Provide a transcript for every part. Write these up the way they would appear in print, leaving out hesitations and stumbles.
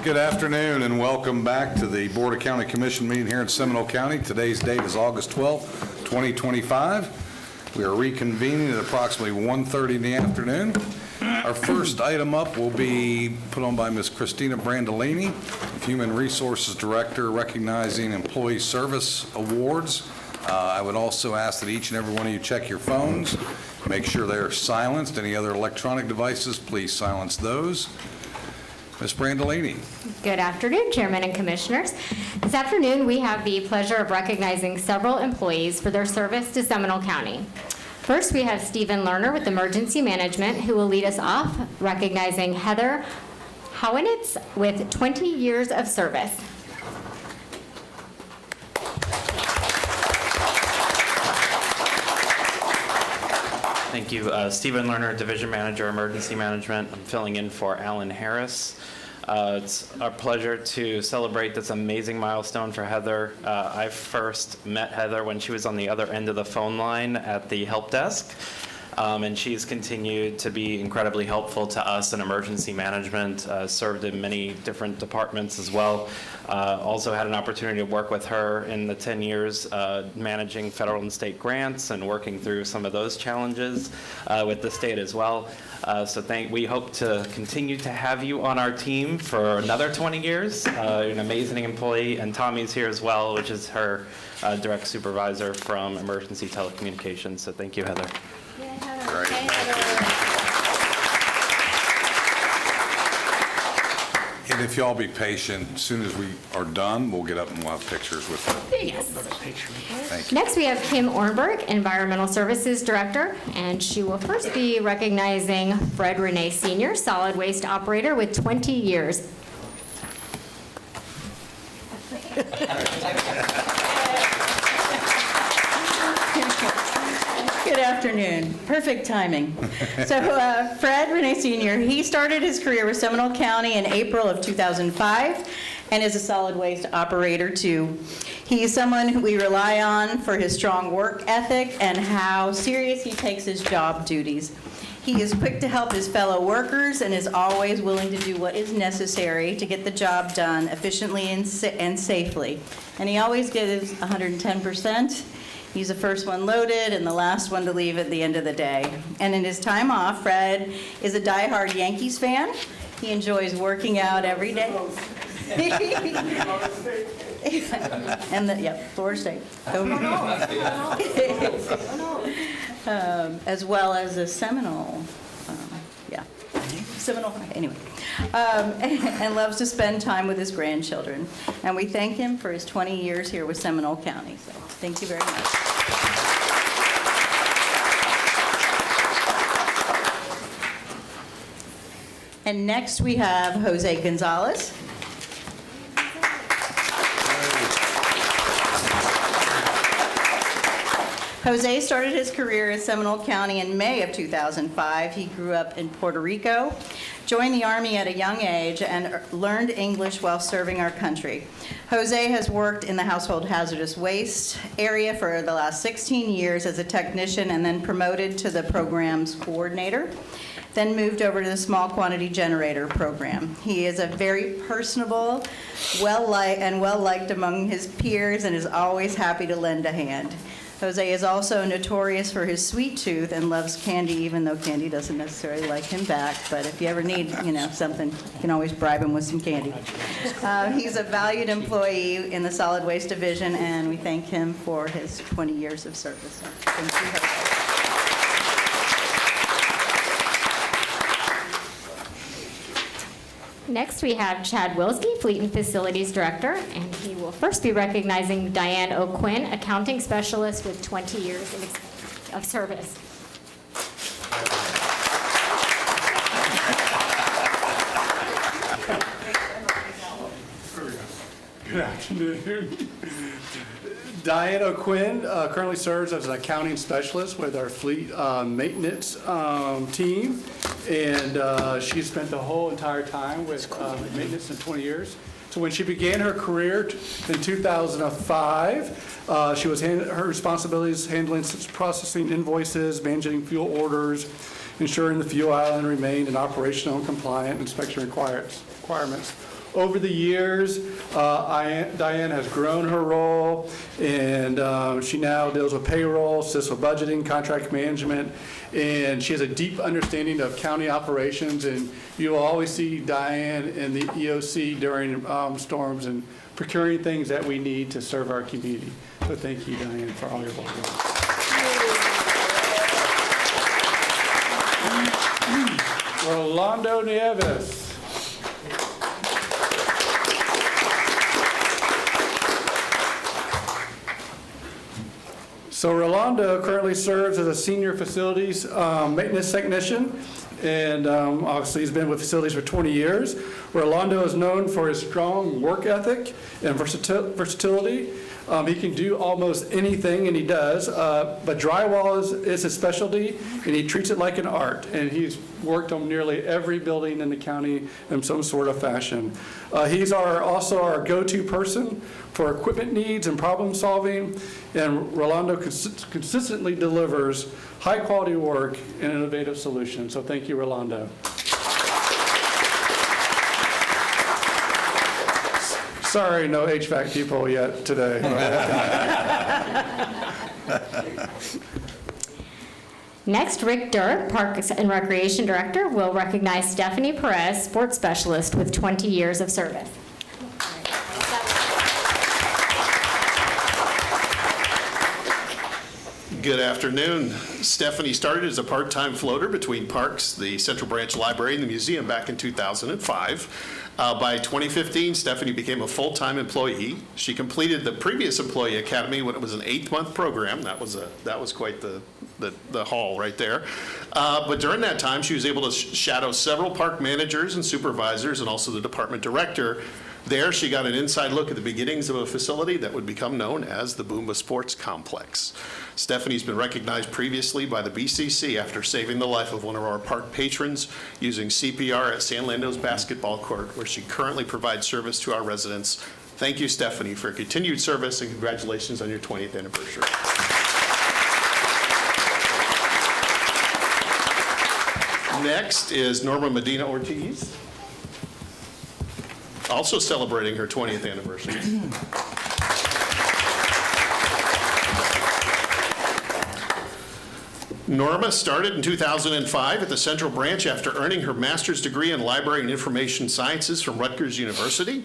Good afternoon and welcome back to the Board of County Commission meeting here in Seminole County. Today's date is August 12th, 2025. We are reconvening at approximately 1:30 in the afternoon. Our first item up will be put on by Ms. Christina Brandolini, Human Resources Director, recognizing Employee Service Awards. I would also ask that each and every one of you check your phones, make sure they are silenced. Any other electronic devices, please silence those. Ms. Brandolini. Good afternoon, Chairman and Commissioners. This afternoon, we have the pleasure of recognizing several employees for their service to Seminole County. First, we have Stephen Lerner with Emergency Management, who will lead us off, recognizing Heather Howenitz with 20 years of service. Thank you. Stephen Lerner, Division Manager, Emergency Management. I'm filling in for Alan Harris. It's our pleasure to celebrate this amazing milestone for Heather. I first met Heather when she was on the other end of the phone line at the help desk. And she's continued to be incredibly helpful to us in emergency management, served in many different departments as well. Also had an opportunity to work with her in the 10 years managing federal and state grants and working through some of those challenges with the state as well. We hope to continue to have you on our team for another 20 years. An amazing employee, and Tommy's here as well, which is her direct supervisor from emergency telecommunications. So thank you, Heather. Great. And if y'all be patient, as soon as we are done, we'll get up and we'll have pictures with them. Yes. Thank you. Next, we have Kim Ornberg, Environmental Services Director, and she will first be recognizing Fred Renee Sr., Solid Waste Operator with 20 years. Good afternoon. Perfect timing. So Fred Renee Sr., he started his career with Seminole County in April of 2005 and is a solid waste operator too. He is someone who we rely on for his strong work ethic and how serious he takes his job duties. He is quick to help his fellow workers and is always willing to do what is necessary to get the job done efficiently and safely. And he always gives 110%. He's the first one loaded and the last one to leave at the end of the day. And in his time off, Fred is a diehard Yankees fan. He enjoys working out every day. And Florida State. As well as a Seminole, Seminole, anyway. And loves to spend time with his grandchildren. And we thank him for his 20 years here with Seminole County. So thank you very much. And next we have Jose Gonzalez. Jose started his career in Seminole County in May of 2005. He grew up in Puerto Rico, joined the Army at a young age, and learned English while serving our country. Jose has worked in the household hazardous waste area for the last 16 years as a technician and then promoted to the program's coordinator, then moved over to the small quantity generator program. He is a very personable, well-liked among his peers and is always happy to lend a hand. Jose is also notorious for his sweet tooth and loves candy, even though candy doesn't necessarily like him back. But if you ever need, something, you can always bribe him with some candy. He's a valued employee in the solid waste division, and we thank him for his 20 years of service. Thank you, Jose. Next, we have Chad Wilsky, Fleet and Facilities Director, and he will first be recognizing Diane O'Quinn, Accounting Specialist with 20 years of service. Good afternoon. Diane O'Quinn currently serves as an accounting specialist with our fleet maintenance team, and she spent the whole entire time with maintenance in 20 years. So when she began her career in 2005, she was her responsibilities handling processing invoices, managing fuel orders, ensuring the fuel island remained in operational and compliant inspection requirements. Over the years, Diane has grown her role, and she now deals with payroll, assists with budgeting, contract management, and she has a deep understanding of county operations, and you will always see Diane in the EOC during storms and procuring things that we need to serve our community. So thank you, Diane, for all your work. Rolando Nieves. So Rolando currently serves as a senior facilities maintenance technician, and obviously he's been with facilities for 20 years. Rolando is known for his strong work ethic and versatility. He can do almost anything, and he does, but drywall is his specialty, and he treats it like an art, and he's worked on nearly every building in the county in some sort of fashion. He's also our go-to person for equipment needs and problem solving, and Rolando consistently delivers high-quality work and innovative solutions. So thank you, Rolando. Sorry, no HVAC people yet today. Next, Rick Durr, Parks and Recreation Director, will recognize Stephanie Perez, Sports Specialist with 20 years of service. Good afternoon. Stephanie started as a part-time floater between Parks, the Central Branch Library, and the museum back in 2005. By 2015, Stephanie became a full-time employee. She completed the previous employee academy when it was an 8-month program. That was quite the haul right there. But during that time, she was able to shadow several park managers and supervisors, and also the department director. There, she got an inside look at the beginnings of a facility that would become known as the Boomba Sports Complex. Stephanie's been recognized previously by the BCC after saving the life of one of our park patrons using CPR at San Lando's basketball court, where she currently provides service to our residents. Thank you, Stephanie, for continued service, and congratulations on your 20th anniversary. Next is Norma Medina Ortiz, also celebrating her 20th anniversary. Norma started in 2005 at the Central Branch after earning her master's degree in Library and Information Sciences from Rutgers University.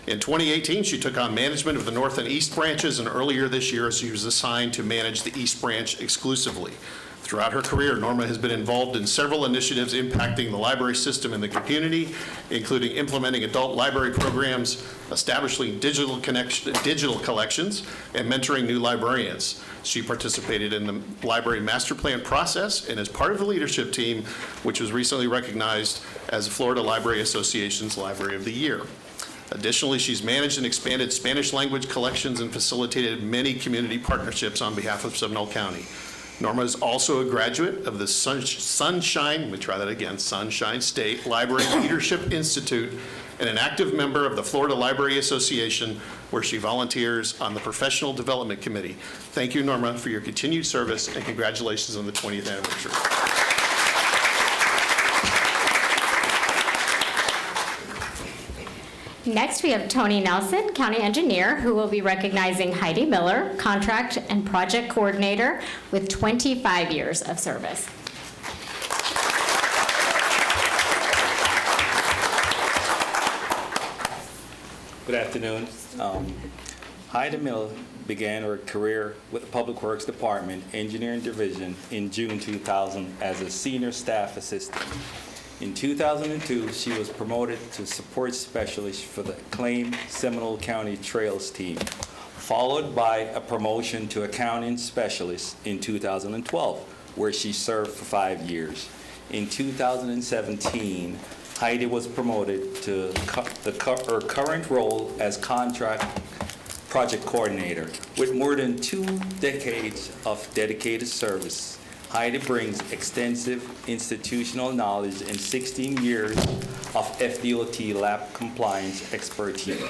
In 2018, she took on management of the North and East branches, and earlier this year, she was assigned to manage the East Branch exclusively. Throughout her career, Norma has been involved in several initiatives impacting the library system in the community, including implementing adult library programs, establishing digital collections, and mentoring new librarians. She participated in the library master plan process and is part of the leadership team, which was recently recognized as the Florida Library Association's Library of the Year. Additionally, she's managed and expanded Spanish language collections and facilitated many community partnerships on behalf of Seminole County. Norma is also a graduate of the Sunshine State Library Leadership Institute and an active member of the Florida Library Association, where she volunteers on the Professional Development Committee. Thank you, Norma, for your continued service, and congratulations on the 20th anniversary. Next, we have Tony Nelson, County Engineer, who will be recognizing Heidi Miller, Contract and Project Coordinator with 25 years of service. Good afternoon. Heidi Miller began her career with the Public Works Department, Engineering Division, in June 2000 as a Senior Staff Assistant. In 2002, she was promoted to Support Specialist for the acclaimed Seminole County Trails team, followed by a promotion to Accounting Specialist in 2012, where she served for 5 years. In 2017, Heidi was promoted to her current role as Contract Project Coordinator. With more than 2 decades of dedicated service, Heidi brings extensive institutional knowledge and 16 years of FDOT lab compliance expertise.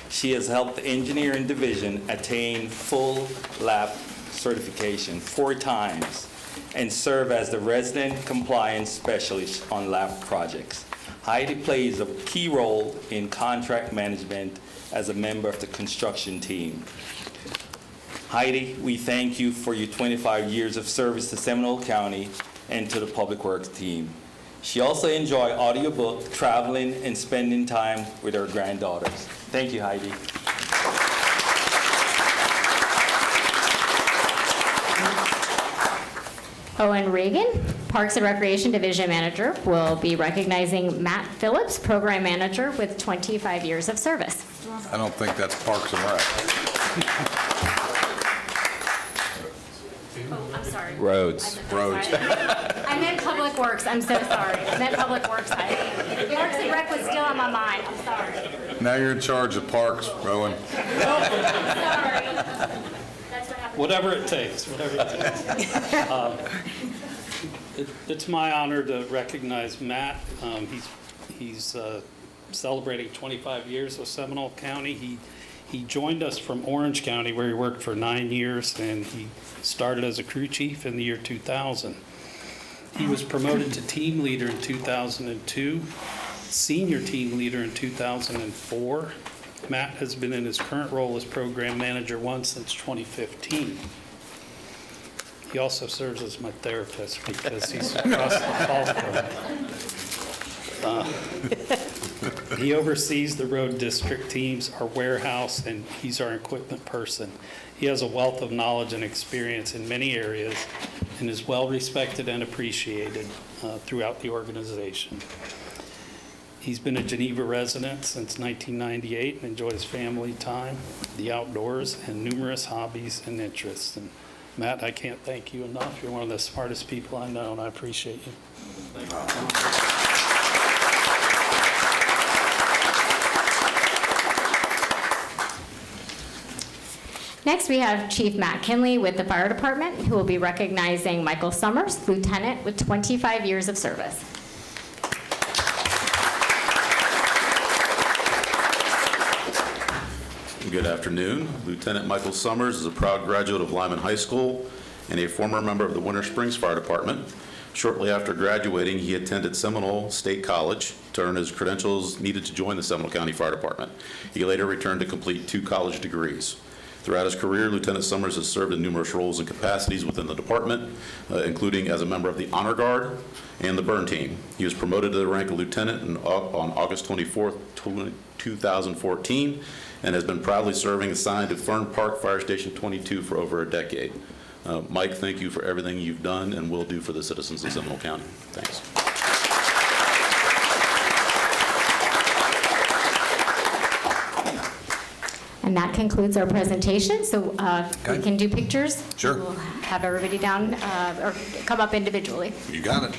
She has helped the Engineering Division attain full lab certification 4 times and serve as the resident compliance specialist on lab projects. Heidi plays a key role in contract management as a member of the construction team. Heidi, we thank you for your 25 years of service to Seminole County and to the Public Works team. She also enjoyed audiobook, traveling, and spending time with her granddaughters. Thank you, Heidi. Owen Reagan, Parks and Recreation Division Manager, will be recognizing Matt Phillips, Program Manager with 25 years of service. I don't think that's Parks and Rec. Oh, I'm sorry. Roads. Roads. I meant Public Works, I'm so sorry. I meant Public Works. Parks and Rec was still on my mind, I'm sorry. Now you're in charge of Parks, Rowan. Sorry. That's what happened. Whatever it takes, whatever it takes. It's my honor to recognize Matt. He's celebrating 25 years with Seminole County. He joined us from Orange County, where he worked for 9 years, and he started as a crew chief in the year 2000. He was promoted to team leader in 2002, senior team leader in 2004. Matt has been in his current role as program manager since 2015. He also serves as my therapist because he's across the hall from me. He oversees the road district teams, our warehouse, and he's our equipment person. He has a wealth of knowledge and experience in many areas and is well respected and appreciated throughout the organization. He's been a Geneva resident since 1998 and enjoys family time, the outdoors, and numerous hobbies and interests. And Matt, I can't thank you enough. You're one of the smartest people I know, and I appreciate you. Next, we have Chief Matt Kinley with the Fire Department, who will be recognizing Michael Summers, Lieutenant with 25 years of service. Good afternoon. Lieutenant Michael Summers is a proud graduate of Lyman High School and a former member of the Winter Springs Fire Department. Shortly after graduating, he attended Seminole State College to earn his credentials needed to join the Seminole County Fire Department. He later returned to complete 2 college degrees. Throughout his career, Lieutenant Summers has served in numerous roles and capacities within the department, including as a member of the Honor Guard and the Burn Team. He was promoted to the rank of lieutenant on August 24th, 2014, and has been proudly serving assigned to Fern Park Fire Station 22 for over a decade. Mike, thank you for everything you've done and will do for the citizens of Seminole County. Thanks. And that concludes our presentation. So we can do pictures. Sure. We'll have everybody down or come up individually. You got it.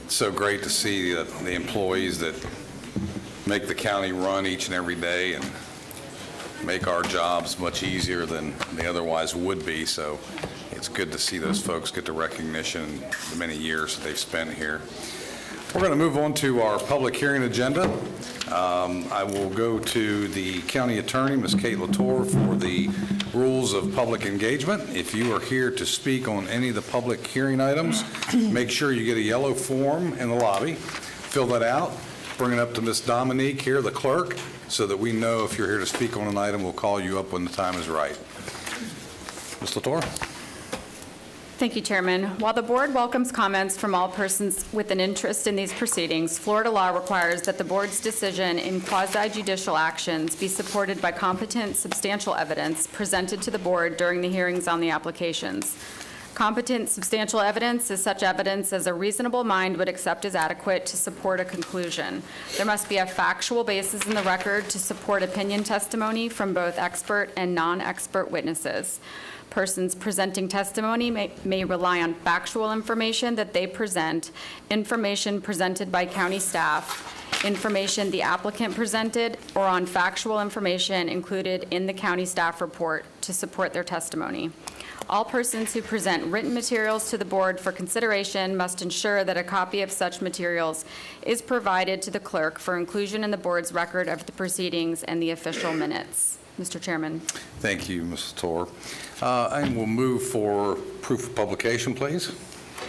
It's so great to see the employees that make the county run each and every day and make our jobs much easier than they otherwise would be. So it's good to see those folks get the recognition the many years that they've spent here. We're going to move on to our public hearing agenda. I will go to the county attorney, Ms. Kate Latour, for the rules of public engagement. If you are here to speak on any of the public hearing items, make sure you get a yellow form in the lobby. Fill that out. Bring it up to Ms. Dominique here, the clerk, so that we know if you're here to speak on an item, we'll call you up when the time is right. Ms. Latour? Thank you, Chairman. While the board welcomes comments from all persons with an interest in these proceedings, Florida law requires that the board's decision in quasi-judicial actions be supported by competent, substantial evidence presented to the board during the hearings on the applications. Competent, substantial evidence is such evidence as a reasonable mind would accept as adequate to support a conclusion. There must be a factual basis in the record to support opinion testimony from both expert and non-expert witnesses. Persons presenting testimony may rely on factual information that they present, information presented by county staff, information the applicant presented, or on factual information included in the county staff report to support their testimony. All persons who present written materials to the board for consideration must ensure that a copy of such materials is provided to the clerk for inclusion in the board's record of the proceedings and the official minutes. Mr. Chairman. Thank you, Ms. Latour. And we'll move for proof of publication, please.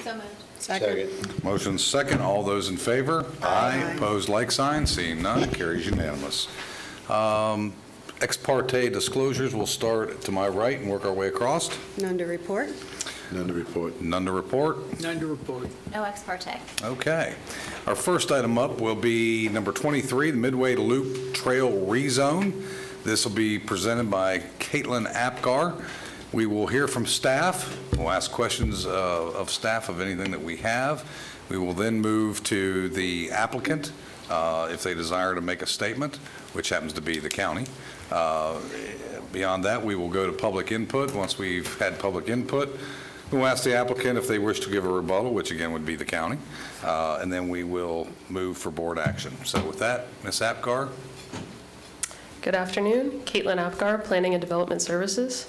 So moved. Second. Motion second. All those in favor? Aye. Opposed, like sign. Seeing none, carries unanimous. Ex parte disclosures, we'll start to my right and work our way across. None to report. None to report. None to report. None to report. No ex parte. Okay. Our first item up will be number 23, the Midway Loop Trail rezone. This will be presented by Caitlin Apgar. We will hear from staff. We'll ask questions of staff of anything that we have. We will then move to the applicant if they desire to make a statement, which happens to be the county. Beyond that, we will go to public input. Once we've had public input, we'll ask the applicant if they wish to give a rebuttal, which again would be the county, and then we will move for board action. So with that, Ms. Apgar. Good afternoon. Caitlin Apgar, Planning and Development Services.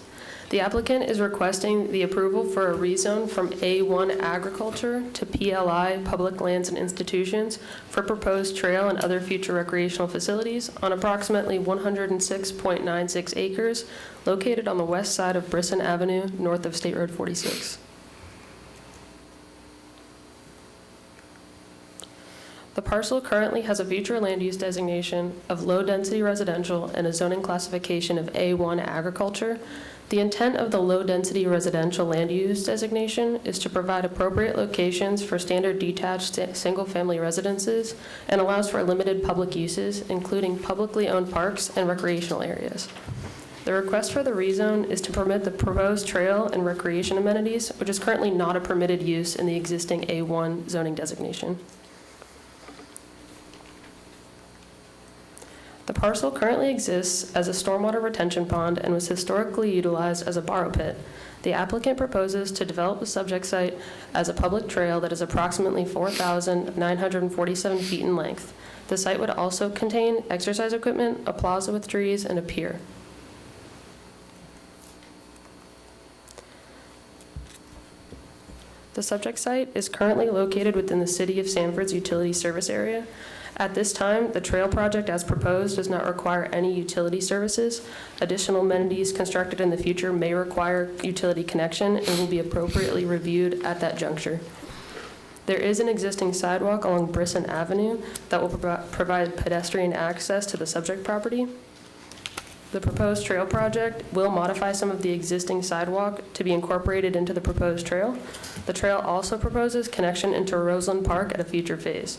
The applicant is requesting the approval for a rezone from A1 Agriculture to PLI Public Lands and Institutions for proposed trail and other future recreational facilities on approximately 106.96 acres located on the west side of Brisson Avenue, north of State Road 46. The parcel currently has a future land use designation of low-density residential and a zoning classification of A1 agriculture. The intent of the low-density residential land use designation is to provide appropriate locations for standard detached single-family residences and allows for limited public uses, including publicly owned parks and recreational areas. The request for the rezone is to permit the proposed trail and recreation amenities, which is currently not a permitted use in the existing A1 zoning designation. The parcel currently exists as a stormwater retention pond and was historically utilized as a borrow pit. The applicant proposes to develop the subject site as a public trail that is approximately 4,947 feet in length. The site would also contain exercise equipment, a plaza with trees, and a pier. The subject site is currently located within the City of Sanford's utility service area. At this time, the trail project as proposed does not require any utility services. Additional amenities constructed in the future may require utility connection and will be appropriately reviewed at that juncture. There is an existing sidewalk along Brisson Avenue that will provide pedestrian access to the subject property. The proposed trail project will modify some of the existing sidewalk to be incorporated into the proposed trail. The trail also proposes connection into Roseland Park at a future phase.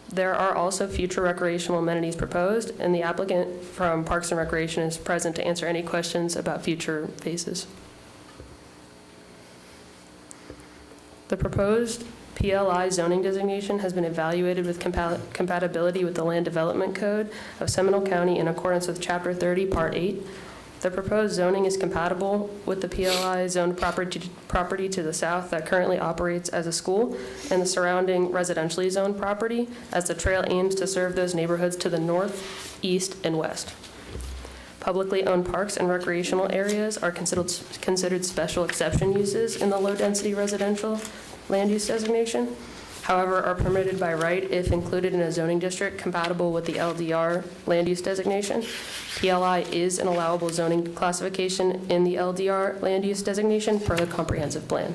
There are also future recreational amenities proposed, and the applicant from Parks and Recreation is present to answer any questions about future phases. The proposed PLI zoning designation has been evaluated with compatibility with the Land Development Code of Seminole County in accordance with Chapter 30, Part 8. The proposed zoning is compatible with the PLI zoned property to the south that currently operates as a school and the surrounding residentially zoned property, as the trail aims to serve those neighborhoods to the north, east, and west. Publicly owned parks and recreational areas are considered special exception uses in the low-density residential land use designation, however, are permitted by right if included in a zoning district compatible with the LDR land use designation. PLI is an allowable zoning classification in the LDR land use designation per the comprehensive plan.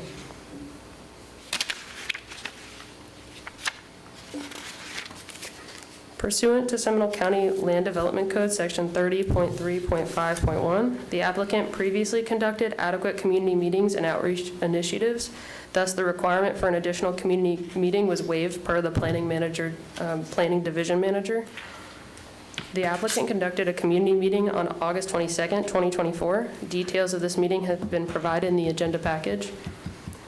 Pursuant to Seminole County Land Development Code, Section 30.3.5.1, the applicant previously conducted adequate community meetings and outreach initiatives. Thus, the requirement for an additional community meeting was waived per the planning division manager. The applicant conducted a community meeting on August 22nd, 2024. Details of this meeting have been provided in the agenda package.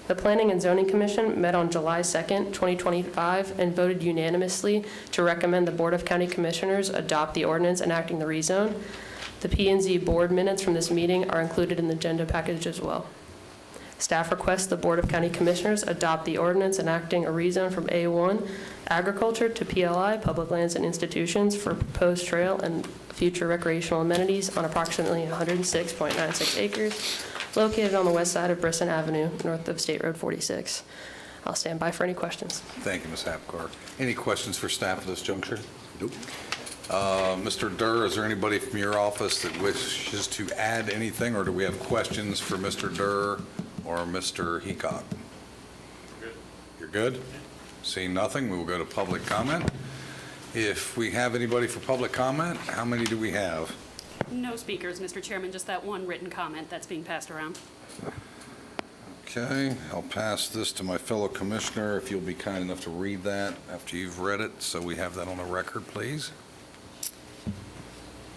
The Planning and Zoning Commission met on July 2nd, 2025, and voted unanimously to recommend the Board of County Commissioners adopt the ordinance enacting the rezone. The P&Z board minutes from this meeting are included in the agenda package as well. Staff requests the Board of County Commissioners adopt the ordinance enacting a rezone from A1 agriculture to PLI public lands and institutions for proposed trail and future recreational amenities on approximately 106.96 acres located on the west side of Brisson Avenue, north of State Road 46. I'll stand by for any questions. Thank you, Ms. Hapgar. Any questions for staff at this juncture? Nope. Mr. Durr, is there anybody from your office that wishes to add anything, or do we have questions for Mr. Durr or Mr. Heacock? You're good? Seeing nothing, we will go to public comment. If we have anybody for public comment, how many do we have? No speakers, Mr. Chairman, just that one written comment that's being passed around. Okay, I'll pass this to my fellow commissioner, if you'll be kind enough to read that after you've read it, so we have that on the record, please.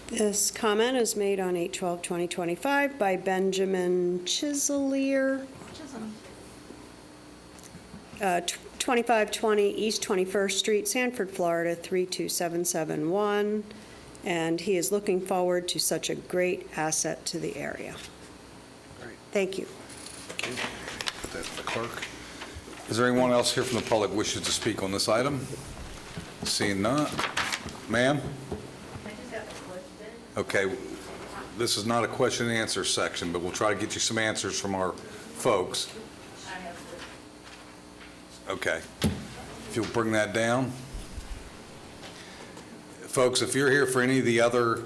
This comment is made on 8/12/2025 by Benjamin Chiselier. 2520 East 21st Street, Sanford, Florida, 32771. And he is looking forward to such a great asset to the area. Thank you. Okay. Put that to the clerk. Is there anyone else here from the public wishes to speak on this item? Seeing none. Ma'am? I just have a question. Okay, this is not a question and answer section, but we'll try to get you some answers from our folks. I have Okay. If you'll bring that down. Folks, if you're here for any of the other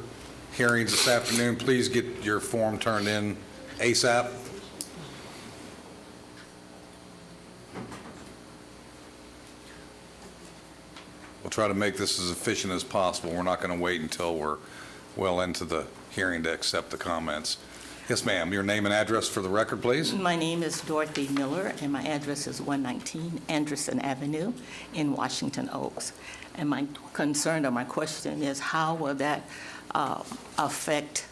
hearings this afternoon, please get your form turned in ASAP. We'll try to make this as efficient as possible. We're not going to wait until we're well into the hearing to accept the comments. Yes, ma'am. Your name and address for the record, please. My name is Dorothy Miller, and my address is 119 Anderson Avenue in Washington Oaks. And my concern or my question is, how will that affect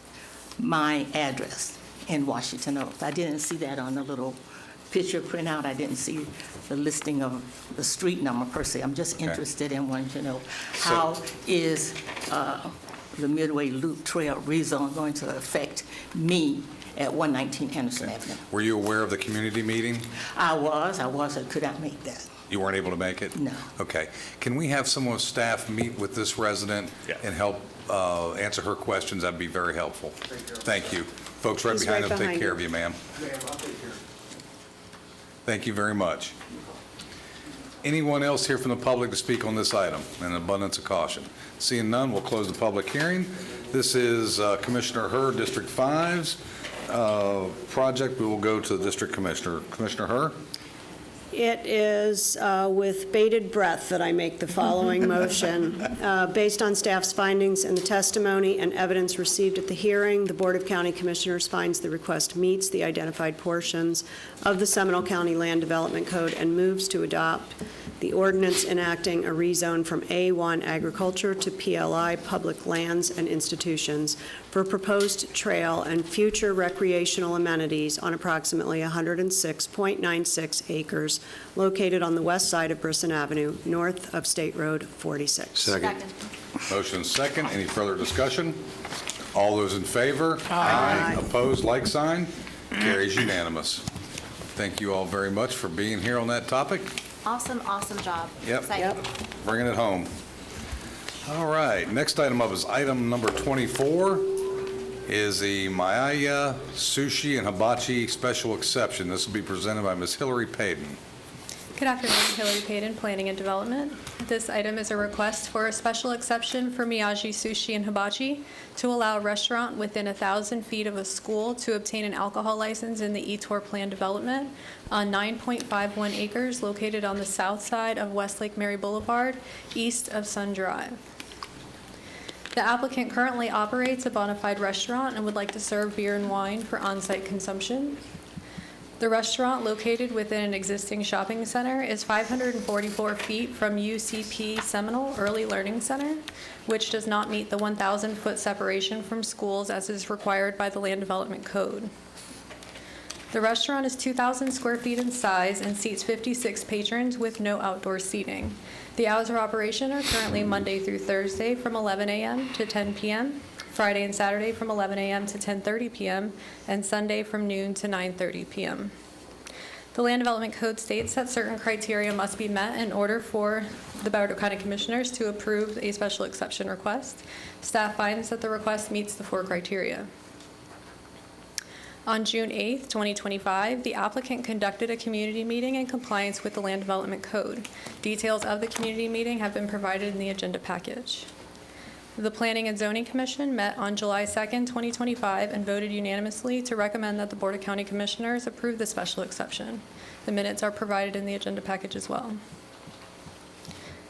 my address in Washington Oaks? I didn't see that on the little picture printout. I didn't see the listing of the street number per se. I'm just interested in wanting to know, how is the Midway Loop Trail rezone going to affect me at 119 Anderson Avenue? Were you aware of the community meeting? I could not make that. You weren't able to make it? No. Okay. Can we have some of staff meet with this resident and help answer her questions? That'd be very helpful. Thank you. Folks right He's behind right them, take behind care you. of you, ma'am. Thank you very much. Anyone else here from the public to speak on this item? An abundance of caution. Seeing none, we'll close the public hearing. This is Commissioner Herr, District 5's project. We will go to the District Commissioner. Commissioner Herr? It is with bated breath that I make the following motion. Based on staff's findings and the testimony and evidence received at the hearing, the Board of County Commissioners finds the request meets the identified portions of the Seminole County Land Development Code and moves to adopt the ordinance enacting a rezone from A1 agriculture to PLI public lands and institutions for proposed trail and future recreational amenities on approximately 106.96 acres located on the west side of Brisson Avenue, north of State Road 46. Second. Motion second. Any further discussion? All those in favor? Aye. Opposed, like sign. Carries unanimous. Thank you all very much for being here on that topic. Awesome job. Yep. Exciting. Bringing it home. All right, next item up is item number 24, is the Maya Sushi and Hibachi Special Exception. This will be presented by Ms. Hillary Payton. Good afternoon, Hillary Payton, Planning and Development. This item is a request for a special exception for Miyagi Sushi and Hibachi to allow a restaurant within 1,000 feet of a school to obtain an alcohol license in the ETOR plan development on 9.51 acres located on the south side of Westlake Mary Boulevard, east of Sun Drive. The applicant currently operates a bona fide restaurant and would like to serve beer and wine for on-site consumption. The restaurant, located within an existing shopping center, is 544 feet from UCP Seminole Early Learning Center, which does not meet the 1,000-foot separation from schools as is required by the Land Development Code. The restaurant is 2,000 square feet in size and seats 56 patrons with no outdoor seating. The hours of operation are currently Monday through Thursday from 11 a.m. to 10 p.m., Friday and Saturday from 11 a.m. to 10:30 p.m., and Sunday from noon to 9:30 p.m. The Land Development Code states that certain criteria must be met in order for the Board of County Commissioners to approve a special exception request. Staff finds that the request meets the 4 criteria. On June 8th, 2025, the applicant conducted a community meeting in compliance with the Land Development Code. Details of the community meeting have been provided in the agenda package. The Planning and Zoning Commission met on July 2nd, 2025, and voted unanimously to recommend that the Board of County Commissioners approve the special exception. The minutes are provided in the agenda package as well.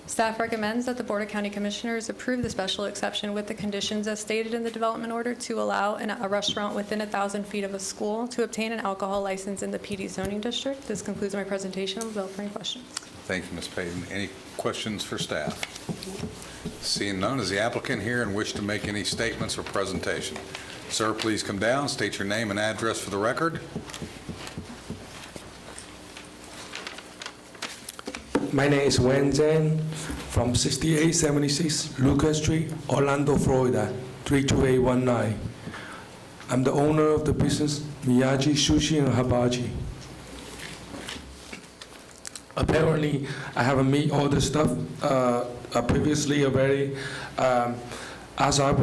Staff recommends that the Board of County Commissioners approve the special exception with the conditions as stated in the development order to allow a restaurant within 1,000 feet of a school to obtain an alcohol license in the PD zoning district. This concludes my presentation. I'll be available for any questions. Thank you, Ms. Payton. Any questions for staff? Seeing none, is the applicant here and wish to make any statements or presentation? Sir, please come down, state your name and address for the record. My name is Wen Zhang from 6876 Lucas Street, Orlando, Florida, 32819. I'm the owner of the business Miyagi Sushi and Hibachi. Apparently, I haven't met all the stuff previously already. As I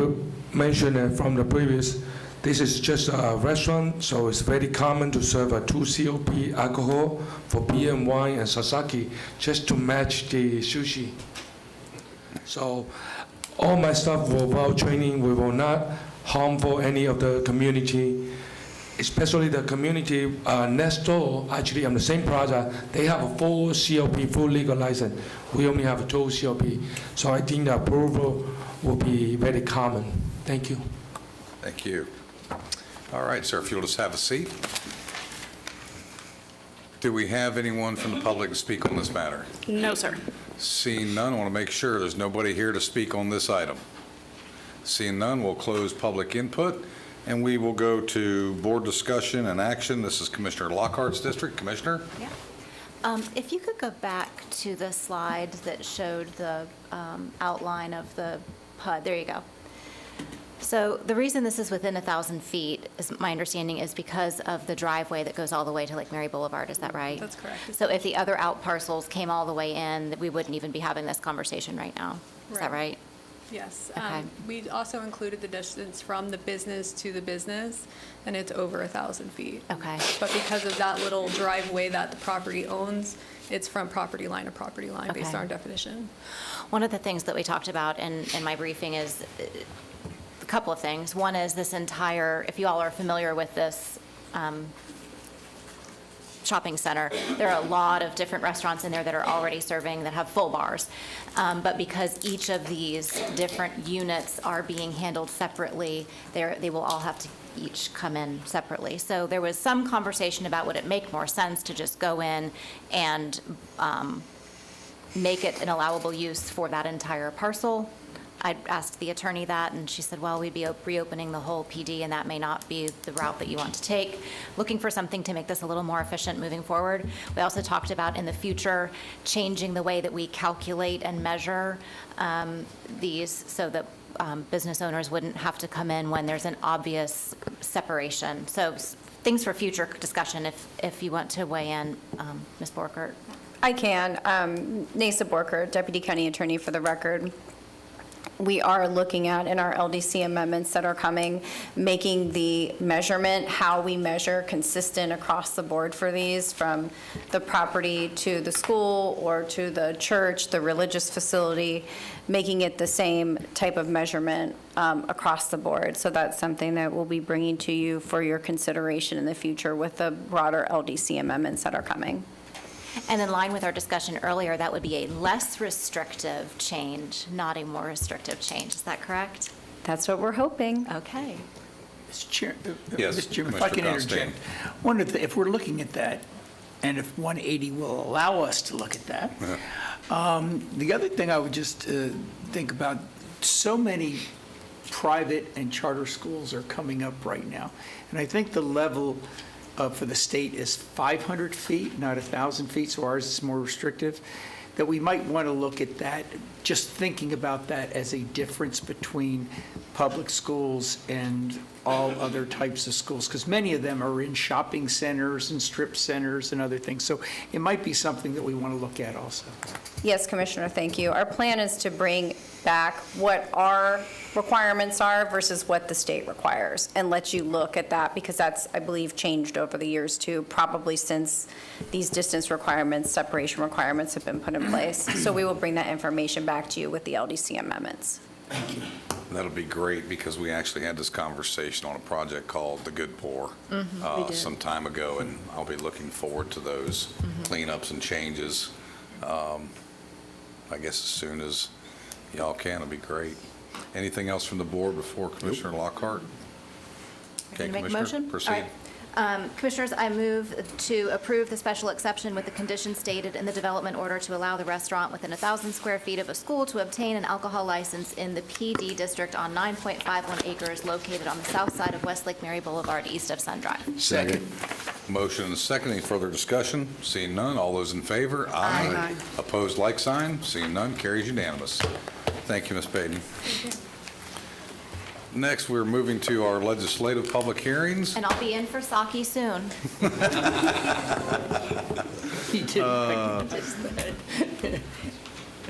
mentioned from the previous, this is just a restaurant, so it's very common to serve a 2 COP alcohol for beer and wine and sake just to match the sushi. So all my stuff without training, we will not harmful any of the community, especially the community next door, actually on the same project, they have a full COP, full legal license. We only have a 2 COP. So I think the approval will be very common. Thank you. Thank you. All right, sir, if you'll just have a seat. Do we have anyone from the public to speak on this matter? No, sir. Seeing none, I want to make sure there's nobody here to speak on this item. Seeing none, we'll close public input, and we will go to board discussion and action. This is Commissioner Lockhart's district. Commissioner? Yeah. If you could go back to the slide that showed the outline of the PUD. There you go. So the reason this is within 1,000 feet, is my understanding, is because of the driveway that goes all the way to Lake Mary Boulevard. Is that right? That's correct. So if the other out parcels came all the way in, we wouldn't even be having this conversation right now. Is that right? Yes. Okay. We also included the distance from the business to the business, and it's over 1,000 feet. Okay. But because of that little driveway that the property owns, it's from property line to property line based Okay. on our definition. One of the things that we talked about in my briefing is a couple of things. One is this entire, if you all are familiar with this shopping center, there are a lot of different restaurants in there that are already serving, that have full bars. But because each of these different units are being handled separately, they will all have to each come in separately. So there was some conversation about would it make more sense to just go in and make it an allowable use for that entire parcel. I asked the attorney that, and she said, well, we'd be reopening the whole PD, and that may not be the route that you want to take. Looking for something to make this a little more efficient moving forward. We also talked about in the future changing the way that we calculate and measure these so that business owners wouldn't have to come in when there's an obvious separation. So things for future discussion if you want to weigh in, Ms. Borkert. I can. Nasa Borkert, Deputy County Attorney for the record. We are looking at, in our LDC amendments that are coming, making the measurement, how we measure, consistent across the board for these, from the property to the school or to the church, the religious facility, making it the same type of measurement across the board. So that's something that we'll be bringing to you for your consideration in the future with the broader LDC amendments that are coming. And in line with our discussion earlier, that would be a less restrictive change, not a more restrictive change. Is that correct? That's what we're hoping. Okay. Mr. Chair, Yes, Mr. Chairman, if I can Commissioner Constantine. interject. One of the, if we're looking at that, and if 180 will allow us to look at that, the other thing I would just think about, so many private and charter schools are coming up right now. And I think the level for the state is 500 feet, not 1,000 feet, so ours is more restrictive, that we might want to look at that, just thinking about that as a difference between public schools and all other types of schools, because many of them are in shopping centers and strip centers and other things. So it might be something that we want to look at also. Yes, Commissioner, thank you. Our plan is to bring back what our requirements are versus what the state requires, and let you look at that, because that's, I believe, changed over the years too, probably since these distance requirements, separation requirements have been put in place. So we will bring that information back to you with the LDC amendments. That'll be great, because we actually had this conversation on a project called The Good Poor some time ago, and I'll be looking forward to those cleanups and changes. I guess as soon as y'all can, it'll be great. Anything else from the board before Commissioner Lockhart? Okay, Can I make a Commissioner, motion? proceed. All right. Commissioners, I move to approve the special exception with the conditions stated in the development order to allow the restaurant within 1,000 square feet of a school to obtain an alcohol license in the PD district on 9.51 acres located on the south side of Westlake Mary Boulevard, east of Sun Drive. Second. Motion and a second. Any further discussion? Seeing none, all those in favor? Aye. Opposed, like sign. Seeing none, carries unanimous. Thank you, Ms. Payton. Next, we're moving to our legislative public hearings. And I'll be in for sake soon.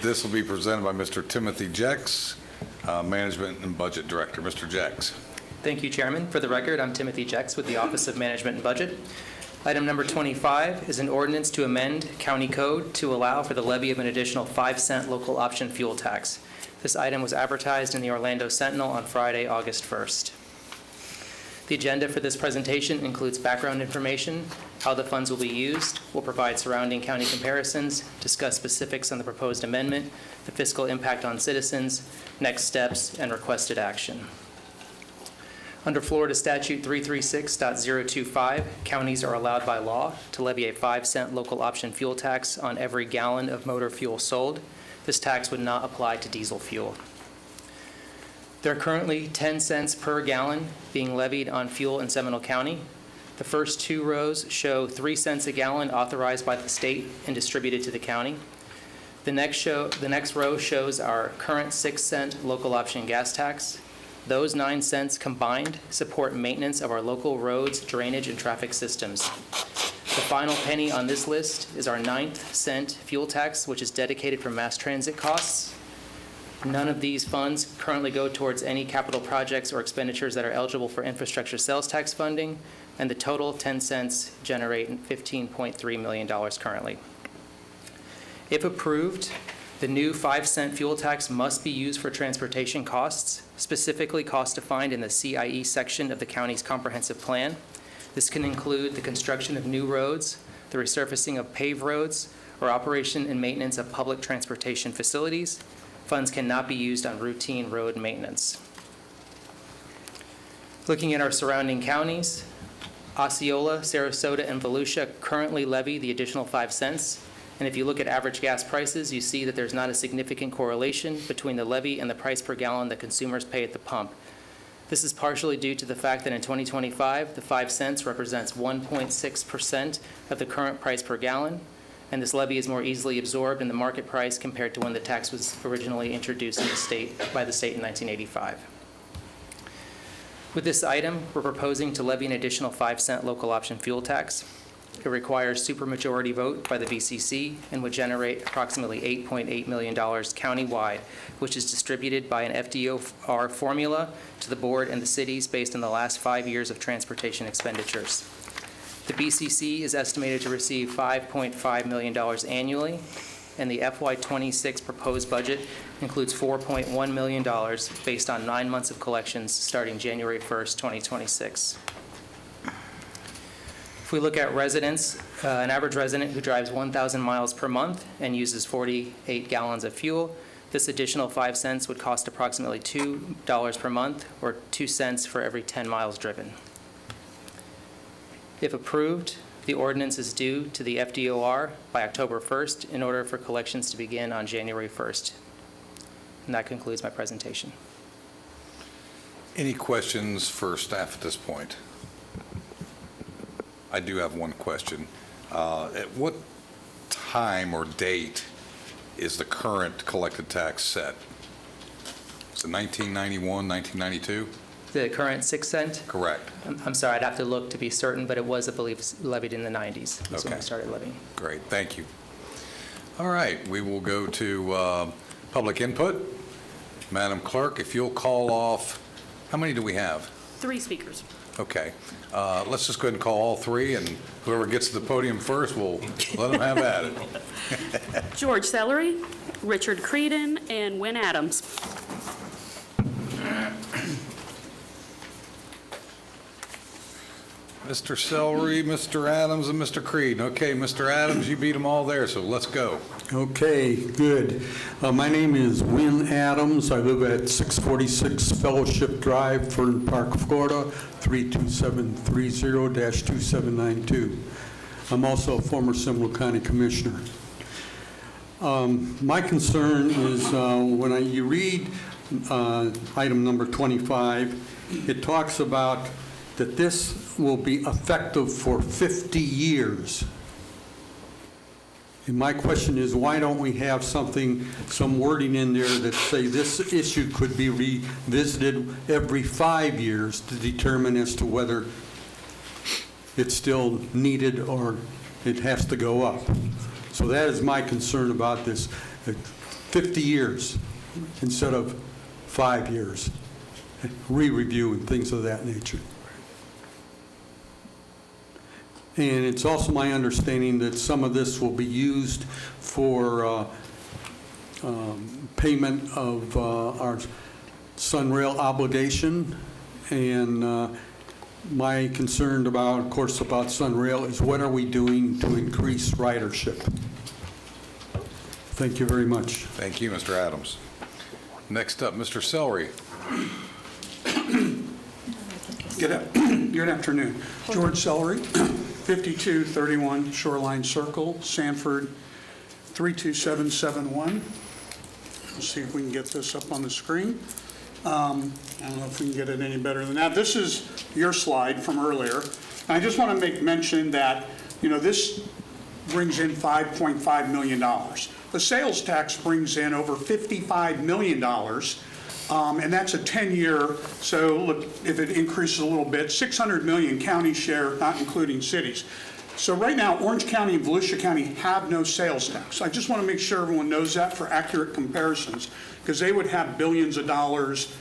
This will be presented by Mr. Timothy Jex, Management and Budget Director. Mr. Jex. Thank you, Chairman. For the record, I'm Timothy Jex with the Office of Management and Budget. Item number 25 is an ordinance to amend county code to allow for the levy of an additional 5-cent local option fuel tax. This item was advertised in the Orlando Sentinel on Friday, August 1st. The agenda for this presentation includes background information, how the funds will be used, will provide surrounding county comparisons, discuss specifics on the proposed amendment, the fiscal impact on citizens, next steps, and requested action. Under Florida Statute 336.025, counties are allowed by law to levy a 5-cent local option fuel tax on every gallon of motor fuel sold. This tax would not apply to diesel fuel. There are currently 10 cents per gallon being levied on fuel in Seminole County. The first two rows show 3 cents a gallon authorized by the state and distributed to the county. The next row shows our current 6-cent local option gas tax. Those 9 cents combined support maintenance of our local roads, drainage, and traffic systems. The final penny on this list is our 9th-cent fuel tax, which is dedicated for mass transit costs. None of these funds currently go towards any capital projects or expenditures that are eligible for infrastructure sales tax funding, and the total 10 cents generate $15.3 million currently. If approved, the new 5-cent fuel tax must be used for transportation costs, specifically costs defined in the CIE section of the county's comprehensive plan. This can include the construction of new roads, the resurfacing of paved roads, or operation and maintenance of public transportation facilities. Funds cannot be used on routine road maintenance. Looking at our surrounding counties, Osceola, Sarasota, and Volusia currently levy the additional 5 cents. And if you look at average gas prices, you see that there's not a significant correlation between the levy and the price per gallon that consumers pay at the pump. This is partially due to the fact that in 2025, the 5 cents represents 1.6% of the current price per gallon, and this levy is more easily absorbed in the market price compared to when the tax was originally introduced in by the state in 1985. With this item, we're proposing to levy an additional 5-cent local option fuel tax. It requires supermajority vote by the BCC and would generate approximately $8.8 million countywide, which is distributed by an FDOR formula to the board and the cities based on the last 5 years of transportation expenditures. The BCC is estimated to receive $5.5 million annually, and the FY26 proposed budget includes $4.1 million based on 9 months of collections starting January 1st, 2026. If we look at residents, an average resident who drives 1,000 miles per month and uses 48 gallons of fuel, this additional 5 cents would cost approximately $2 per month, or 2 cents for every 10 miles driven. If approved, the ordinance is due to the FDOR by October 1st in order for collections to begin on January 1st. And that concludes my presentation. Any questions for staff at this point? I do have one question. At what time or date is the current collected tax set? Is it 1991, 1992? The current 6 cent? Correct. I'm sorry, I'd have to look to be certain, but it was, I believe, levied in the 90s. That's when Okay. we started levying. Great, thank you. All right, we will go to public input. Madam Clerk, if you'll call off, how many do we have? 3 speakers. Okay, let's just go ahead and call all 3, and whoever gets to the podium first, we'll let them have at it. George Sellery, Richard Creedon, and Wynn Adams. Mr. Sellery, Mr. Adams, and Mr. Creed. Okay, Mr. Adams, you beat them all there, so let's go. Okay, good. My name is Wynn Adams. I live at 646 Fellowship Drive, Fern Park, Florida, 32730-2792. I'm also a former Seminole County Commissioner. My concern is when you read item number 25, it talks about that this will be effective for 50 years. And my question is, why don't we have some wording in there that say this issue could be revisited every 5 years to determine as to whether it's still needed or it has to go up. So that is my concern about this, 50 years instead of 5 years, re-review and things of that nature. And it's also my understanding that some of this will be used for payment of our Sunrail obligation. And my concern about, of course, about Sunrail is what are we doing to increase ridership? Thank you very much. Thank you, Mr. Adams. Next up, Mr. Sellery. Good afternoon. George Sellery, 5231 Shoreline Circle, Sanford, 32771. Let's see if we can get this up on the screen. I don't know if we can get it any better than that. This is your slide from earlier. And I just want to make mention that, this brings in $5.5 million. The sales tax brings in over $55 million. And that's a 10-year, so look, if it increases a little bit, 600 million county share, not including cities. So right now, Orange County and Volusia County have no sales tax. I just want to make sure everyone knows that for accurate comparisons, because they would have billions of dollars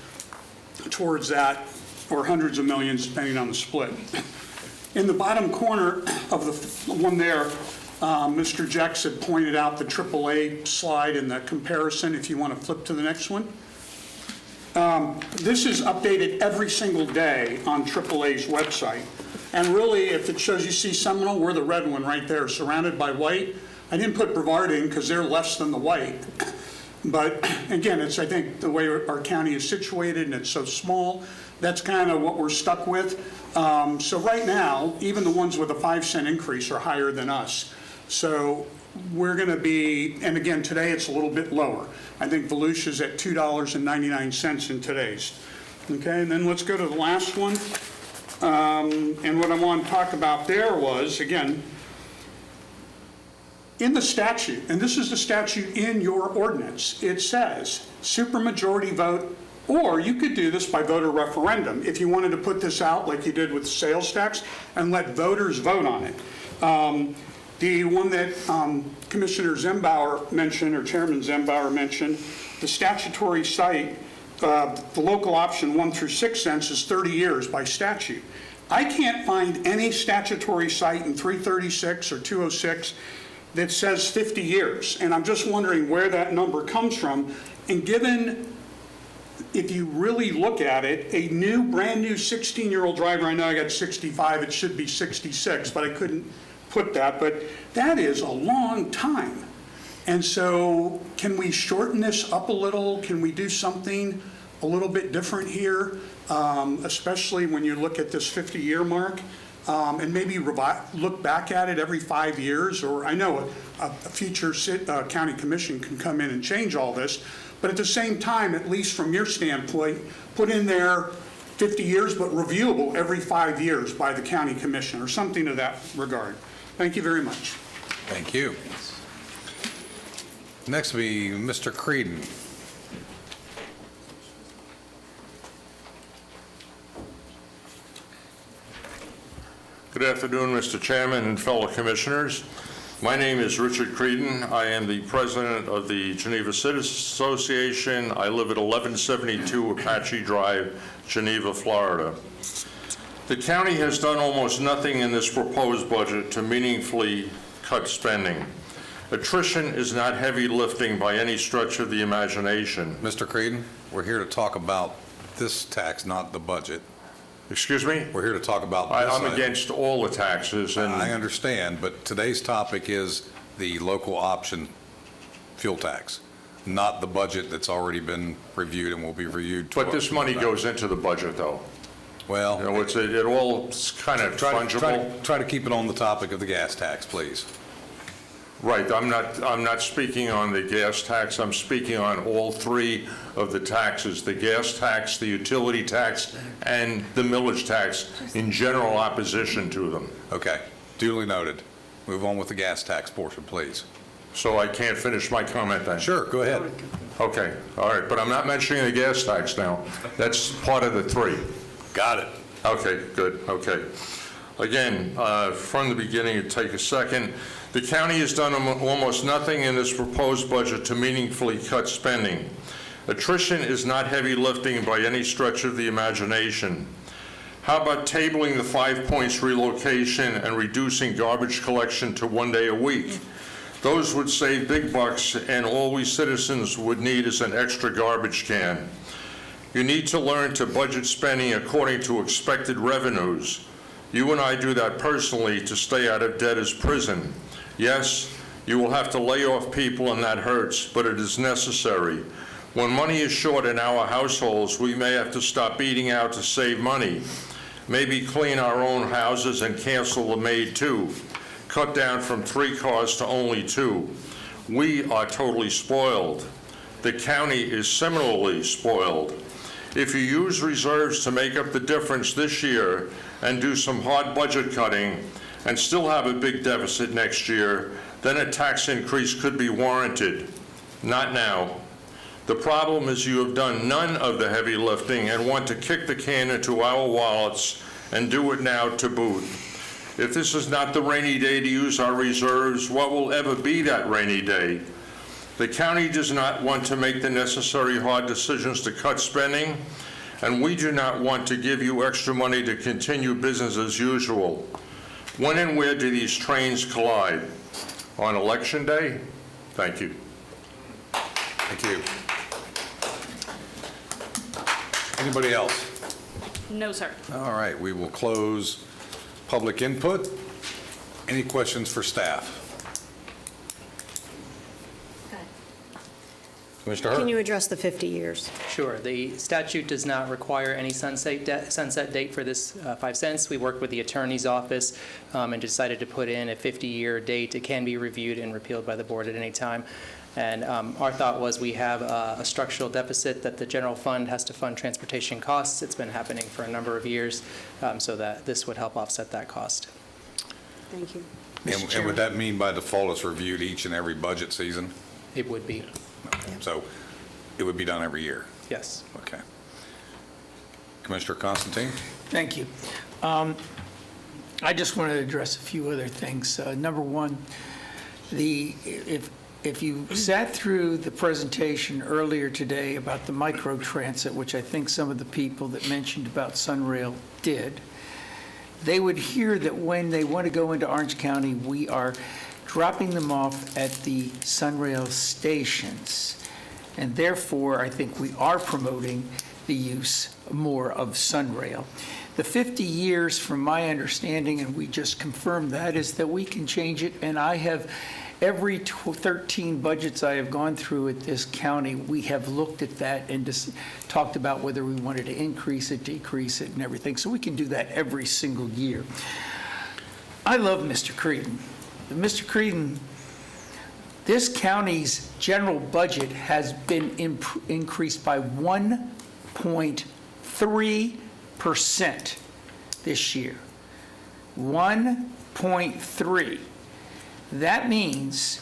towards that, or hundreds of millions, depending on the split. In the bottom corner of the one there, Mr. Jex had pointed out the AAA slide in the comparison, if you want to flip to the next one. This is updated every single day on AAA's website. And really, if it shows you see Seminole, we're the red one right there, surrounded by white. I didn't put Brevard in because they're less than the white. But again, it's, I think, the way our county is situated and it's so small, that's kind of what we're stuck with. So right now, even the ones with a 5-cent increase are higher than us. So we're going to be, and again, today it's a little bit lower. I think Volusia's at $2.99 in today's. Okay, and then let's go to the last one. And what I want to talk about there was, again, in the statute, and this is the statute in your ordinance, it says supermajority vote, or you could do this by voter referendum if you wanted to put this out like you did with sales tax and let voters vote on it. The one that Commissioner Zembauer mentioned, or Chairman Zembauer mentioned, the statutory site, the local option 1 through 6 cents is 30 years by statute. I can't find any statutory site in 336 or 206 that says 50 years, and I'm just wondering where that number comes from. And given, if you really look at it, a brand new 16-year-old driver, I know I got 65, it should be 66, but I couldn't put that, but that is a long time. And so can we shorten this up a little? Can we do something a little bit different here, especially when you look at this 50-year mark? And maybe look back at it every 5 years, or I know a future county commission can come in and change all this, but at the same time, at least from your standpoint, put in there 50 years, but reviewable every 5 years by the county commission, or something to that regard. Thank you very much. Thank you. Next will be Mr. Creedon. Good afternoon, Mr. Chairman and fellow commissioners. My name is Richard Creedon. I am the president of the Geneva Citizens Association. I live at 1172 Apache Drive, Geneva, Florida. The county has done almost nothing in this proposed budget to meaningfully cut spending. Attrition is not heavy lifting by any stretch of the imagination. Mr. Creedon, we're here to talk about this tax, not the budget. Excuse me? We're here to talk about this I'm item. against all the taxes. And I understand, but today's topic is the local option fuel tax, not the budget that's already been reviewed and will be reviewed. But this money goes into the budget, though. Well, You know, it all kind of fungible. Try to keep it on the topic of the gas tax, please. Right, I'm not speaking on the gas tax, I'm speaking on all three of the taxes, the gas tax, the utility tax, and the millage tax, in general opposition to them. Okay, duly noted. Move on with the gas tax portion, please. So I can't finish my comment then? Sure, go ahead. Okay, all right, but I'm not mentioning the gas tax now. That's part of the three. Got it. Okay, good, okay. Again, from the beginning, to take a second, the county has done almost nothing in this proposed budget to meaningfully cut spending. Attrition is not heavy lifting by any stretch of the imagination. How about tabling the 5 points relocation and reducing garbage collection to 1 day a week? Those would save big bucks, and all we citizens would need is an extra garbage can. You need to learn to budget spending according to expected revenues. You and I do that personally to stay out of debtor's prison. Yes, you will have to lay off people, and that hurts, but it is necessary. When money is short in our households, we may have to stop eating out to save money. Maybe clean our own houses and cancel the maid too. Cut down from 3 cars to only 2. We are totally spoiled. The county is similarly spoiled. If you use reserves to make up the difference this year and do some hard budget cutting and still have a big deficit next year, then a tax increase could be warranted. Not now. The problem is you have done none of the heavy lifting and want to kick the can into our wallets and do it now to boot. If this is not the rainy day to use our reserves, what will ever be that rainy day? The county does not want to make the necessary hard decisions to cut spending, and we do not want to give you extra money to continue business as usual. When and where do these trains collide? On Election Day? Thank you. Thank you. Anybody else? No, sir. All right, we will close public input. Any questions for staff? Commissioner Hurt? Can you address the 50 years? Sure. The statute does not require any sunset date for this 5 cents. We worked with the attorney's office and decided to put in a 50-year date. It can be reviewed and repealed by the board at any time. And our thought was we have a structural deficit that the general fund has to fund transportation costs. It's been happening for a number of years, so that this would help offset that cost. Thank you. And would that mean by default it's reviewed each and every budget season? It would be, So it would be done every year? yes. Okay. Commissioner Constantine? Thank you. I just want to address a few other things. Number one, if you sat through the presentation earlier today about the microtransit, which I think some of the people that mentioned about Sunrail did, they would hear that when they want to go into Orange County, we are dropping them off at the Sunrail stations. And therefore, I think we are promoting the use more of Sunrail. The 50 years, from my understanding, and we just confirmed that, is that we can change it. And I have, every 13 budgets I have gone through at this county, we have looked at that and just talked about whether we wanted to increase it, decrease it, and everything. So we can do that every single year. I love Mr. Creedon. Mr. Creedon, this county's general budget has been increased by 1.3% this year. 1.3. That means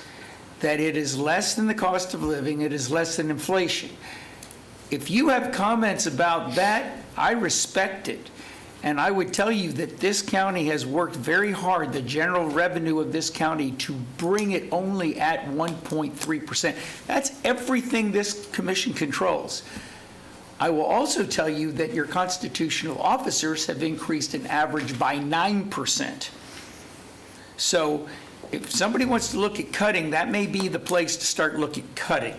that it is less than the cost of living, it is less than inflation. If you have comments about that, I respect it. And I would tell you that this county has worked very hard, the general revenue of this county, to bring it only at 1.3%. That's everything this commission controls. I will also tell you that your constitutional officers have increased an average by 9%. So if somebody wants to look at cutting, that may be the place to start looking at cutting.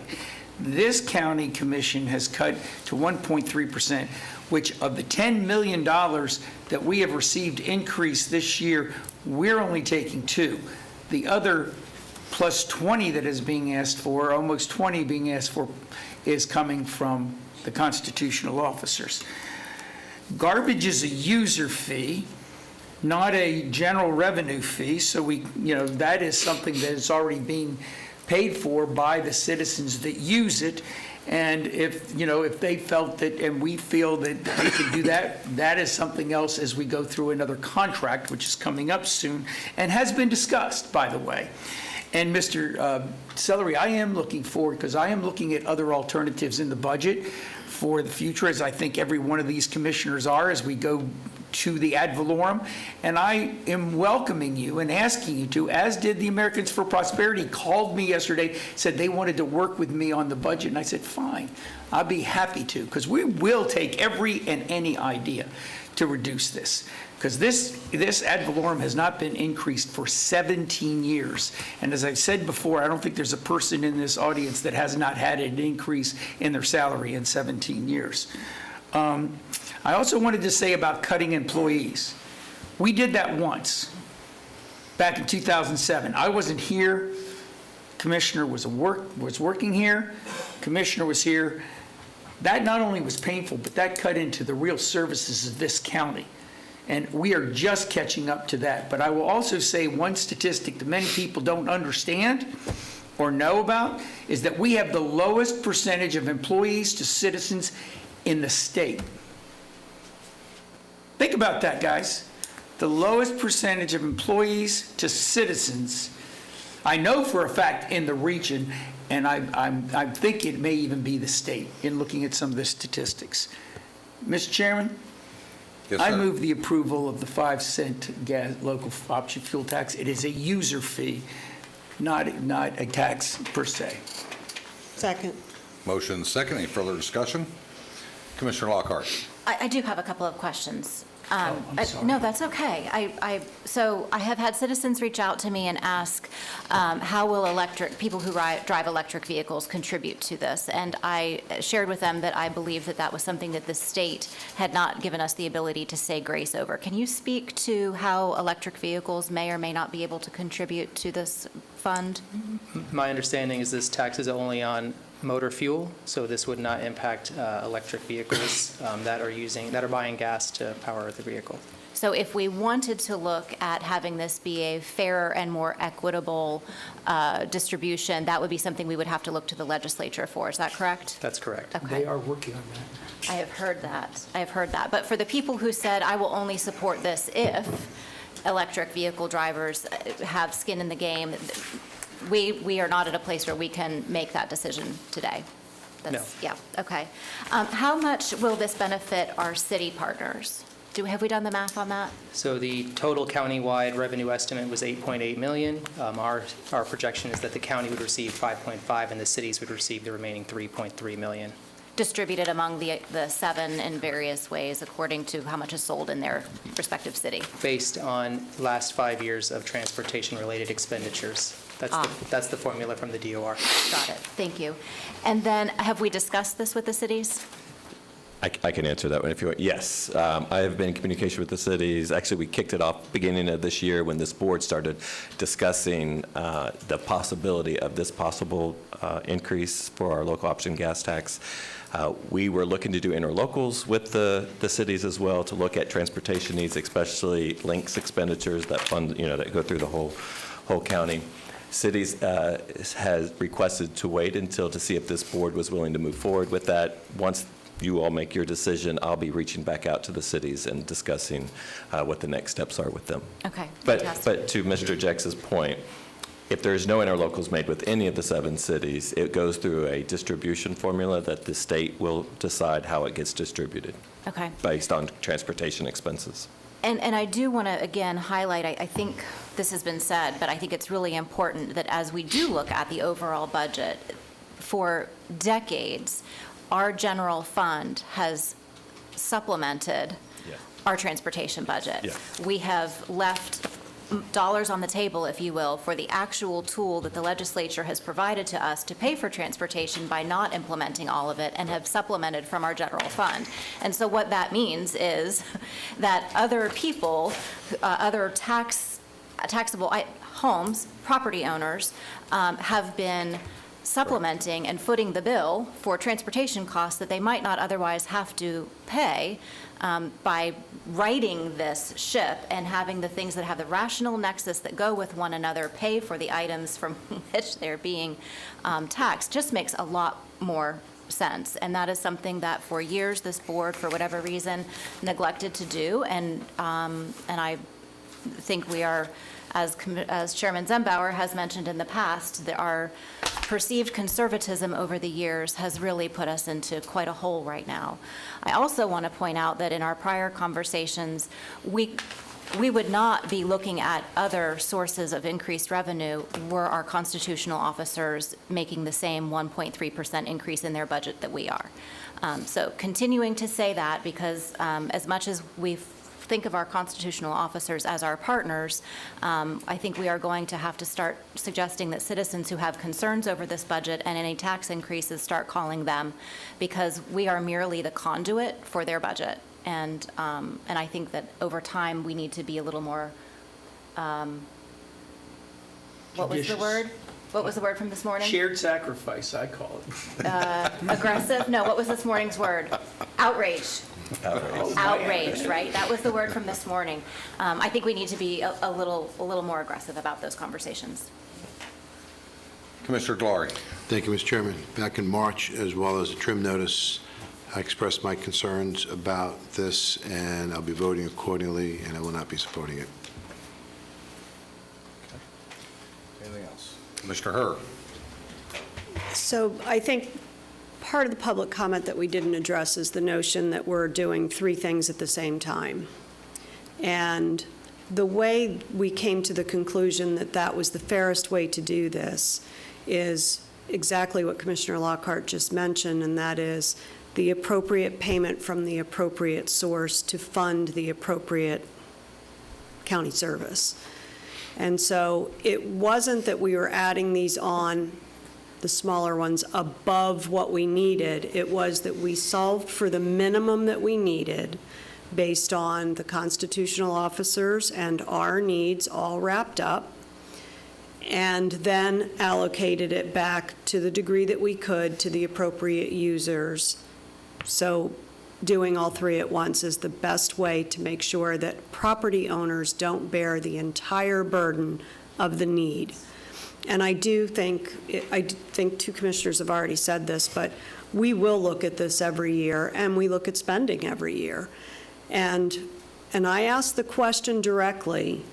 This county commission has cut to 1.3%, which of the $10 million that we have received increase this year, we're only taking 2. The other plus 20 that is being asked for, almost 20 being asked for, is coming from the constitutional officers. Garbage is a user fee, not a general revenue fee, so that is something that is already being paid for by the citizens that use it. And if they felt that, and we feel that they could do that, that is something else as we go through another contract, which is coming up soon and has been discussed, by the way. And Mr. Celery, I am looking forward, because I am looking at other alternatives in the budget for the future, as I think every one of these commissioners are, as we go to the ad valorem. And I am welcoming you and asking you to, as did the Americans for Prosperity, called me yesterday, said they wanted to work with me on the budget. And I said, fine, I'll be happy to, because we will take every and any idea to reduce this. Because this ad valorem has not been increased for 17 years. And as I've said before, I don't think there's a person in this audience that has not had an increase in their salary in 17 years. I also wanted to say about cutting employees. We did that once, back in 2007. I wasn't here. Commissioner was working here. Commissioner was here. That not only was painful, but that cut into the real services of this county. And we are just catching up to that. But I will also say one statistic that many people don't understand or know about is that we have the lowest percentage of employees to citizens in the state. Think about that, guys. The lowest percentage of employees to citizens, I know for a fact, in the region, and I think it may even be the state in looking at some of the statistics. Mr. Chairman? Yes, I sir. move the approval of the 5-cent gas local option fuel tax. It is a user fee, not a tax per se. Second. Motion second. Any further discussion? Commissioner Lockhart. I do have a couple of questions. I'm sorry. No, that's okay. So I have had citizens reach out to me and ask, how will people who drive electric vehicles contribute to this? And I shared with them that I believe that was something that the state had not given us the ability to say grace over. Can you speak to how electric vehicles may or may not be able to contribute to this fund? My understanding is this tax is only on motor fuel, so this would not impact electric vehicles that are buying gas to power the vehicle. So if we wanted to look at having this be a fairer and more equitable distribution, that would be something we would have to look to the legislature for. Is that correct? That's correct. Okay. They are working on that. I have heard that. But for the people who said, I will only support this if, electric vehicle drivers have skin in the game. We are not at a place where we can make that decision today. No. Yeah, okay. How much will this benefit our city partners? Have we done the math on that? So the total countywide revenue estimate was 8.8 million. Our projection is that the county would receive 5.5 and the cities would receive the remaining 3.3 million. Distributed among the 7 in various ways according to how much is sold in their respective city. Based on last 5 years of transportation-related expenditures. That's the formula from the DOR. Got it, thank you. And then, have we discussed this with the cities? I can answer that one if you want. Yes, I have been in communication with the cities. Actually, we kicked it off beginning of this year when this board started discussing the possibility of this possible increase for our local option gas tax. We were looking to do interlocals with the cities as well to look at transportation needs, especially links expenditures that fund, that go through the whole county. Cities has requested to wait to see if this board was willing to move forward with that. Once you all make your decision, I'll be reaching back out to the cities and discussing what the next steps are with them. Okay, But fantastic. to Mr. Jex's point, if there's no interlocals made with any of the 7 cities, it goes through a distribution formula that the state will decide how it gets distributed. Okay. Based on transportation expenses. And I do want to, again, highlight, I think this has been said, but I think it's really important that as we do look at the overall budget, for decades, our general fund has supplemented our transportation budget. Yeah. We have left dollars on the table, if you will, for the actual tool that the legislature has provided to us to pay for transportation by not implementing all of it and have supplemented from our general fund. And so what that means is that other people, other taxable homes, property owners, have been supplementing and footing the bill for transportation costs that they might not otherwise have to pay by righting this ship and having the things that have the rational nexus that go with one another pay for the items from which they're being taxed. Just makes a lot more sense. And that is something that for years this board, for whatever reason, neglected to do. And I think we are, as Chairman Zembauer has mentioned in the past, our perceived conservatism over the years has really put us into quite a hole right now. I also want to point out that in our prior conversations, we would not be looking at other sources of increased revenue were our constitutional officers making the same 1.3% increase in their budget that we are. So continuing to say that, because as much as we think of our constitutional officers as our partners, I think we are going to have to start suggesting that citizens who have concerns over this budget and any tax increases start calling them, because we are merely the conduit for their budget. And I think that over time we need to be a little more, what was the word? What was the word from this morning? Shared sacrifice, I call it. Aggressive? No, what was this morning's word? Outrage. Outraged, right? That was the word from this morning. I think we need to be a little more aggressive about those conversations. Commissioner Glory. Thank you, Mr. Chairman. Back in March, as well as a trim notice, I expressed my concerns about this, and I'll be voting accordingly, and I will not be supporting it. Anything else? Commissioner Herr. So I think part of the public comment that we didn't address is the notion that we're doing 3 things at the same time. And the way we came to the conclusion that that was the fairest way to do this is exactly what Commissioner Lockhart just mentioned, and that is the appropriate payment from the appropriate source to fund the appropriate county service. And so it wasn't that we were adding these on, the smaller ones, above what we needed. It was that we solved for the minimum that we needed based on the constitutional officers and our needs all wrapped up, and then allocated it back to the degree that we could to the appropriate users. So doing all 3 at once is the best way to make sure that property owners don't bear the entire burden of the need. And I think 2 commissioners have already said this, but we will look at this every year, and we look at spending every year. And And I asked the question directly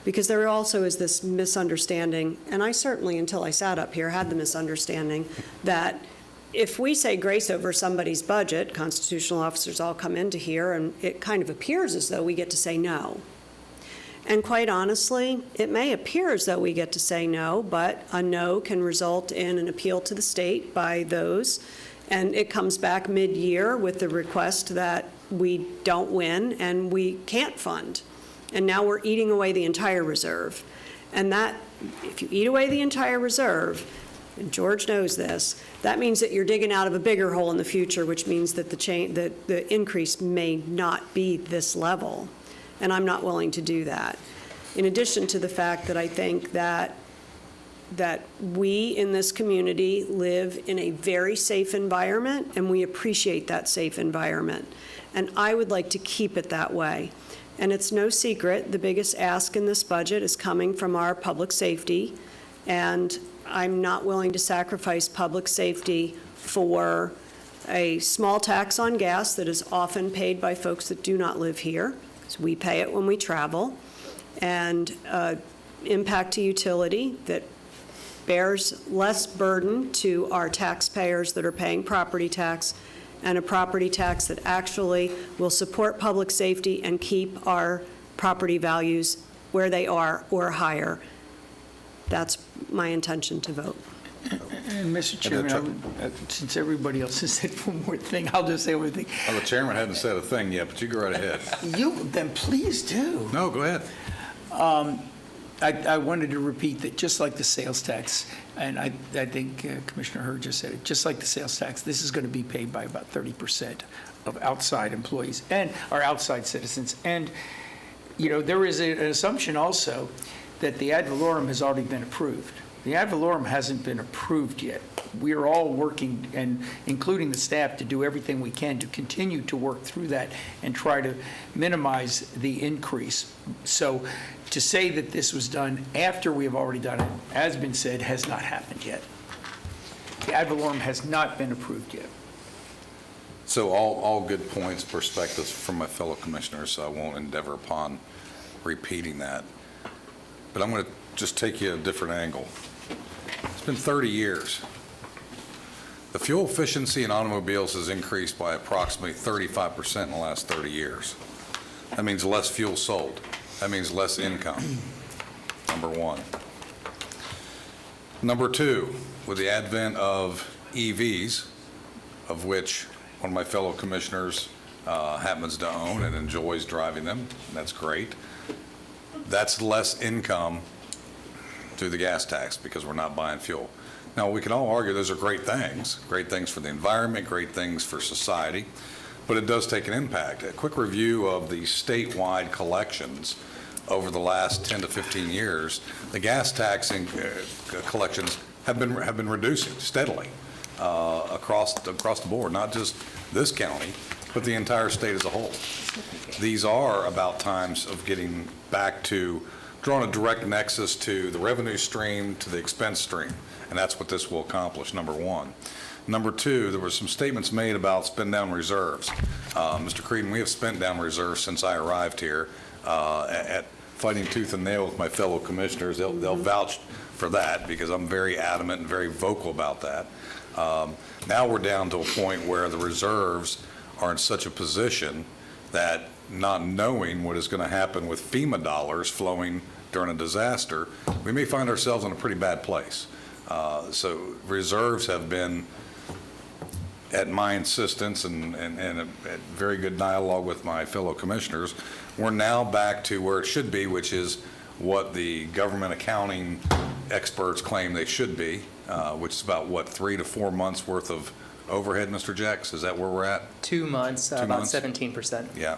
because there also is this misunderstanding, and I certainly, until I sat up here, had the misunderstanding that if we say grace over somebody's budget, constitutional officers all come into here, and it kind of appears as though we get to say no. And quite honestly, it may appear as though we get to say no, but a no can result in an appeal to the state by those, and it comes back mid-year with the request that we don't win and we can't fund. And now we're eating away the entire reserve. And that, if you eat away the entire reserve, and George knows this, that means that you're digging out of a bigger hole in the future, which means that the increase may not be this level. And I'm not willing to do that. In addition to the fact that I think that we in this community live in a very safe environment, and we appreciate that safe environment. And I would like to keep it that way. And it's no secret, the biggest ask in this budget is coming from our public safety, and I'm not willing to sacrifice public safety for a small tax on gas that is often paid by folks that do not live here. So we pay it when we travel, and impact to utility that bears less burden to our taxpayers that are paying property tax, and a property tax that actually will support public safety and keep our property values where they are or higher. That's my intention to vote. And Mr. Chairman, since everybody else has said one more thing, I'll just say one thing. Well, the chairman hadn't said a thing yet, but you go right ahead. Then please do. No, go ahead. I wanted to repeat that just like the sales tax, and I think Commissioner Hurd just said it, just like the sales tax, this is going to be paid by about 30% of outside employees and our outside citizens. And, you know, there is an assumption also that the ad valorem has already been approved. The ad valorem hasn't been approved yet. We are all working, and including the staff, to do everything we can to continue to work through that and try to minimize the increase. So to say that this was done after we have already done it, as been said, has not happened yet. The ad valorem has not been approved yet. So all good points, perspectives from my fellow commissioners, so I won't endeavor upon repeating that. But I'm going to just take you a different angle. It's been 30 years. The fuel efficiency in automobiles has increased by approximately 35% in the last 30 years. That means less fuel sold. That means less income, number one. Number two, with the advent of EVs, of which one of my fellow commissioners happens to own and enjoys driving them, that's great. That's less income through the gas tax because we're not buying fuel. Now, we can all argue those are great things for the environment, great things for society, but it does take an impact. A quick review of the statewide collections over the last 10 to 15 years, the gas tax collections have been reducing steadily across the board, not just this county, but the entire state as a whole. These are about times of getting back to drawing a direct nexus to the revenue stream to the expense stream, and that's what this will accomplish, number one. Number two, there were some statements made about spend down reserves. Mr. Creedon, we have spent down reserves since I arrived here at fighting tooth and nail with my fellow commissioners. They'll vouch for that because I'm very adamant and very vocal about that. Now we're down to a point where the reserves are in such a position that not knowing what is going to happen with FEMA dollars flowing during a disaster, we may find ourselves in a pretty bad place. So reserves have been, at my insistence and a very good dialogue with my fellow commissioners, we're now back to where it should be, which is what the government accounting experts claim they should be, which is about, 3 to 4 months worth of overhead, Mr. Jex? Is that where we're at? 2 months, 2 about months? 17%. Yeah.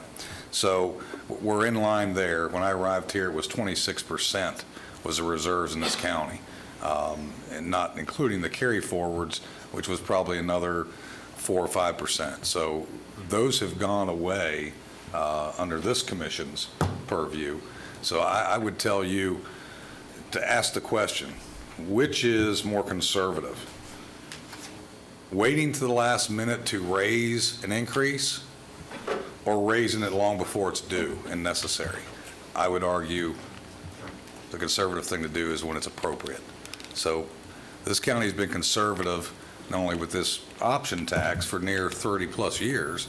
So we're in line there. When I arrived here, it was 26% was the reserves in this county, and not including the carry forwards, which was probably another 4 or 5%. So those have gone away under this commission's purview. So I would tell you to ask the question, which is more conservative? Waiting to the last minute to raise an increase, or raising it long before it's due and necessary. I would argue the conservative thing to do is when it's appropriate. So this county's been conservative not only with this option tax for near 30-plus years,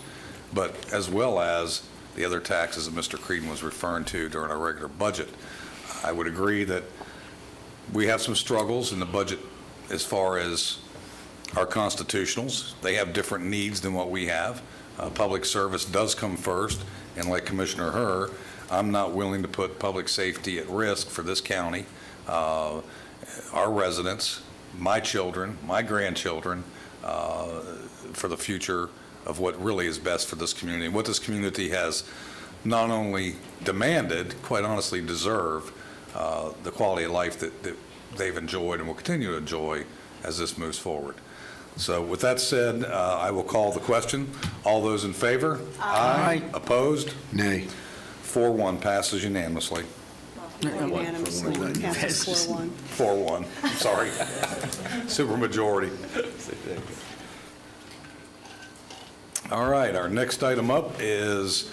but as well as the other taxes that Mr. Creedon was referring to during our regular budget. I would agree that we have some struggles in the budget as far as our constitutionals. They have different needs than what we have. Public service does come first, and like Commissioner Herr, I'm not willing to put public safety at risk for this county, our residents, my children, my grandchildren, for the future of what really is best for this community. What this community has not only demanded, quite honestly deserve, the quality of life that they've enjoyed and will continue to enjoy as this moves forward. So with that said, I will call the question. All those in favor? Aye. Opposed? Nay. 4-1 passes unanimously. Unanimously, passes 4-1. 4-1, sorry. Supermajority. All right, our next item up is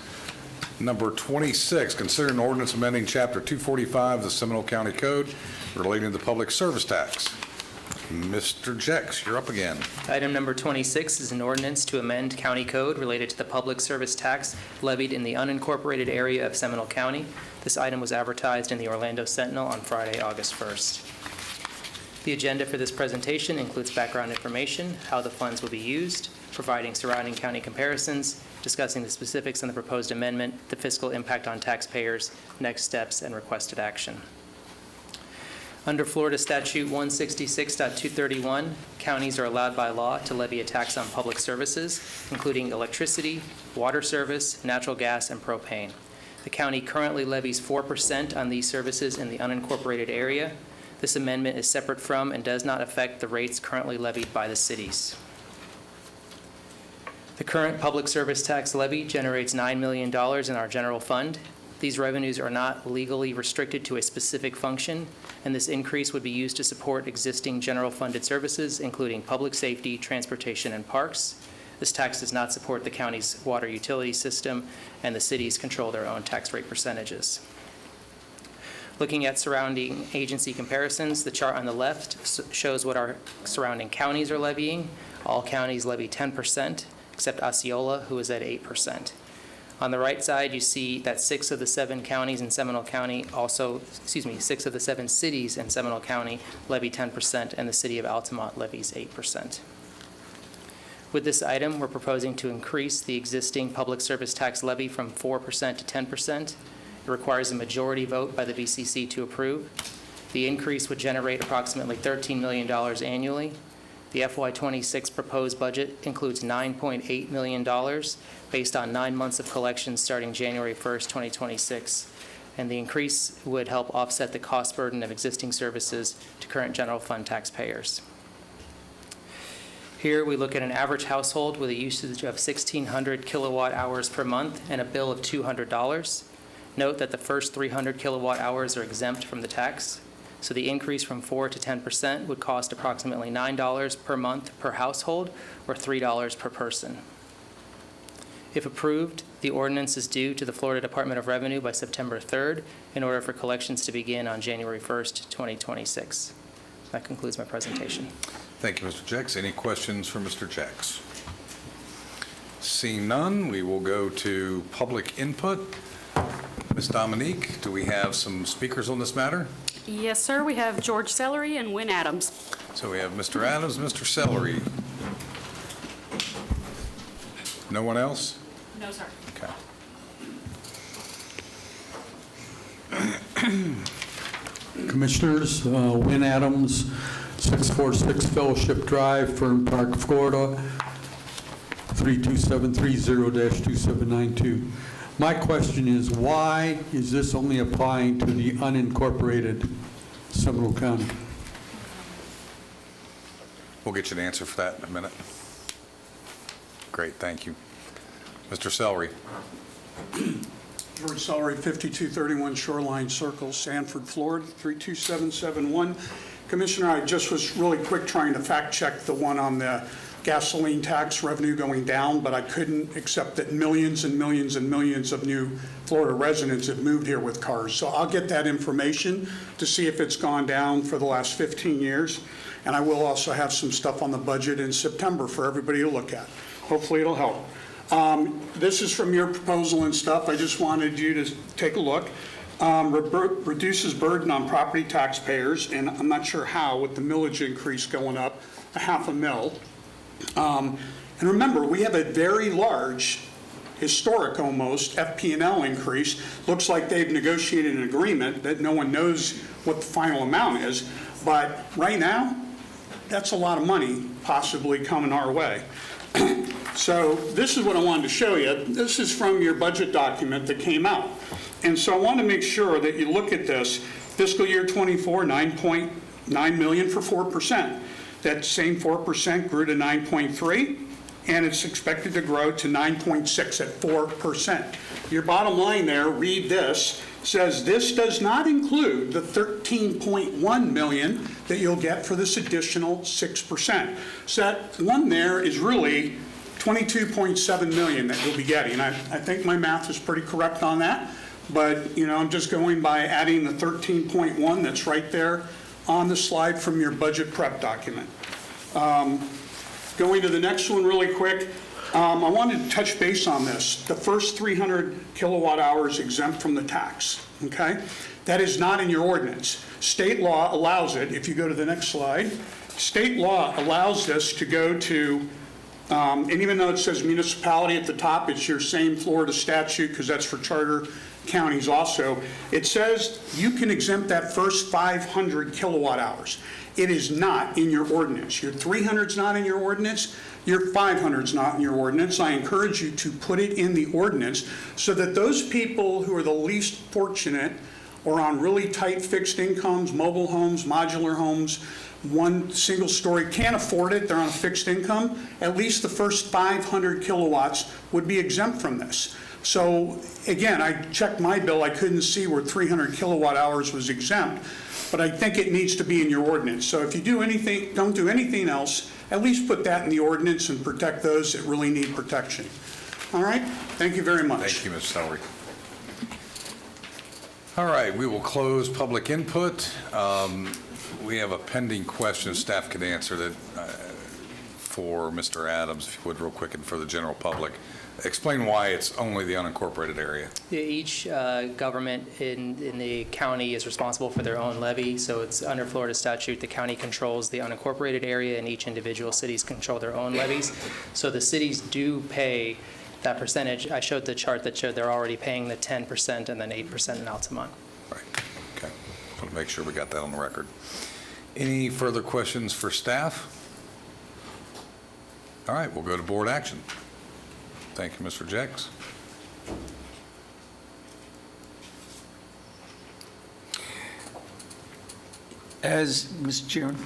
number 26, consider an ordinance amending Chapter 245 of the Seminole County Code relating to the public service tax. Mr. Jex, you're up again. Item number 26 is an ordinance to amend county code related to the public service tax levied in the unincorporated area of Seminole County. This item was advertised in the Orlando Sentinel on Friday, August 1st. The agenda for this presentation includes background information, how the funds will be used, providing surrounding county comparisons, discussing the specifics on the proposed amendment, the fiscal impact on taxpayers, next steps, and requested action. Under Florida Statute 166.231, counties are allowed by law to levy a tax on public services, including electricity, water service, natural gas, and propane. The county currently levies 4% on these services in the unincorporated area. This amendment is separate from and does not affect the rates currently levied by the cities. The current public service tax levy generates $9 million in our general fund. These revenues are not legally restricted to a specific function, and this increase would be used to support existing general funded services, including public safety, transportation, and parks. This tax does not support the county's water utility system, and the cities control their own tax rate percentages. Looking at surrounding agency comparisons, the chart on the left shows what our surrounding counties are levying. All counties levy 10%, except Osceola, who is at 8%. On the right side, you see that 6 of the 7 counties in Seminole County 6 of the 7 cities in Seminole County levy 10%, and the city of Altamont levies 8%. With this item, we're proposing to increase the existing public service tax levy from 4% to 10%. It requires a majority vote by the BCC to approve. The increase would generate approximately $13 million annually. The FY26 proposed budget includes $9.8 million based on 9 months of collections starting January 1st, 2026, and the increase would help offset the cost burden of existing services to current general fund taxpayers. Here we look at an average household with a usage of 1,600 kilowatt hours per month and a bill of $200. Note that the first 300 kilowatt hours are exempt from the tax. So the increase from 4 to 10% would cost approximately $9 per month per household, or $3 per person. If approved, the ordinance is due to the Florida Department of Revenue by September 3rd in order for collections to begin on January 1st, 2026. That concludes my presentation. Thank you, Mr. Jex. Any questions for Mr. Jex? Seeing none, we will go to public input. Ms. Dominique, do we have some speakers on this matter? Yes, sir. We have George Sellery and Wynn Adams. So we have Mr. Adams, Mr. Sellery. No one else? No, sir. Okay. Commissioners, Wynn Adams, 646 Fellowship Drive, Fern Park, Florida, 32730-2792. My question is, why is this only applying to the unincorporated Seminole County? We'll get you an answer for that in a minute. Great, thank you. Mr. Sellery. George Sellery, 5231 Shoreline Circle, Sanford, Florida, 32771. Commissioner, I just was really quick trying to fact check the one on the gasoline tax revenue going down, but I couldn't accept that millions and millions and millions of new Florida residents have moved here with cars. So I'll get that information to see if it's gone down for the last 15 years. And I will also have some stuff on the budget in September for everybody to look at. Hopefully it'll help. This is from your proposal and stuff. I just wanted you to take a look. Reduces burden on property taxpayers, and I'm not sure how with the millage increase going up a $0.5 mil. And remember, we have a very large, historic almost, FP&L increase. Looks like they've negotiated an agreement that no one knows what the final amount is. But right now, that's a lot of money possibly coming our way. So this is what I wanted to show you. This is from your budget document that came out. And so I want to make sure that you look at this. Fiscal year 24, 9.9 million for 4%. That same 4% grew to 9.3, and it's expected to grow to 9.6 at 4%. Your bottom line there, read this, says this does not include the 13.1 million that you'll get for this additional 6%. So that one there is really 22.7 million that you'll be getting. I think my math is pretty correct on that, but you know, I'm just going by adding the 13.1 that's right there on the slide from your budget prep document. Going to the next one really quick, I wanted to touch base on this. The first 300 kilowatt hours exempt from the tax, okay? That is not in your ordinance. State law allows it. If you go to the next slide, state law allows this to go to, and even though it says municipality at the top, it's your same Florida statute because that's for charter counties also. It says you can exempt that first 500 kilowatt hours. It is not in your ordinance. Your 300 is not in your ordinance. Your 500 is not in your ordinance. I encourage you to put it in the ordinance so that those people who are the least fortunate or on really tight fixed incomes, mobile homes, modular homes, one single story, can't afford it, they're on a fixed income, at least the first 500 kilowatts would be exempt from this. So again, I checked my bill, I couldn't see where 300 kilowatt hours was exempt, but I think it needs to be in your ordinance. So if you do anything, don't do anything else, at least put that in the ordinance and protect those that really need protection. All right, thank you very much. Thank you, Ms. Sellery. All right, we will close public input. We have a pending question staff could answer that for Mr. Adams, if you would, real quick, and for the general public. Explain why it's only the unincorporated area. Each government in the county is responsible for their own levy, so it's under Florida statute. The county controls the unincorporated area, and each individual cities control their own levies. So the cities do pay that percentage. I showed the chart that showed they're already paying the 10% and then 8% in Altamont. Right, okay. I want to make sure we got that on the record. Any further questions for staff? All right, we'll go to board action. Thank you, Mr. Jex. As Mr. Chairman,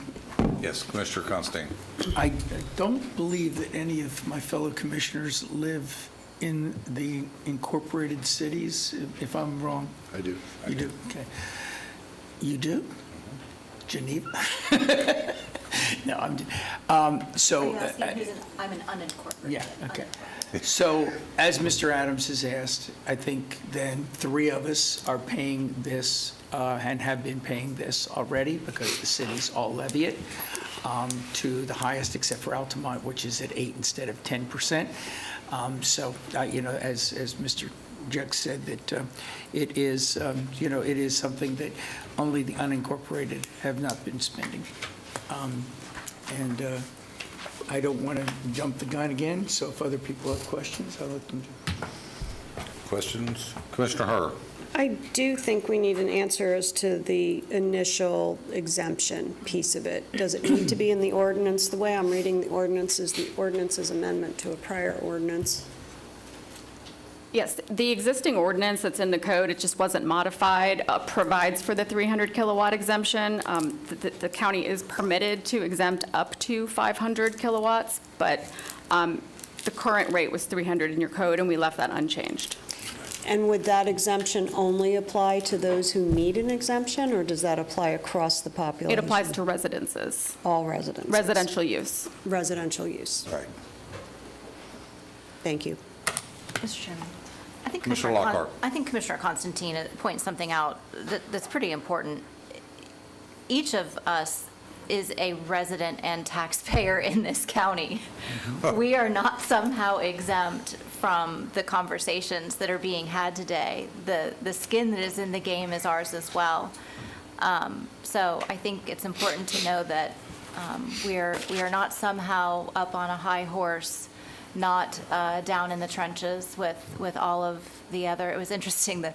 Yes, Commissioner Constantine. I don't believe that any of my fellow commissioners live in the incorporated cities, if I'm wrong. I do. You do, okay. You do? Geneva? No, I'm I'm an unincorporated. Yeah, okay. So, as Mr. Adams has asked, I think then three of us are paying this and have been paying this already because the cities all levy it to the highest except for Altamont, which is at 8 instead of 10%. So, you know, as Mr. Jex said, that it is, you know, it is something that only the unincorporated have not been spending. And I don't want to jump the gun again, so if other people have questions, I'll let them do. Questions? Commissioner Herr. I do think we need an answer as to the initial exemption piece of it. Does it need to be in the ordinance? The way I'm reading the ordinance is amendment to a prior ordinance. Yes, the existing ordinance that's in the code, it just wasn't modified, provides for the 300 kilowatt exemption. The county is permitted to exempt up to 500 kilowatts, but the current rate was 300 in your code, and we left that unchanged. And would that exemption only apply to those who need an exemption, or does that apply across the population? It applies to residences. All residences? Residential use. Residential use. Right. Thank you. Mr. Chairman, I think Commissioner Lockhart. I think Commissioner Constantine points something out that's pretty important. Each of us is a resident and taxpayer in this county. We are not somehow exempt from the conversations that are being had today. The skin that is in the game is ours as well. So I think it's important to know that we are not somehow up on a high horse, not down in the trenches with all of the other. It was interesting that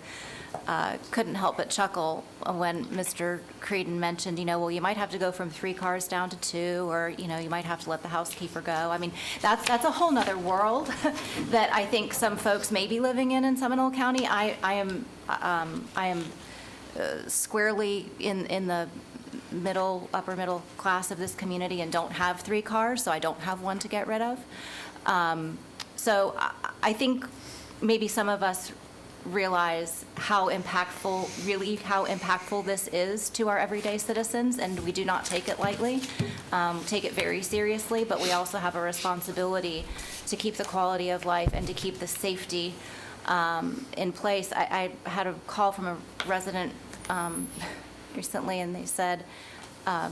couldn't help but chuckle when Mr. Creedon mentioned, well, you might have to go from 3 cars down to 2, or, you might have to let the housekeeper go. I mean, that's a whole nother world that I think some folks may be living in Seminole County. I am squarely in the upper middle class of this community and don't have 3 cars, so I don't have one to get rid of. So I think maybe some of us realize how impactful this is to our everyday citizens, and we do not take it lightly, take it very seriously, but we also have a responsibility to keep the quality of life and to keep the safety in place. I had a call from a resident recently, and they said, I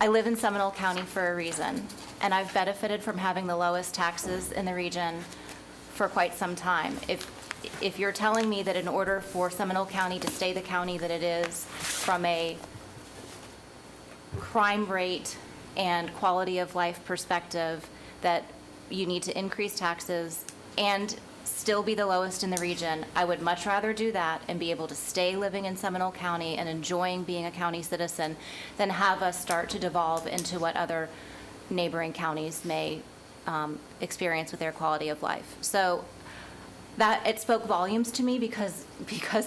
live in Seminole County for a reason, and I've benefited from having the lowest taxes in the region for quite some time. If you're telling me that in order for Seminole County to stay the county that it is from a crime rate and quality of life perspective, that you need to increase taxes and still be the lowest in the region, I would much rather do that and be able to stay living in Seminole County and enjoying being a county citizen than have us start to devolve into what other neighboring counties may experience with their quality of life. So that it spoke volumes to me because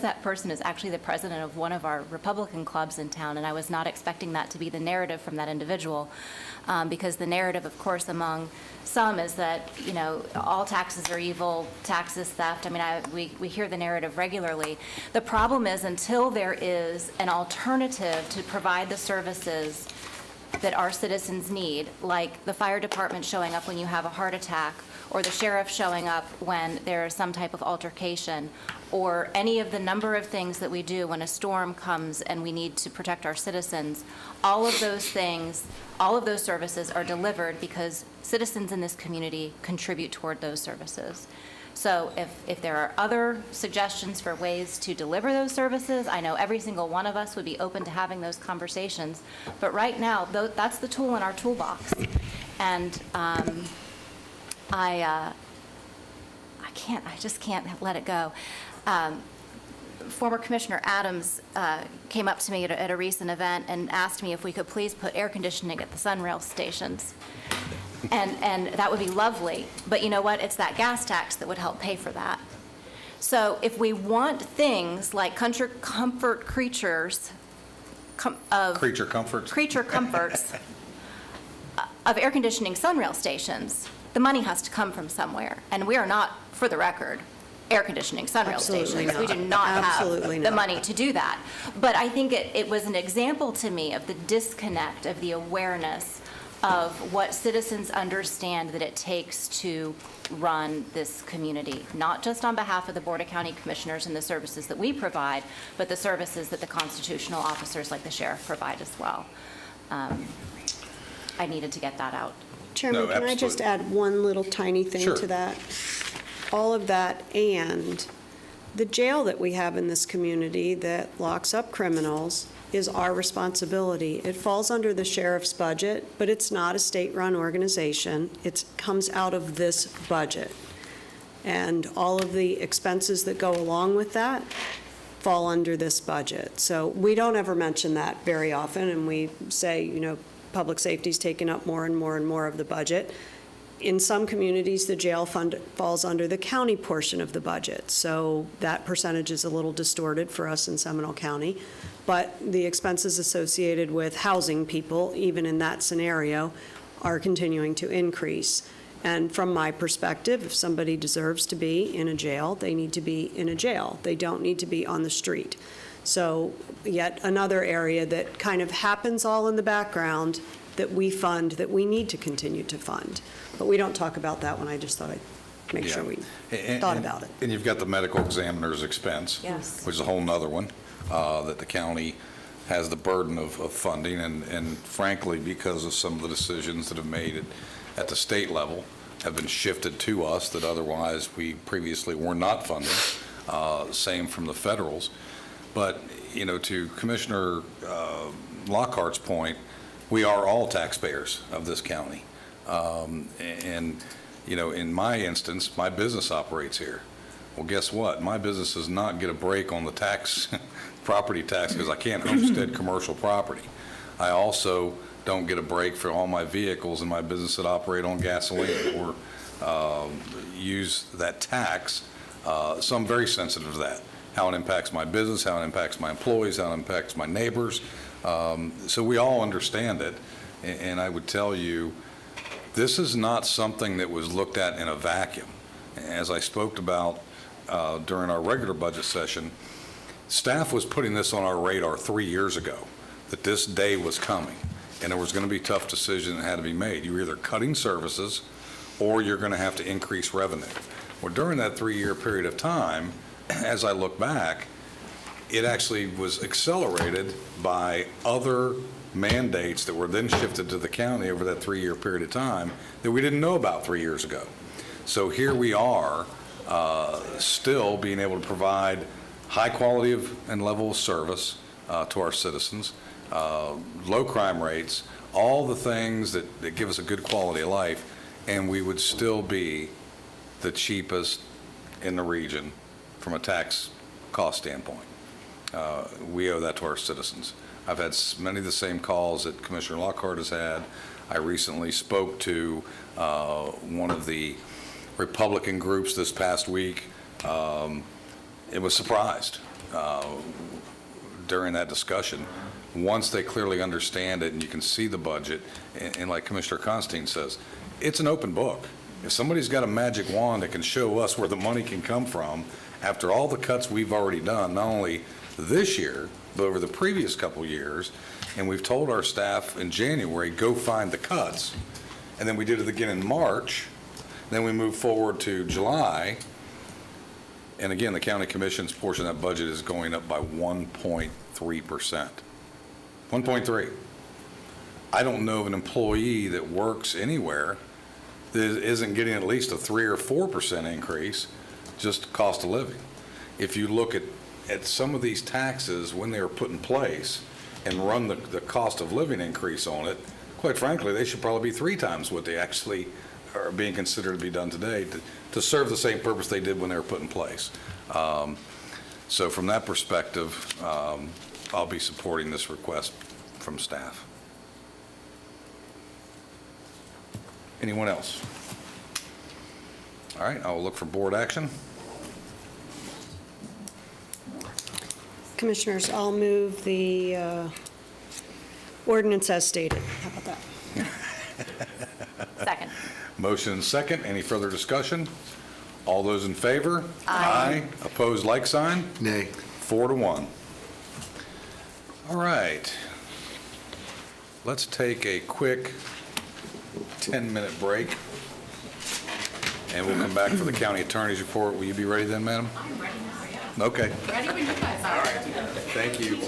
that person is actually the president of one of our Republican clubs in town, and I was not expecting that to be the narrative from that individual, because the narrative, of course, among some is that all taxes are evil, taxes theft. I mean, we hear the narrative regularly. The problem is until there is an alternative to provide the services that our citizens need, like the fire department showing up when you have a heart attack, or the sheriff showing up when there is some type of altercation, or any of the number of things that we do when a storm comes and we need to protect our citizens. All of those things, all of those services are delivered because citizens in this community contribute toward those services. So if there are other suggestions for ways to deliver those services, I know every single one of us would be open to having those conversations. But right now, that's the tool in our toolbox. And I just can't let it go. Former Commissioner Adams came up to me at a recent event and asked me if we could please put air conditioning at the Sunrail stations. And that would be lovely. But you know what? It's that gas tax that would help pay for that. So if we want things like creature comforts of air conditioning Sunrail stations, the money has to come from somewhere. And we are not, for the record, air conditioning Sunrail stations. We do not have the money to do that. But I think it was an example to me of the disconnect, of the awareness of what citizens understand that it takes to run this community, not just on behalf of the Board of County Commissioners and the services that we provide, but the services that the constitutional officers like the sheriff provide as well. I needed to get that out. Chairman, can I just add one little tiny thing to that? All of that, and the jail that we have in this community that locks up criminals is our responsibility. It falls under the sheriff's budget, but it's not a state-run organization. It comes out of this budget. And all of the expenses that go along with that fall under this budget. So we don't ever mention that very often, and we say, public safety's taken up more and more and more of the budget. In some communities, the jail fund falls under the county portion of the budget, so that percentage is a little distorted for us in Seminole County. But the expenses associated with housing people, even in that scenario, are continuing to increase. And from my perspective, if somebody deserves to be in a jail, they need to be in a jail. They don't need to be on the street. So yet another area that kind of happens all in the background that we fund, that we need to continue to fund. But we don't talk about that one. I just thought I'd make sure we thought about it. And you've got the medical examiner's expense. Yes. Which is a whole nother one, that the county has the burden of funding, and frankly, because of some of the decisions that have made it at the state level, have been shifted to us that otherwise we previously were not funding, same from the federals. But, you know, to Commissioner Lockhart's point, we are all taxpayers of this county. And, you know, in my instance, my business operates here. Well, guess what? My business does not get a break on the tax, property tax, because I can't homestead commercial property. I also don't get a break for all my vehicles in my business that operate on gasoline or use that tax. So I'm very sensitive to that, how it impacts my business, how it impacts my employees, how it impacts my neighbors. So we all understand it. And I would tell you, this is not something that was looked at in a vacuum. As I spoke about during our regular budget session, staff was putting this on our radar 3 years ago, that this day was coming, and there was going to be tough decisions that had to be made. You're either cutting services or you're going to have to increase revenue. Well, during that 3-year period of time, as I look back, it actually was accelerated by other mandates that were then shifted to the county over that 3-year period of time that we didn't know about 3 years ago. So here we are, still being able to provide high quality and level of service to our citizens, low crime rates, all the things that give us a good quality of life, and we would still be the cheapest in the region from a tax cost standpoint. We owe that to our citizens. I've had many of the same calls that Commissioner Lockhart has had. I recently spoke to one of the Republican groups this past week. It was surprised during that discussion. Once they clearly understand it and you can see the budget, and like Commissioner Constantine says, it's an open book. If somebody's got a magic wand that can show us where the money can come from, after all the cuts we've already done, not only this year, but over the previous couple years, and we've told our staff in January, go find the cuts. And then we did it again in March. Then we moved forward to July. And again, the county commission's portion of that budget is going up by 1.3%. 1.3. I don't know of an employee that works anywhere that isn't getting at least a 3 or 4% increase, just cost of living. If you look at some of these taxes when they were put in place and run the cost of living increase on it, quite frankly, they should probably be 3 times what they actually are being considered to be done today to serve the same purpose they did when they were put in place. So from that perspective, I'll be supporting this request from staff. Anyone else? All right, I will look for board action. Commissioners, I'll move the ordinance as stated. How about that? Second. Motion and second. Any further discussion? All those in favor? Aye. Opposed, like sign? Nay. 4-1. All right. Let's take a quick 10-minute break, and we'll come back for the county attorney's report. Will you be ready then, madam? I'm ready now, yeah. Okay. Ready when you guys are. All right. Thank you.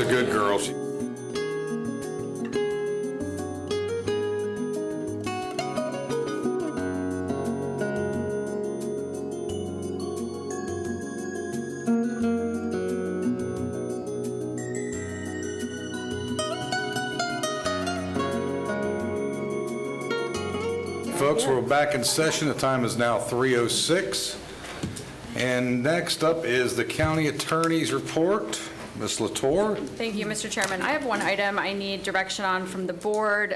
a good girl. Folks, we're back in session. The time is now 3:06. And next up is the county attorney's report. Ms. Latour. Thank you, Mr. Chairman. I have one item I need direction on from the board.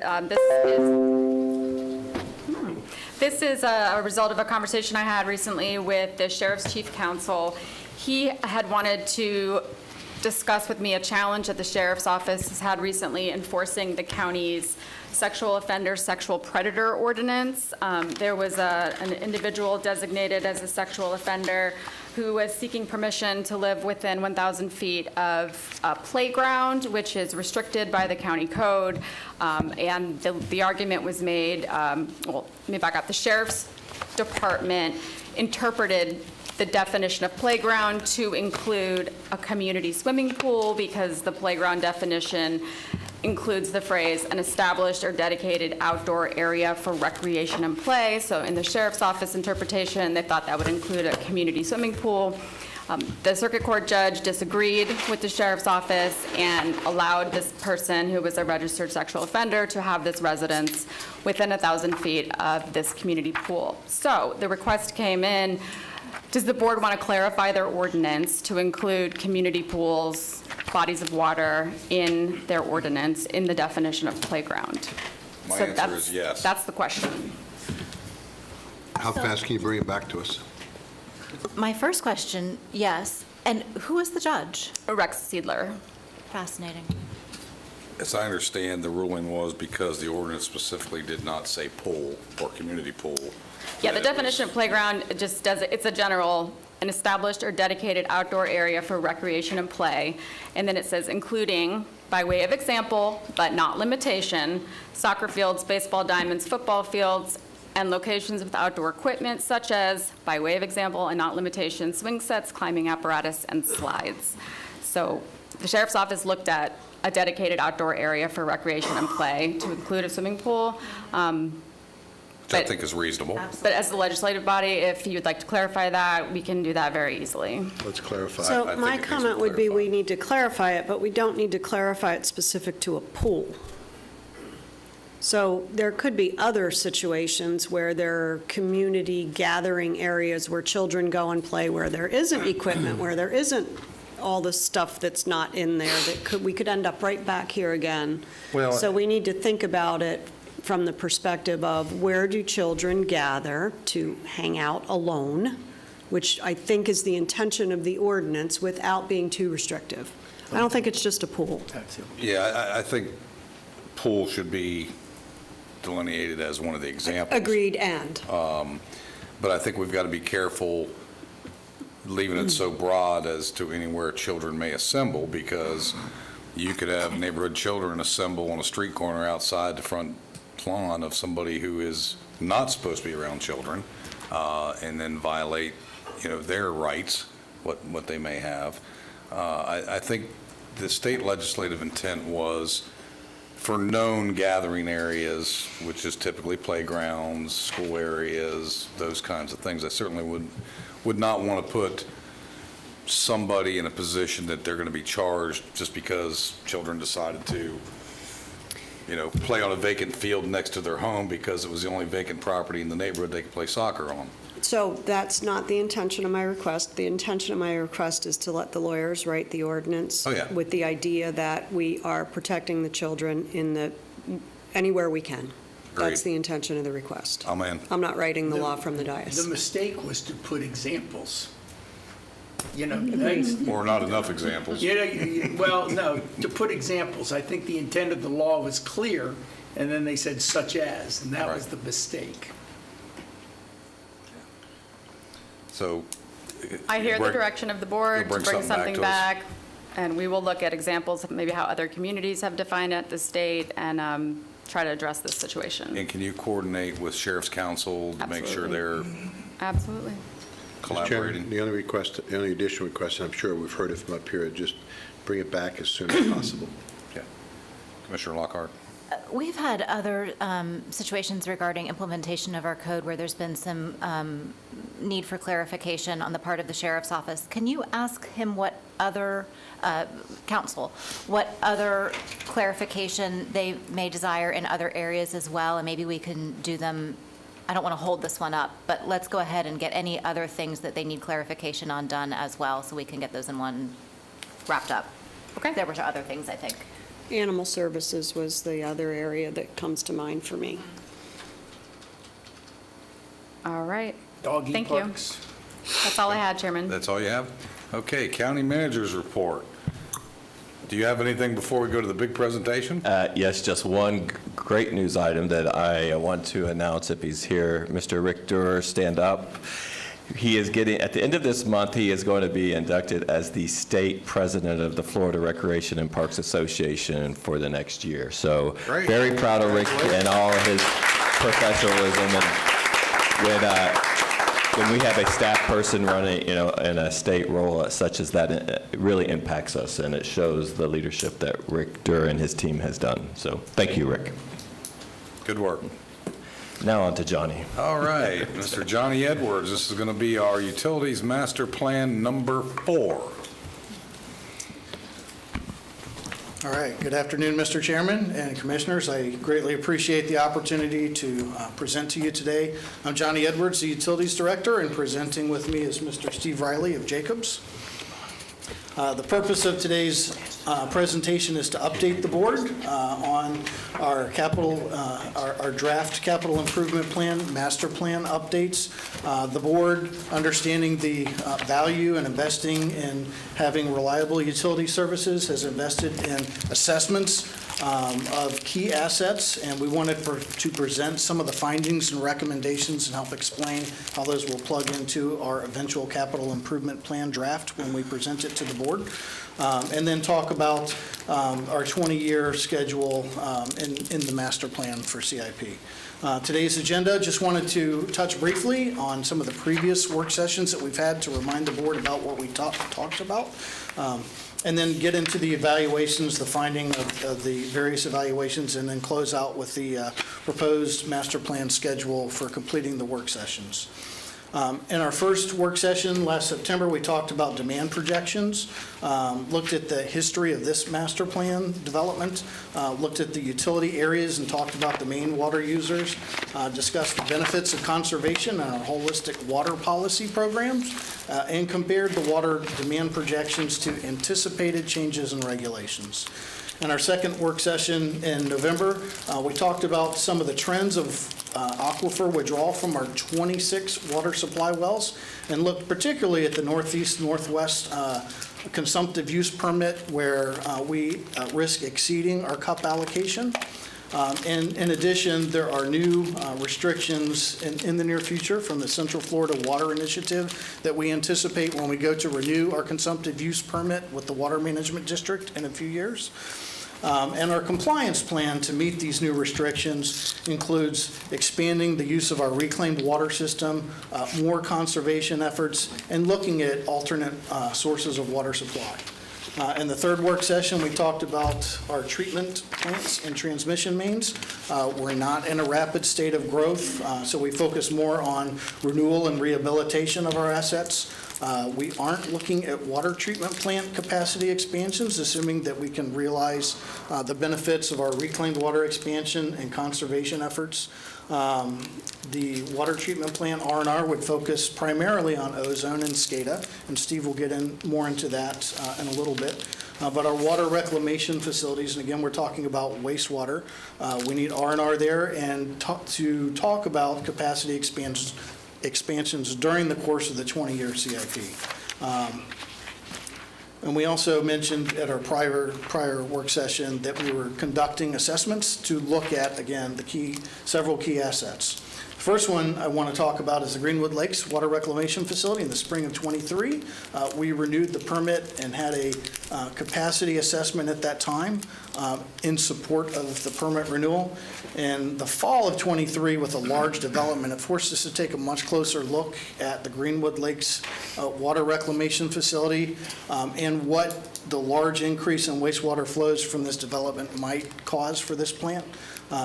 This is a result of a conversation I had recently with the Sheriff's Chief Counsel. He had wanted to discuss with me a challenge that the Sheriff's Office has had recently enforcing the county's sexual offender, sexual predator ordinance. There was an individual designated as a sexual offender who was seeking permission to live within 1,000 feet of a playground, which is restricted by the county code. And the argument was made, well, let me back up. The Sheriff's Department interpreted the definition of playground to include a community swimming pool because the playground definition includes the phrase an established or dedicated outdoor area for recreation and play. So in the Sheriff's Office interpretation, they thought that would include a community swimming pool. The circuit court judge disagreed with the Sheriff's Office and allowed this person who was a registered sexual offender to have this residence within 1,000 feet of this community pool. So the request came in, does the board want to clarify their ordinance to include community pools, bodies of water in their ordinance in the definition of playground? My So answer is yes. That's the question. How fast can you bring it back to us? My first question, yes. And who is the judge? Rex Seidler. Fascinating. As I understand, the ruling was because the ordinance specifically did not say pool or community pool. Yeah, the that it definition of playground, it just does, it's a general, an established or dedicated outdoor area for recreation and play. And then it says including, by way of example, but not limitation, soccer fields, baseball diamonds, football fields, and locations with outdoor equipment such as, by way of example and not limitation, swing sets, climbing apparatus, and slides. So the Sheriff's Office looked at a dedicated outdoor area for recreation and play to include a swimming pool. Which I think is reasonable. But as the legislative body, if you'd like to clarify that, we can do that very easily. Let's clarify. So my comment would be we need to clarify it, but we don't need to clarify it specific to a pool. So there could be other situations where there are community gathering areas where children go and play, where there isn't equipment, where there isn't all the stuff that's not in there, we could end up right back here again. Well, So we need to think about it from the perspective of where do children gather to hang out alone, which I think is the intention of the ordinance without being too restrictive. I don't think it's just a pool. Yeah, I think pool should be delineated as one of the examples. Agreed, and. But I think we've got to be careful leaving it so broad as to anywhere children may assemble, because you could have neighborhood children assemble on a street corner outside the front lawn of somebody who is not supposed to be around children, and then violate, their rights, what they may have. I think the state legislative intent was for known gathering areas, which is typically playgrounds, school areas, those kinds of things. I certainly would not want to put somebody in a position that they're going to be charged just because children decided to, play on a vacant field next to their home because it was the only vacant property in the neighborhood they could play soccer on. So that's not the intention of my request. The intention of my request is to let the lawyers write the ordinance with the idea that we are protecting the children anywhere we can. That's the intention of the request. Amen. I'm not writing the law from the dais. The mistake was to put examples. Or not enough examples. Well, no, to put examples. I think the intent of the law was clear, and then they said such as, and that was the mistake. So I hear the direction of the board to bring something to us. back, and we will look at examples of maybe how other communities have defined it, the state, and try to address this situation. And can you coordinate with Sheriff's Council to make sure they're Absolutely. collaborating? Mr. Chairman, the only additional request, and I'm sure we've heard it from up here, just bring it back as soon as possible. Yeah. Commissioner Lockhart. We've had other situations regarding implementation of our code where there's been some need for clarification on the part of the sheriff's office. Can you ask him what other, counsel, what other clarification they may desire in other areas as well? And maybe we can do them, I don't want to hold this one up, but let's go ahead and get any other things that they need clarification on done as well, so we can get those in one wrapped up. Okay. There were other things, I think. Animal services was the other area that comes to mind for me. All right. Doggy Thank parks. you. That's all I had, Chairman. That's all you have? Okay, county manager's report. Do you have anything before we go to the big presentation? Yes, just one great news item that I want to announce if he's here. Mr. Rick Durer, stand up. He is getting, at the end of this month, he is going to be inducted as the state president of the Florida Recreation and Parks Association for the next year. So Great. Very proud of Rick and all of his professionalism. And when we have a staff person running, in a state role such as that, it really impacts us, and it shows the leadership that Rick Durer and his team has done. So thank you, Rick. Good work. Now on to Johnny. All right, Mr. Johnny Edwards, this is going to be our Utilities Master Plan number 4. All right, good afternoon, Mr. Chairman and Commissioners. I greatly appreciate the opportunity to present to you today. I'm Johnny Edwards, the Utilities Director, and presenting with me is Mr. Steve Riley of Jacobs. The purpose of today's presentation is to update the board on our our draft capital improvement plan, master plan updates. The board, understanding the value and investing in having reliable utility services, has invested in assessments of key assets, and we wanted to present some of the findings and recommendations and help explain how those will plug into our eventual capital improvement plan draft when we present it to the board. And then talk about our 20-year schedule in the master plan for CIP. Today's agenda, just wanted to touch briefly on some of the previous work sessions that we've had to remind the board about what we talked about. And then get into the evaluations, the finding of the various evaluations, and then close out with the proposed master plan schedule for completing the work sessions. In our first work session last September, we talked about demand projections, looked at the history of this master plan development, looked at the utility areas and talked about the main water users, discussed the benefits of conservation and our holistic water policy programs, and compared the water demand projections to anticipated changes in regulations. In our second work session in November, we talked about some of the trends of aquifer withdrawal from our 26 water supply wells, and looked particularly at the northeast, northwest consumptive use permit where we risk exceeding our cup allocation. And in addition, there are new restrictions in the near future from the Central Florida Water Initiative that we anticipate when we go to renew our consumptive use permit with the Water Management District in a few years. And our compliance plan to meet these new restrictions includes expanding the use of our reclaimed water system, more conservation efforts, and looking at alternate sources of water supply. In the third work session, we talked about our treatment plants and transmission mains. We're not in a rapid state of growth, so we focus more on renewal and rehabilitation of our assets. We aren't looking at water treatment plant capacity expansions, assuming that we can realize the benefits of our reclaimed water expansion and conservation efforts. The water treatment plant R&R would focus primarily on ozone and SCADA, and Steve will get more into that in a little bit. But our water reclamation facilities, and again, we're talking about wastewater, we need R&R there, and to talk about capacity expansions during the course of the 20-year CIP. And we also mentioned at our prior work session that we were conducting assessments to look at, again, several key assets. First one I want to talk about is the Greenwood Lakes Water Reclamation Facility in the spring of '23. We renewed the permit and had a capacity assessment at that time in support of the permit renewal. In the fall of '23, with a large development, it forced us to take a much closer look at the Greenwood Lakes Water Reclamation Facility and what the large increase in wastewater flows from this development might cause for this plant.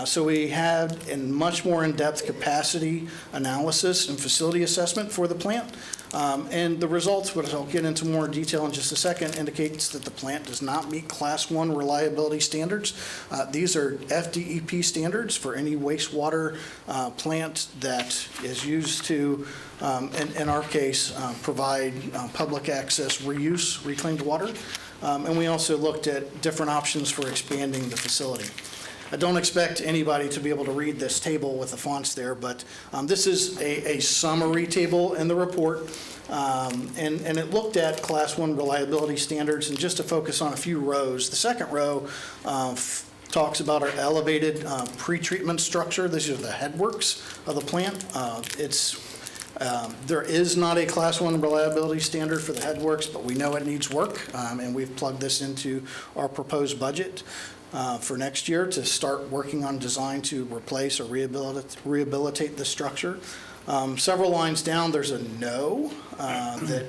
So we had a much more in-depth capacity analysis and facility assessment for the plant. And the results, which I'll get into more detail in just a second, indicates that the plant does not meet Class 1 reliability standards. These are FDEP standards for any wastewater plant that is used to, in our case, provide public access reuse, reclaimed water. And we also looked at different options for expanding the facility. I don't expect anybody to be able to read this table with the fonts there, but this is a summary table in the report. And it looked at Class 1 reliability standards, and just to focus on a few rows. The second row talks about our elevated pretreatment structure. These are the headworks of the plant. There is not a Class 1 reliability standard for the headworks, but we know it needs work, and we've plugged this into our proposed budget for next year to start working on design to replace or rehabilitate the structure. Several lines down, there's a no that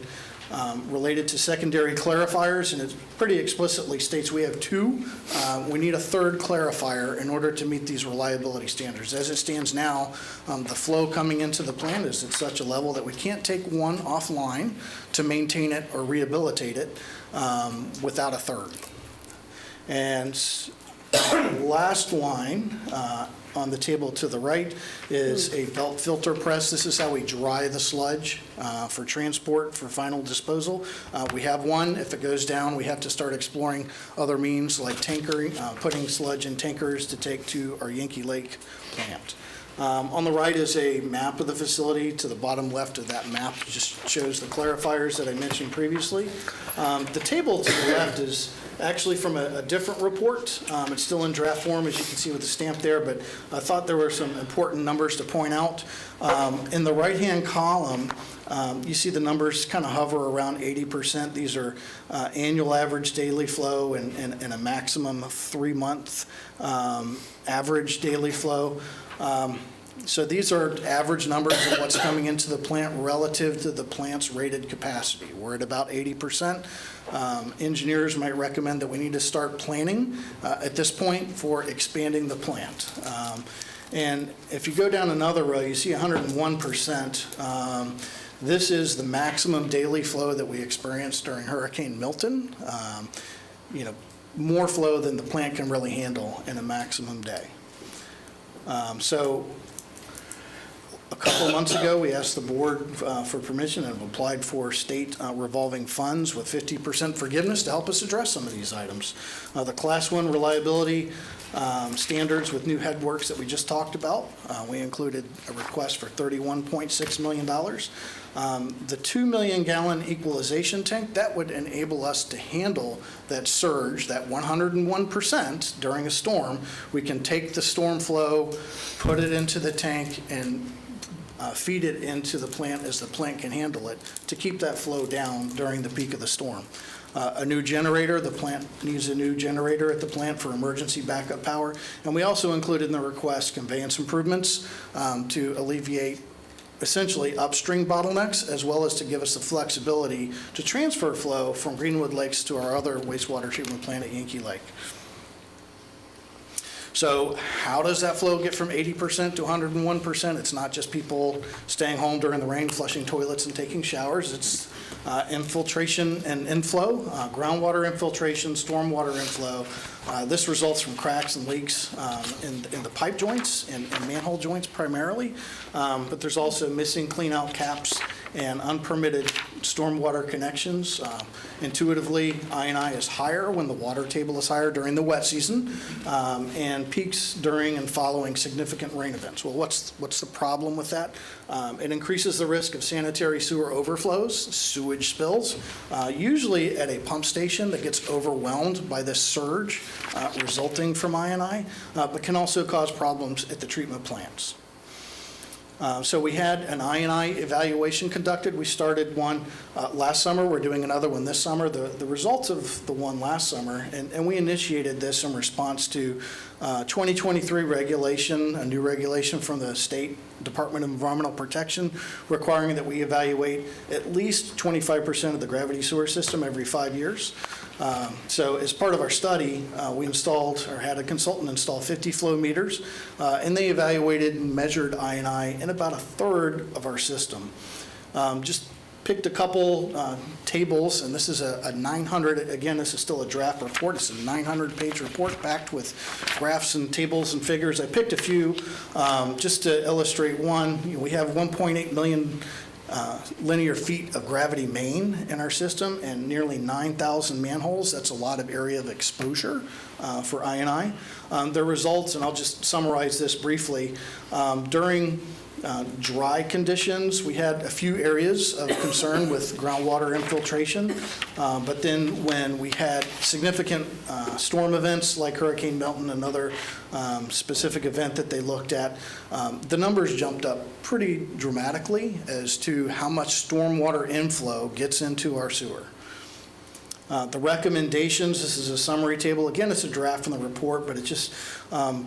related to secondary clarifiers, and it pretty explicitly states we have two. We need a third clarifier in order to meet these reliability standards. As it stands now, the flow coming into the plant is at such a level that we can't take one offline to maintain it or rehabilitate it without a third. And last line on the table to the right is a belt filter press. This is how we dry the sludge for transport for final disposal. We have one. If it goes down, we have to start exploring other means like tankering, putting sludge in tankers to take to our Yankee Lake plant. On the right is a map of the facility. To the bottom left of that map just shows the clarifiers that I mentioned previously. The table to the left is actually from a different report. It's still in draft form, as you can see with the stamp there, but I thought there were some important numbers to point out. In the right-hand column, you see the numbers kind of hover around 80%. These are annual average daily flow and a maximum of 3-month average daily flow. So these are average numbers of what's coming into the plant relative to the plant's rated capacity. We're at about 80%. Engineers might recommend that we need to start planning at this point for expanding the plant. And if you go down another row, you see 101%. This is the maximum daily flow that we experienced during Hurricane Milton. More flow than the plant can really handle in a maximum day. So a couple of months ago, we asked the board for permission and have applied for state revolving funds with 50% forgiveness to help us address some of these items. The Class 1 reliability standards with new headworks that we just talked about, we included a request for $31.6 million. The 2 million gallon equalization tank, that would enable us to handle that surge, that 101% during a storm. We can take the storm flow, put it into the tank, and feed it into the plant as the plant can handle it to keep that flow down during the peak of the storm. A new generator, the plant needs a new generator at the plant for emergency backup power. And we also included in the request conveyance improvements to alleviate essentially upstream bottlenecks, as well as to give us the flexibility to transfer flow from Greenwood Lakes to our other wastewater treatment plant at Yankee Lake. So how does that flow get from 80% to 101%? It's not just people staying home during the rain, flushing toilets and taking showers. It's infiltration and inflow, groundwater infiltration, stormwater inflow. This results from cracks and leaks in the pipe joints and manhole joints primarily, but there's also missing clean-out caps and unpermitted stormwater connections. Intuitively, I&I is higher when the water table is higher during the wet season, and peaks during and following significant rain events. Well, what's the problem with that? It increases the risk of sanitary sewer overflows, sewage spills, usually at a pump station that gets overwhelmed by this surge resulting from I&I, but can also cause problems at the treatment plants. So we had an I&I evaluation conducted. We started one last summer. We're doing another one this summer. The results of the one last summer, and we initiated this in response to 2023 regulation, a new regulation from the State Department of Environmental Protection requiring that we evaluate at least 25% of the gravity sewer system every 5 years. So as part of our study, we installed, or had a consultant install 50 flow meters, and they evaluated and measured I&I in about a third of our system. Just picked a couple tables, and this is a 900, again, this is still a draft report. It's a 900-page report packed with graphs and tables and figures. I picked a few just to illustrate one. We have 1.8 million linear feet of gravity main in our system and nearly 9,000 manholes. That's a lot of area of exposure for I&I. The results, and I'll just summarize this briefly, during dry conditions, we had a few areas of concern with groundwater infiltration, but then when we had significant storm events like Hurricane Milton, another specific event that they looked at, the numbers jumped up pretty dramatically as to how much stormwater inflow gets into our sewer. The recommendations, this is a summary table. Again, it's a draft from the report, but it just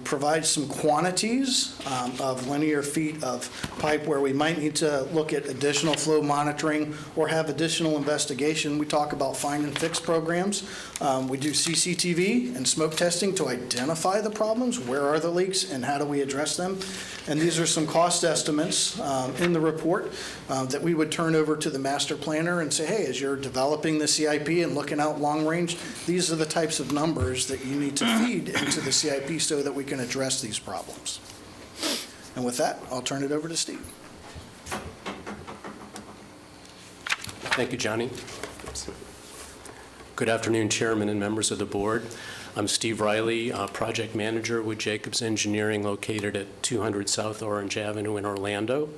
provides some quantities of linear feet of pipe where we might need to look at additional flow monitoring or have additional investigation. We talk about find and fix programs. We do CCTV and smoke testing to identify the problems. Where are the leaks and how do we address them? And these are some cost estimates in the report that we would turn over to the master planner and say, hey, as you're developing the CIP and looking out long range, these are the types of numbers that you need to feed into the CIP so that we can address these problems. And with that, I'll turn it over to Steve. Thank you, Johnny. Good afternoon, Chairman and members of the board. I'm Steve Riley, Project Manager with Jacobs Engineering, located at 200 South Orange Avenue in Orlando.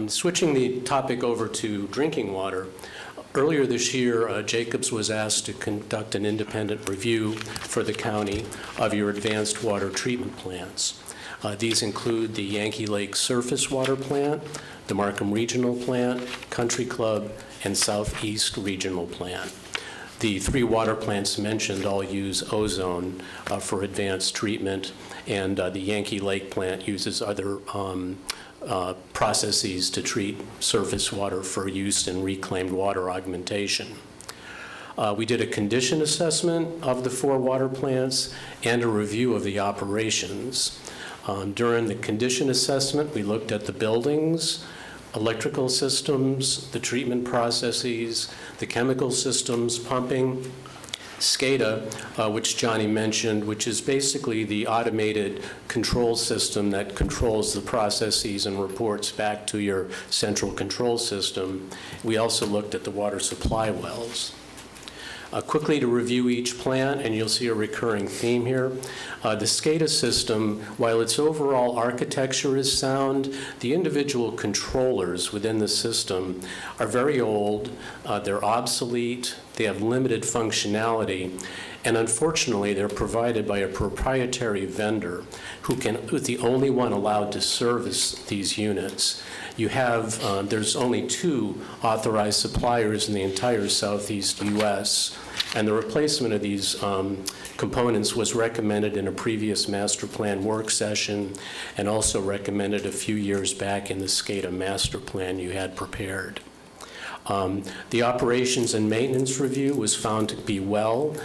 Switching the topic over to drinking water, earlier this year, Jacobs was asked to conduct an independent review for the county of your advanced water treatment plants. These include the Yankee Lake Surface Water Plant, the Markham Regional Plant, Country Club, and Southeast Regional Plant. The 3 water plants mentioned all use ozone for advanced treatment, and the Yankee Lake plant uses other processes to treat surface water for use in reclaimed water augmentation. We did a condition assessment of the 4 water plants and a review of the operations. During the condition assessment, we looked at the buildings, electrical systems, the treatment processes, the chemical systems, pumping, SCADA, which Johnny mentioned, which is basically the automated control system that controls the processes and reports back to your central control system. We also looked at the water supply wells. Quickly to review each plant, and you'll see a recurring theme here. The SCADA system, while its overall architecture is sound, the individual controllers within the system are very old, they're obsolete, they have limited functionality, and unfortunately, they're provided by a proprietary vendor who's the only one allowed to service these units. You have, there's only 2 authorized suppliers in the entire Southeast U.S., and the replacement of these components was recommended in a previous master plan work session and also recommended a few years back in the SCADA master plan you had prepared. The operations and maintenance review was found to be well.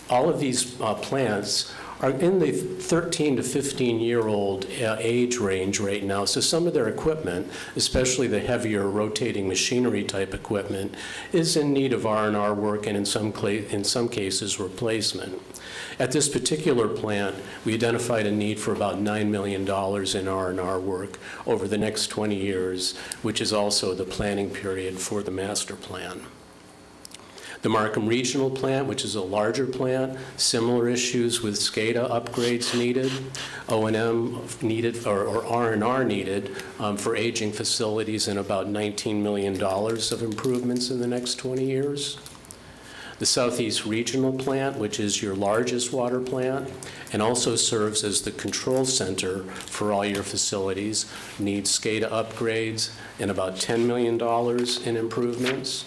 All of these plants are in the 13 to 15-year-old age range right now, so some of their equipment, especially the heavier rotating machinery type equipment, is in need of R&R work and in some cases replacement. At this particular plant, we identified a need for about $9 million in R&R work over the next 20 years, which is also the planning period for the master plan. The Markham Regional Plant, which is a larger plant, similar issues with SCADA upgrades needed, O&M needed, or R&R needed for aging facilities, and about $19 million of improvements in the next 20 years. The Southeast Regional Plant, which is your largest water plant, and also serves as the control center for all your facilities, needs SCADA upgrades and about $10 million in improvements.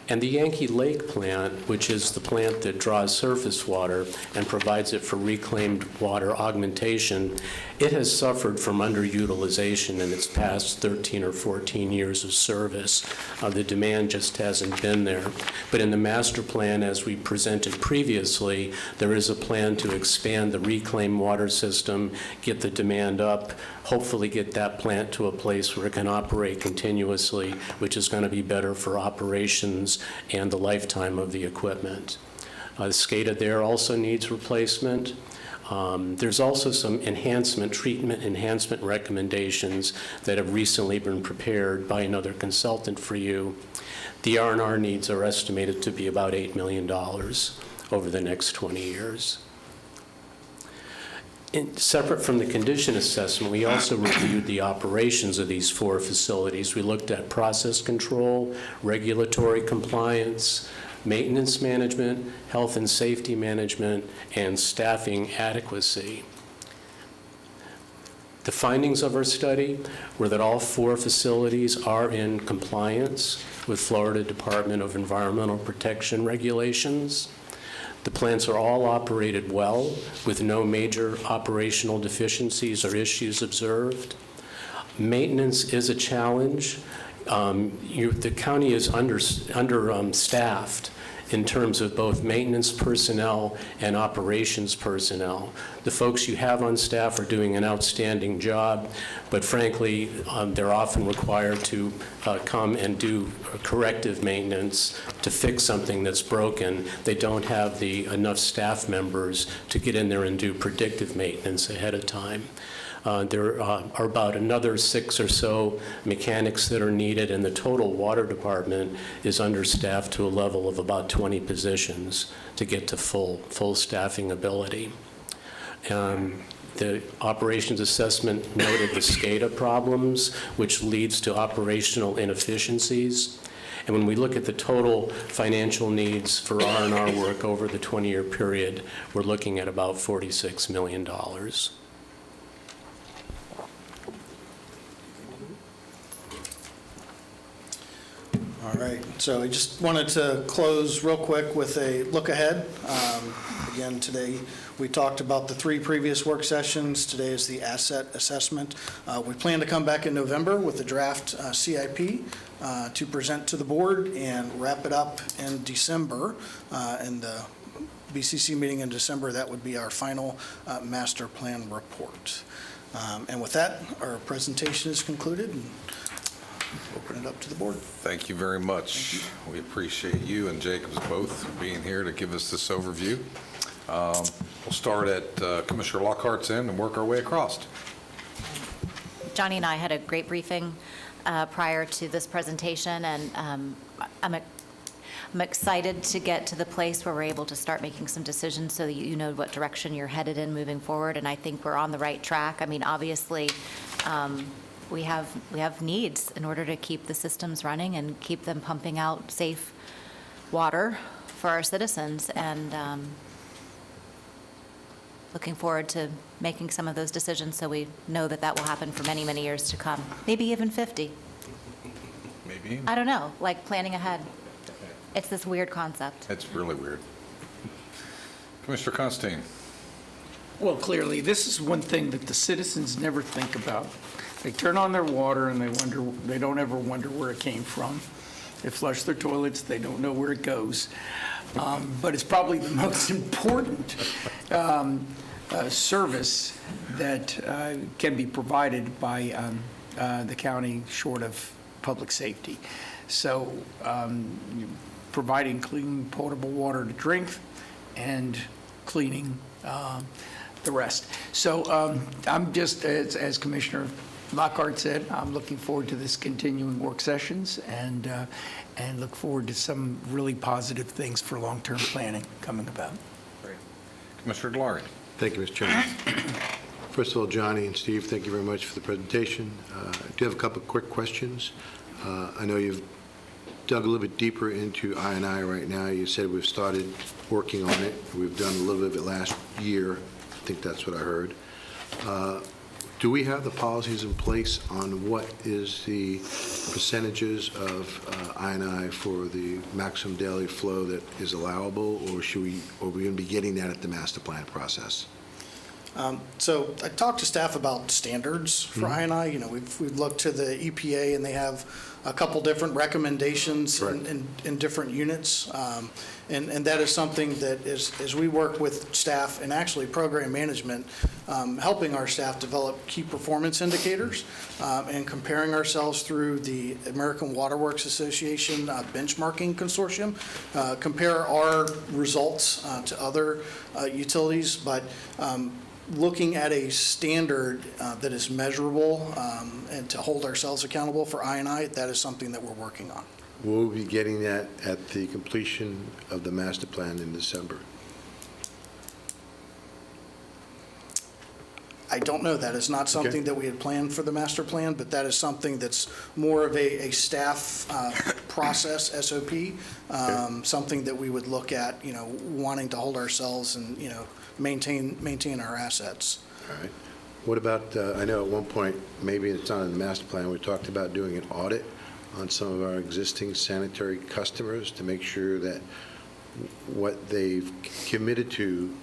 And the Yankee Lake plant, which is the plant that draws surface water and provides it for reclaimed water augmentation, it has suffered from underutilization in its past 13 or 14 years of service. The demand just hasn't been there. But in the master plan, as we presented previously, there is a plan to expand the reclaimed water system, get the demand up, hopefully get that plant to a place where it can operate continuously, which is going to be better for operations and the lifetime of the equipment. The SCADA there also needs replacement. There's also some treatment enhancement recommendations that have recently been prepared by another consultant for you. The R&R needs are estimated to be about $8 million over the next 20 years. Separate from the condition assessment, we also reviewed the operations of these 4 facilities. We looked at process control, regulatory compliance, maintenance management, health and safety management, and staffing adequacy. The findings of our study were that all 4 facilities are in compliance with Florida Department of Environmental Protection regulations. The plants are all operated well, with no major operational deficiencies or issues observed. Maintenance is a challenge. The county is understaffed in terms of both maintenance personnel and operations personnel. The folks you have on staff are doing an outstanding job, but frankly, they're often required to come and do corrective maintenance to fix something that's broken. They don't have enough staff members to get in there and do predictive maintenance ahead of time. There are about another 6 or so mechanics that are needed, and the total water department is understaffed to a level of about 20 positions to get to full staffing ability. The operations assessment noted the SCADA problems, which leads to operational inefficiencies. And when we look at the total financial needs for R&R work over the 20-year period, we're looking at about $46 million. All right, so I just wanted to close real quick with a look ahead. Again, today we talked about the 3 previous work sessions. Today is the asset assessment. We plan to come back in November with the draft CIP to present to the board and wrap it up in December. In the BCC meeting in December, that would be our final master plan report. And with that, our presentation is concluded. And open it up to the board. Thank you very much. We appreciate you and Jacobs both being here to give us this overview. We'll start at Commissioner Lockhart's end and work our way across. Johnny and I had a great briefing prior to this presentation, and I'm excited to get to the place where we're able to start making some decisions so that you know what direction you're headed in moving forward, and I think we're on the right track. I mean, obviously, we have needs in order to keep the systems running and keep them pumping out safe water for our citizens, and looking forward to making some of those decisions so we know that that will happen for many, many years to come, maybe even 50. Maybe. I don't know, like planning ahead. It's this weird concept. It's really weird. Commissioner Constantine. Well, clearly, this is one thing that the citizens never think about. They turn on their water and they don't ever wonder where it came from. They flush their toilets, they don't know where it goes. But it's probably the most important service that can be provided by the county short of public safety. So providing clean, potable water to drink and cleaning the rest. So I'm just, as Commissioner Lockhart said, I'm looking forward to this continuing work sessions and look forward to some really positive things for long-term planning coming about. Great. Commissioner Delarry. Thank you, Mr. Chairman. First of all, Johnny and Steve, thank you very much for the presentation. I do have a couple of quick questions. I know you've dug a little bit deeper into I&I right now. You said we've started working on it. We've done a little bit of it last year. I think that's what I heard. Do we have the policies in place on what is the percentages of I&I for the maximum daily flow that is allowable, or are we going to be getting that at the master plan process? So I talked to staff about standards for I&I. You know, we've looked to the EPA, and they have a couple different recommendations in different units. And that is something that as we work with staff and actually program management, helping our staff develop key performance indicators and comparing ourselves through the American Water Works Association benchmarking consortium, compare our results to other utilities, but looking at a standard that is measurable and to hold ourselves accountable for I&I, that is something that we're working on. Will we be getting that at the completion of the master plan in December? I don't know. That is not something that we had planned for the master plan, but that is something that's more of a staff process, SOP, something that we would look at, you know, wanting to hold ourselves and, you know, maintain our assets. All right. What about, I know at one point, maybe it's not in the master plan, we talked about doing an audit on some of our existing sanitary customers to make sure that what they've committed to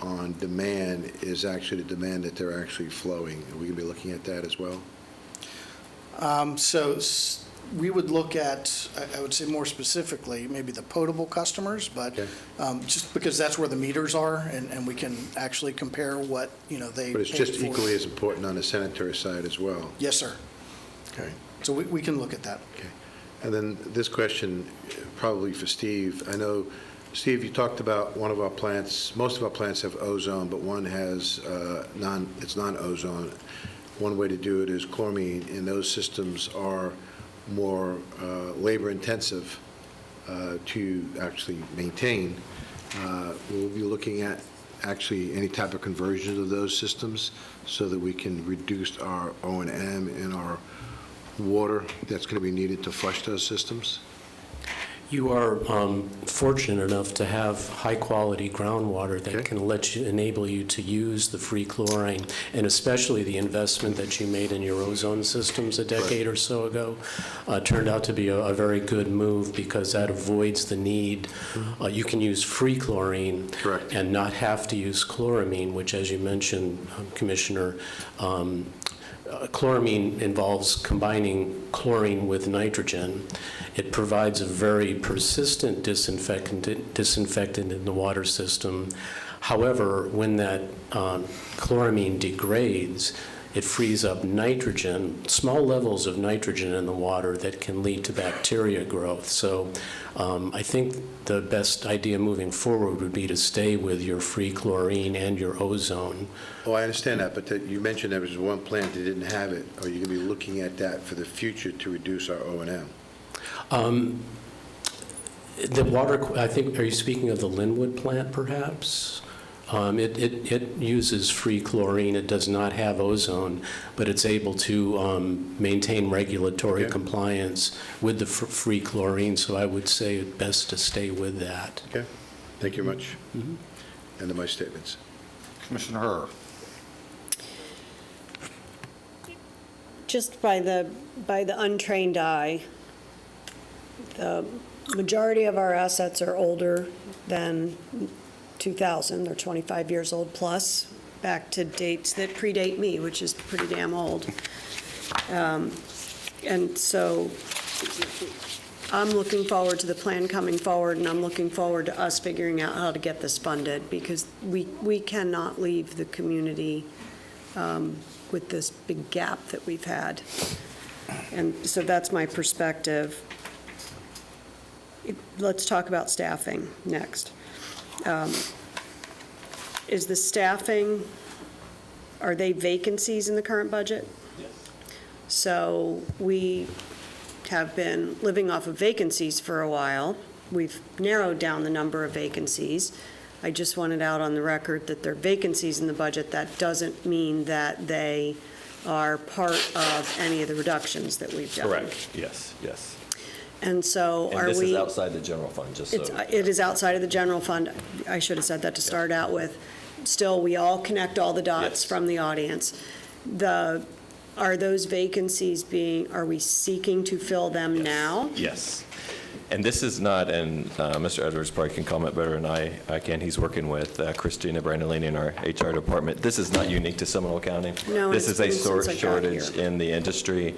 on demand is actually the demand that they're actually flowing. Are we going to be looking at that as well? So we would look at, I would say more specifically, maybe the potable customers, but just because that's where the meters are, and we can actually compare what, you know, they But it's paid just for. equally as important on the sanitary side as well. Yes, sir. Okay. So we can look at that. Okay. And then this question, probably for Steve. I know, Steve, you talked about one of our plants, most of our plants have ozone, but one has it's non-ozone. One way to do it is chloramine, and those systems are more labor-intensive to actually maintain. We'll be looking at actually any type of conversion of those systems so that we can reduce our O&M and our water that's going to be needed to flush those systems. You are fortunate enough to have high-quality groundwater that can enable you to use the free chlorine, and especially the investment that you made in your ozone systems a decade or so ago turned out to be a very good move, because that avoids the need. You can use free chlorine and not have to use chloramine, which, as you mentioned, Commissioner, chloramine involves combining chlorine with nitrogen. It provides a very persistent disinfectant in the water system. However, when that chloramine degrades, it frees up nitrogen, small levels of nitrogen in the water that can lead to bacteria growth. So I think the best idea moving forward would be to stay with your free chlorine and your ozone. Oh, I understand that, but you mentioned there was one plant that didn't have it. Are you going to be looking at that for the future to reduce our O&M? The water, I think, are you speaking of the Linwood plant, perhaps? It uses free chlorine. It does not have ozone, but it's able to maintain regulatory compliance with the free chlorine, so I would say it's best to stay with that. Okay. Thank you much. End of my statements. Commissioner Herr. Just by the untrained eye, the majority of our assets are older than 2000. They're 25 years old plus, back to dates that predate me, which is pretty damn old. And so I'm looking forward to the plan coming forward, and I'm looking forward to us figuring out how to get this funded, because we cannot leave the community with this big gap that we've had. And so that's my perspective. Let's talk about staffing next. Is the staffing, are they vacancies in the current budget? Yes. So we have been living off of vacancies for a while. We've narrowed down the number of vacancies. I just wanted out on the record that there are vacancies in the budget. That doesn't mean that they are part of any of the reductions that we've done. Correct. Yes, yes. And so And are this is we, outside the general fund, just so. it is outside of the general fund. I should have said that to start out with. Still, we all connect all the dots Yes. from the audience. Are those vacancies are we seeking to fill them now? Yes. And this is not, and Mr. Edwards probably can comment better than I can. He's working with Christina Brandolini in our HR department. This is not unique to Seminole County. No, This it's is a been since I got shortage here. in the industry.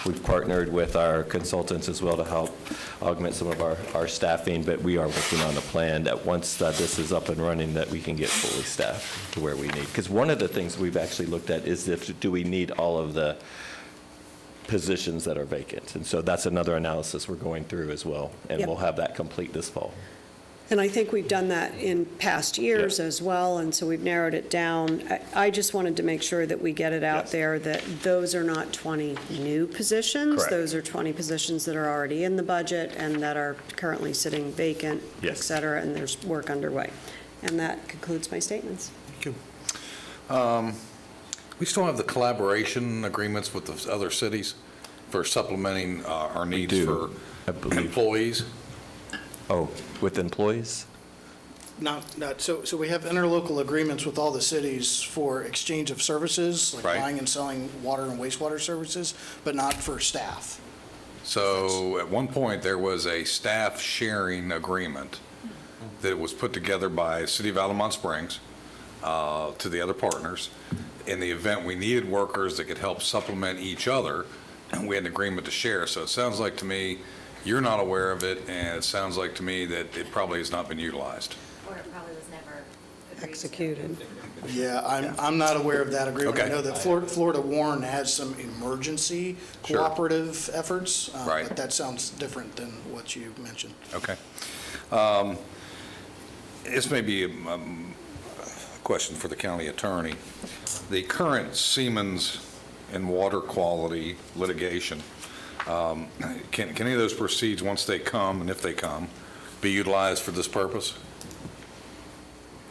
We've partnered with our consultants as well to help augment some of our staffing, but we are working on a plan that once this is up and running, that we can get fully staffed to where we need. Because one of the things we've actually looked at is do we need all of the positions that are vacant? And so that's another analysis we're going through as well, and Yep. we'll have that complete this fall. And I think we've done that in past years as well, and so we've narrowed it down. I just wanted to make sure that we get it out there that those are not 20 new positions. Correct. Those are 20 positions that are already in the budget and that are currently sitting vacant, et Yes. cetera, and there's work underway. And that concludes my statements. Thank you. We still have the collaboration agreements with the other cities for supplementing our needs do, for employees. Oh, with employees? So we have interlocal agreements with all the cities for exchange of services, like Right. buying and selling water and wastewater services, but not for staff. So at one point, there was a staff sharing agreement that was put together by City of Altamont Springs to the other partners. In the event we needed workers that could help supplement each other, and we had an agreement to share. So it sounds like to me, you're not aware of it, and it sounds like to me that it probably has not been utilized. Or it probably was never Executed. Yeah, I'm not aware of that agreement. I Okay. know that Florida Warren has some emergency Sure. cooperative efforts. Right. But that sounds different than what you mentioned. Okay. This may be a question for the county attorney. The current Siemens and water quality litigation, can any of those proceeds, once they come, and if they come, be utilized for this purpose?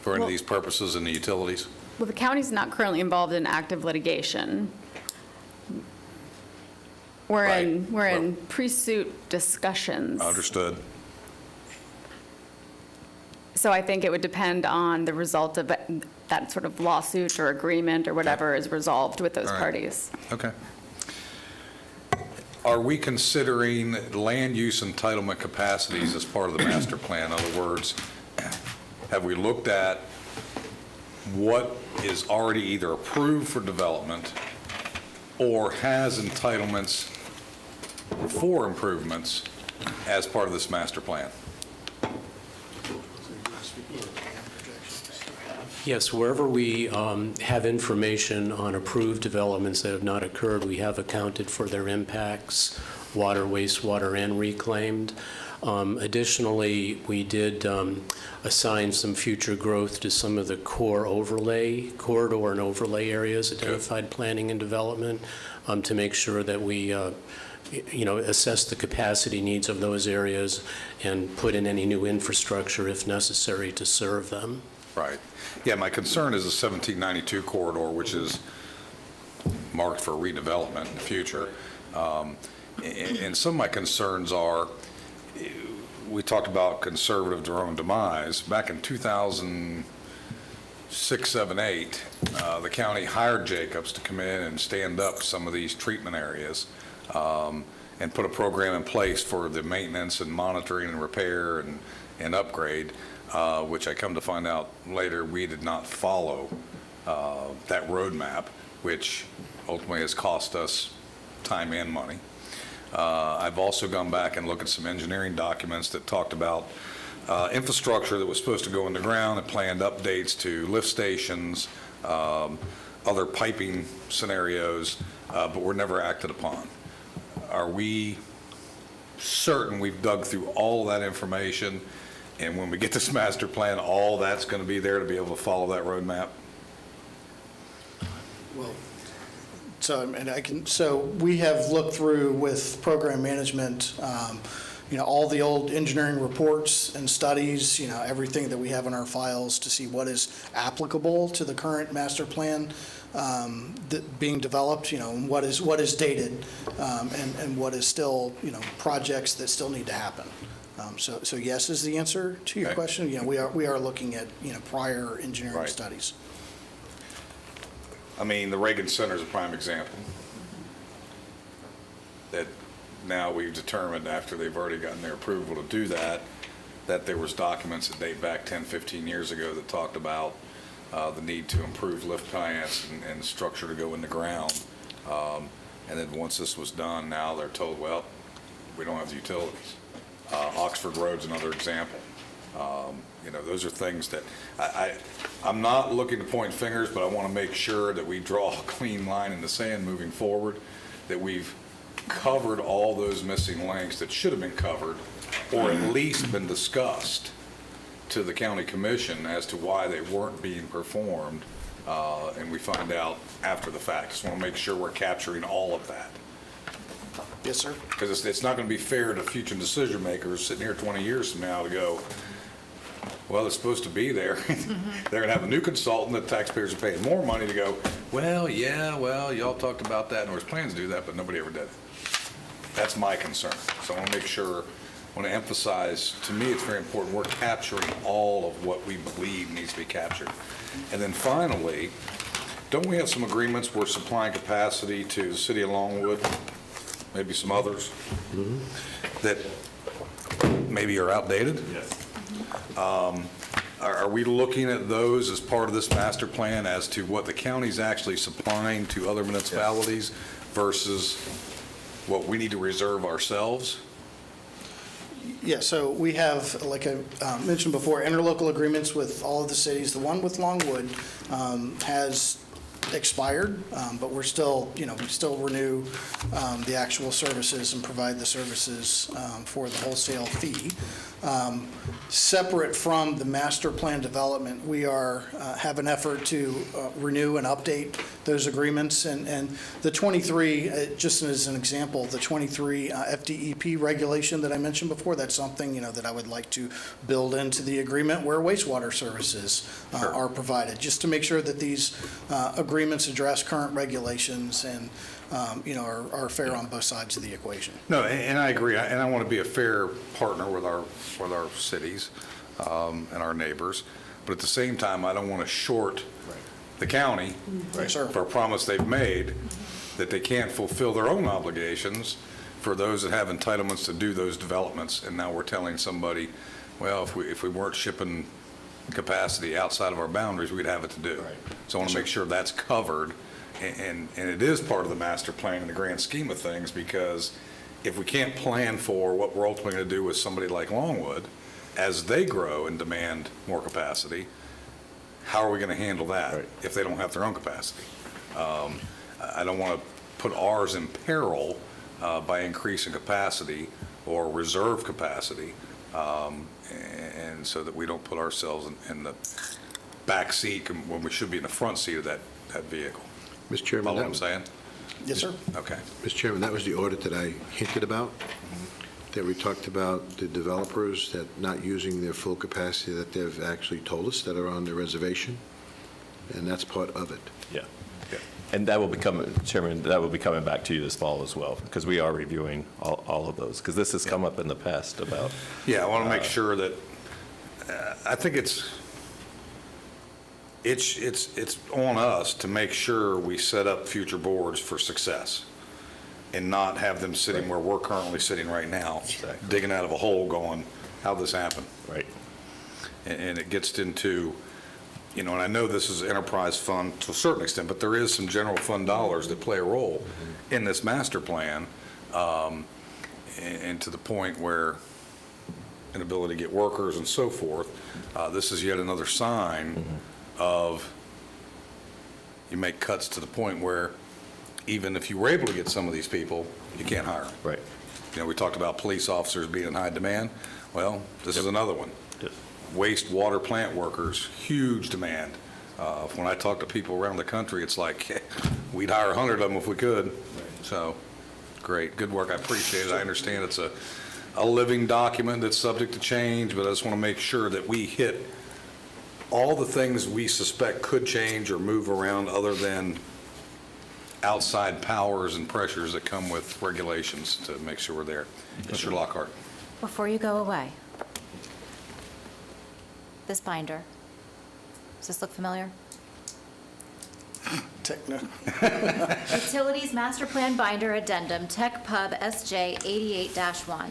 For any of these purposes in the utilities? Well, the county's not currently involved in active litigation. We're in pre-suit discussions. Understood. So I think it would depend on the result of that sort of lawsuit or agreement or whatever is resolved with those All right. parties. Okay. Are we considering land use entitlement capacities as part of the master plan? In other words, have we looked at what is already either approved for development or has entitlements for improvements as part of this master plan? Yes, wherever we have information on approved developments that have not occurred, we have accounted for their impacts, water, wastewater, and reclaimed. Additionally, we did assign some future growth to some of the corridor and overlay areas, identified planning and development, to make sure that we assess the capacity needs of those areas and put in any new infrastructure if necessary to serve them. Right. Yeah, my concern is the 1792 corridor, which is marked for redevelopment in the future. And some of my concerns are, we talked about conservative their own demise. Back in 2006, 7, 8, the county hired Jacobs to come in and stand up some of these treatment areas and put a program in place for the maintenance and monitoring and repair and upgrade, which I come to find out later we did not follow that roadmap, which ultimately has cost us time and money. I've also gone back and looked at some engineering documents that talked about infrastructure that was supposed to go in the ground and planned updates to lift stations, other piping scenarios, but were never acted upon. Are we certain we've dug through all that information, and when we get this master plan, all that's going to be there to be able to follow that roadmap? Well, so we have looked through with program management, all the old engineering reports and studies, everything that we have in our files to see what is applicable to the current master plan being developed, and what is dated, and what is still, projects that still need to happen. So yes is the answer to your question. We are looking at, prior engineering studies. I mean, the Reagan Center is a prime example. That now we've determined, after they've already gotten their approval to do that, that there was documents that date back 10, 15 years ago that talked about the need to improve lift tie-ins and structure to go in the ground. And then once this was done, now they're told, well, we don't have the utilities. Oxford Road's another example. Those are things that I'm not looking to point fingers, but I want to make sure that we draw a clean line in the sand moving forward, that we've covered all those missing links that should have been covered, or at least been discussed to the county commission as to why they weren't being performed, and we find out after the fact. Just want to make sure we're capturing all of that. Yes, sir. Because it's not going to be fair to future decision makers sitting here 20 years from now to go, well, it's supposed to be there. They're going to have a new consultant that taxpayers are paying more money to go, well, y'all talked about that and there was plans to do that, but nobody ever did it. That's my concern. So I want to make sure, I want to emphasize, to me, it's very important we're capturing all of what we believe needs to be captured. And then finally, don't we have some agreements we're supplying capacity to the city of Longwood, maybe some others, that maybe are outdated? Yes. Are we looking at those as part of this master plan as to what the county's actually supplying to other municipalities versus what we need to reserve ourselves? Yeah, so we have, like I mentioned before, interlocal agreements with all of the cities. The one with Longwood has expired, but we're still, we still renew the actual services and provide the services for the wholesale fee. Separate from the master plan development, we have an effort to renew and update those agreements. And the 23, just as an example, the 23 FDEP regulation that I mentioned before, that's something, that I would like to build into the agreement where wastewater services are provided, just to make sure that these agreements address current regulations and are fair on both sides of the equation. No, and I agree, and I want to be a fair partner with our cities and our neighbors, but at the same time, I don't want to short the county for a promise they've made that they can't fulfill their own obligations for those that have entitlements to do those developments, and now we're telling somebody, well, if we weren't shipping capacity outside of our boundaries, we'd have it to do. So I want to make sure that's covered. And it is part of the master plan in the grand scheme of things, because if we can't plan for what we're ultimately going to do with somebody like Longwood as they grow and demand more capacity, how are we going to handle that if they don't have their own capacity? I don't want to put ours in peril by increasing capacity or reserve capacity, and so that we don't put ourselves in the back seat when we should be in the front seat of that vehicle. Mr. Chairman. Follow what I'm saying? Yes, sir. Okay. Mr. Chairman, that was the audit that I hinted about, that we talked about the developers that not using their full capacity that they've actually told us that are on the reservation, and that's part of it. Yeah. And that will become, Chairman, that will be coming back to you this fall as well, because we are reviewing all of those, because this has come up in the past about. Yeah, I want to make sure that, I think it's on us to make sure we set up future boards for success and not have them sitting where we're currently sitting right now, digging out of a hole going, how'd this happen? Right. And it gets into, and I know this is enterprise fund to a certain extent, but there is some general fund dollars that play a role in this master plan, and to the point where inability to get workers and so forth, this is yet another sign of you make cuts to the point where even if you were able to get some of these people, you can't hire them. Right. We talked about police officers being in high demand. Well, this is another one. Wastewater plant workers, huge demand. When I talk to people around the country, it's like, we'd hire 100 of them if we could. So, great, good work, I appreciate it. I understand it's a a living document that's subject to change, but I just want to make sure that we hit all the things we suspect could change or move around other than outside powers and pressures that come with regulations to make sure we're there. Mr. Lockhart. Before you go away, this binder, does this look familiar? Techno. Utilities Master Plan Binder Addendum, Tech Pub SJ 88-1.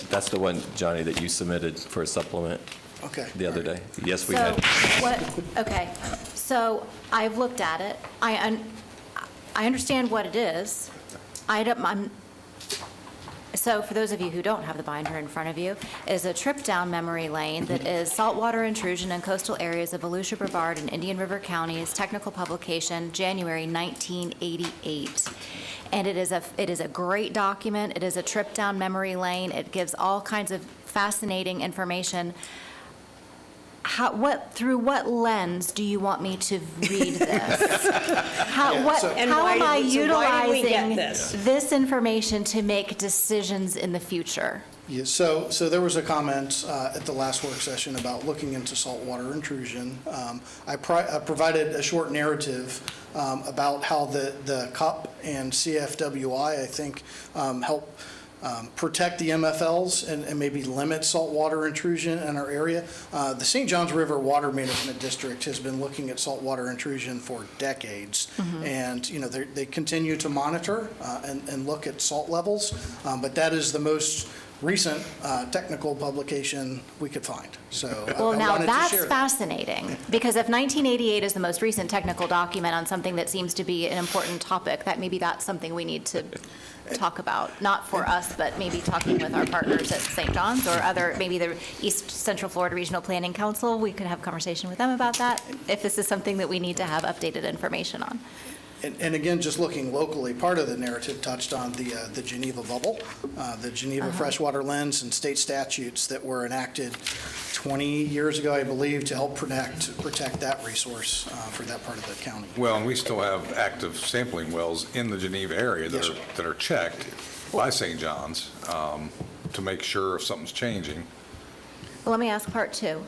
That's the one, Johnny, that you submitted for a supplement Okay. the other day. Yes, we So had. okay, so I've looked at it. I understand what it is. So for those of you who don't have the binder in front of you, is a trip down memory lane that is saltwater intrusion in coastal areas of Volusia, Brevard, and Indian River counties, technical publication, January 1988. And it is a great document. It is a trip down memory lane. It gives all kinds of fascinating information. Through what lens do you want me to read this? How am I utilizing this information to make decisions in the future? Yeah, so there was a comment at the last work session about looking into saltwater intrusion. I provided a short narrative about how the CUP and CFWI, I think, help protect the MFLs and maybe limit saltwater intrusion in our area. The St. Johns River Water Management District has been looking at saltwater intrusion for decades. And, they continue to monitor and look at salt levels, but that is the most recent technical publication we could find. So Well, I now wanted to that's share that. fascinating, because if 1988 is the most recent technical document on something that seems to be an important topic, maybe that's something we need to talk about, not for us, but maybe talking with our partners at St. John's or maybe the East Central Florida Regional Planning Council. We could have a conversation with them about that, if this is something that we need to have updated information on. And again, just looking locally, part of the narrative touched on the Geneva bubble, the Geneva freshwater lens and state statutes that were enacted 20 years ago, I believe, to help protect that resource for that part of the county. Well, and we still have active sampling wells in the Geneva area that are checked by St. John's to make sure if something's changing. Well, let me ask part two.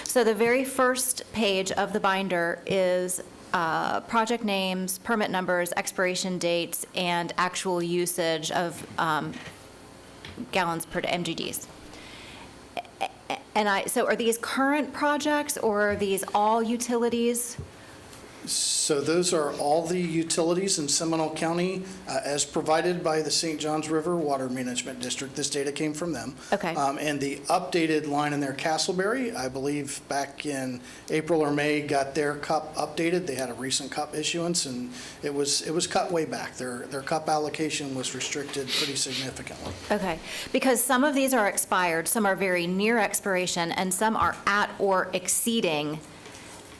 So the very first page of the binder is project names, permit numbers, expiration dates, and actual usage of gallons per MGDs. So are these current projects, or are these all utilities? So those are all the utilities in Seminole County as provided by the St. Johns River Water Management District. This data came from them. Okay. And the updated line in their Castleberry, I believe back in April or May, got their CUP updated. They had a recent CUP issuance, and it was cut way back. Their CUP allocation was restricted pretty significantly. Okay, because some of these are expired, some are very near expiration, and some are at or exceeding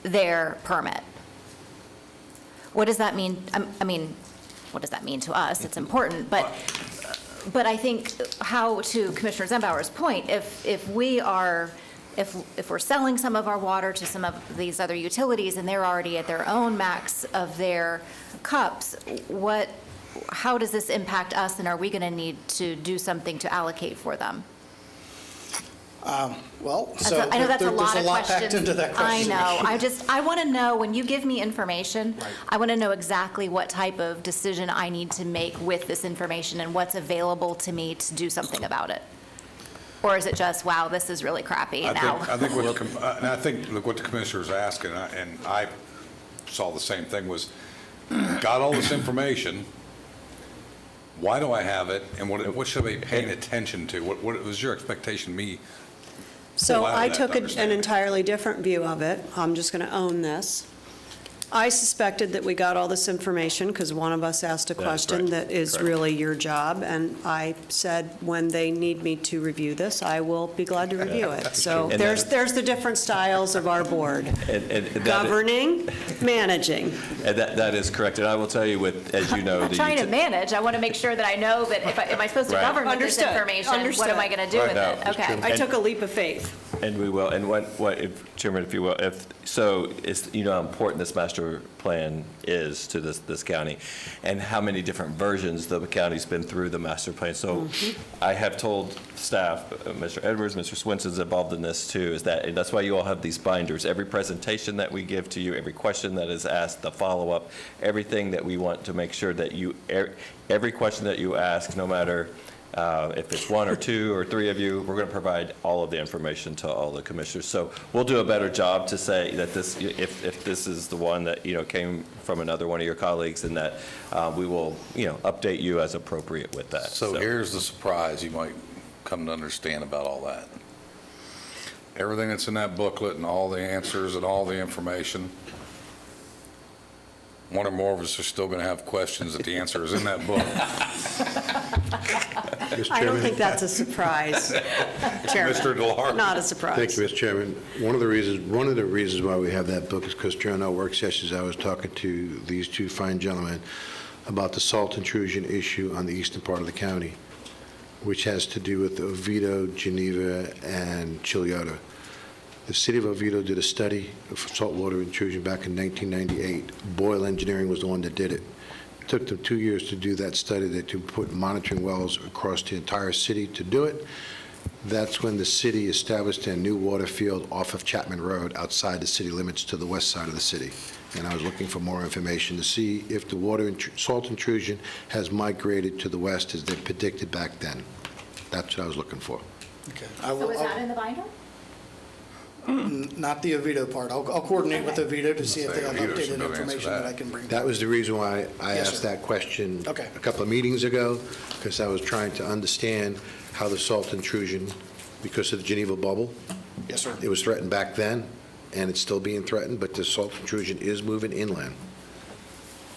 their permit. What does that mean? I mean, what does that mean to us? It's important, but I think how, to Commissioner Zembauer's point, if we're selling some of our water to some of these other utilities and they're already at their own max of their cups, how does this impact us, and are we going to need to do something to allocate for them? Well, I know that's a lot of questions. packed into that question. I know. I want to know, when you give me information, I want to know exactly what type of decision I need to make with this information and what's available to me to do something about it. Or is it just, wow, this is really crappy now? I think what the commissioner's asking, and I saw the same thing, was got all this information. Why do I have it, and what should I be paying attention to? What was your expectation, me? So I that took an understanding. entirely different view of it. I'm just going to own this. I suspected that we got all this information because one of us asked a question that is really your job, and I said, when they need me to review this, I will be glad to review it. So there's the different styles of our board. Governing, managing. And that is correct. And I will tell you, as you know, I'm trying to manage. I want to make sure that I know that am I supposed to govern with this information? Understood. What am I going to do with it? Okay. I took a leap of faith. And we will, and what, if, Chairman, if you will, so it's, you know how important this master plan is to this county, and how many different versions the county's been through the master plan. So I have told staff, Mr. Edwards, Mr. Swenson's involved in this too, is that, and that's why you all have these binders. Every presentation that we give to you, every question that is asked, the follow-up, everything that we want to make sure that you, every question that you ask, no matter if it's one or two or three of you, we're going to provide all of the information to all the commissioners. So we'll do a better job to say that this, if this is the one that, you know, came from another one of your colleagues, and that we will, you know, update you as appropriate with that. So here's the surprise you might come to understand about all that. Everything that's in that booklet and all the answers and all the information, one or more of us are still going to have questions that the answer is in that book. I don't think that's a surprise, Chairman. Mr. DeLar. Not a surprise. Thank you, Mr. Chairman. One of the reasons why we have that book is because during our work sessions, I was talking to these two fine gentlemen about the salt intrusion issue on the eastern part of the county, which has to do with Oviedo, Geneva, and Chiliota. The city of Oviedo did a study of saltwater intrusion back in 1998. Boyle Engineering was the one that did it. It took them 2 years to do that study. They to put monitoring wells across the entire city to do it. That's when the city established a new water field off of Chapman Road outside the city limits to the west side of the city. And I was looking for more information to see if the salt intrusion has migrated to the west as they predicted back then. That's what I was looking for. Okay. So is that in the binder? Not the Oviedo part. I'll coordinate with Oviedo to see if they have Oviedo should updated know the answer to information that that. I can bring. That was the reason why I Yes, asked sir. that question Okay. a couple of meetings ago, because I was trying to understand how the salt intrusion, because of the Geneva bubble, Yes, sir. it was threatened back then, and it's still being threatened, but the salt intrusion is moving inland.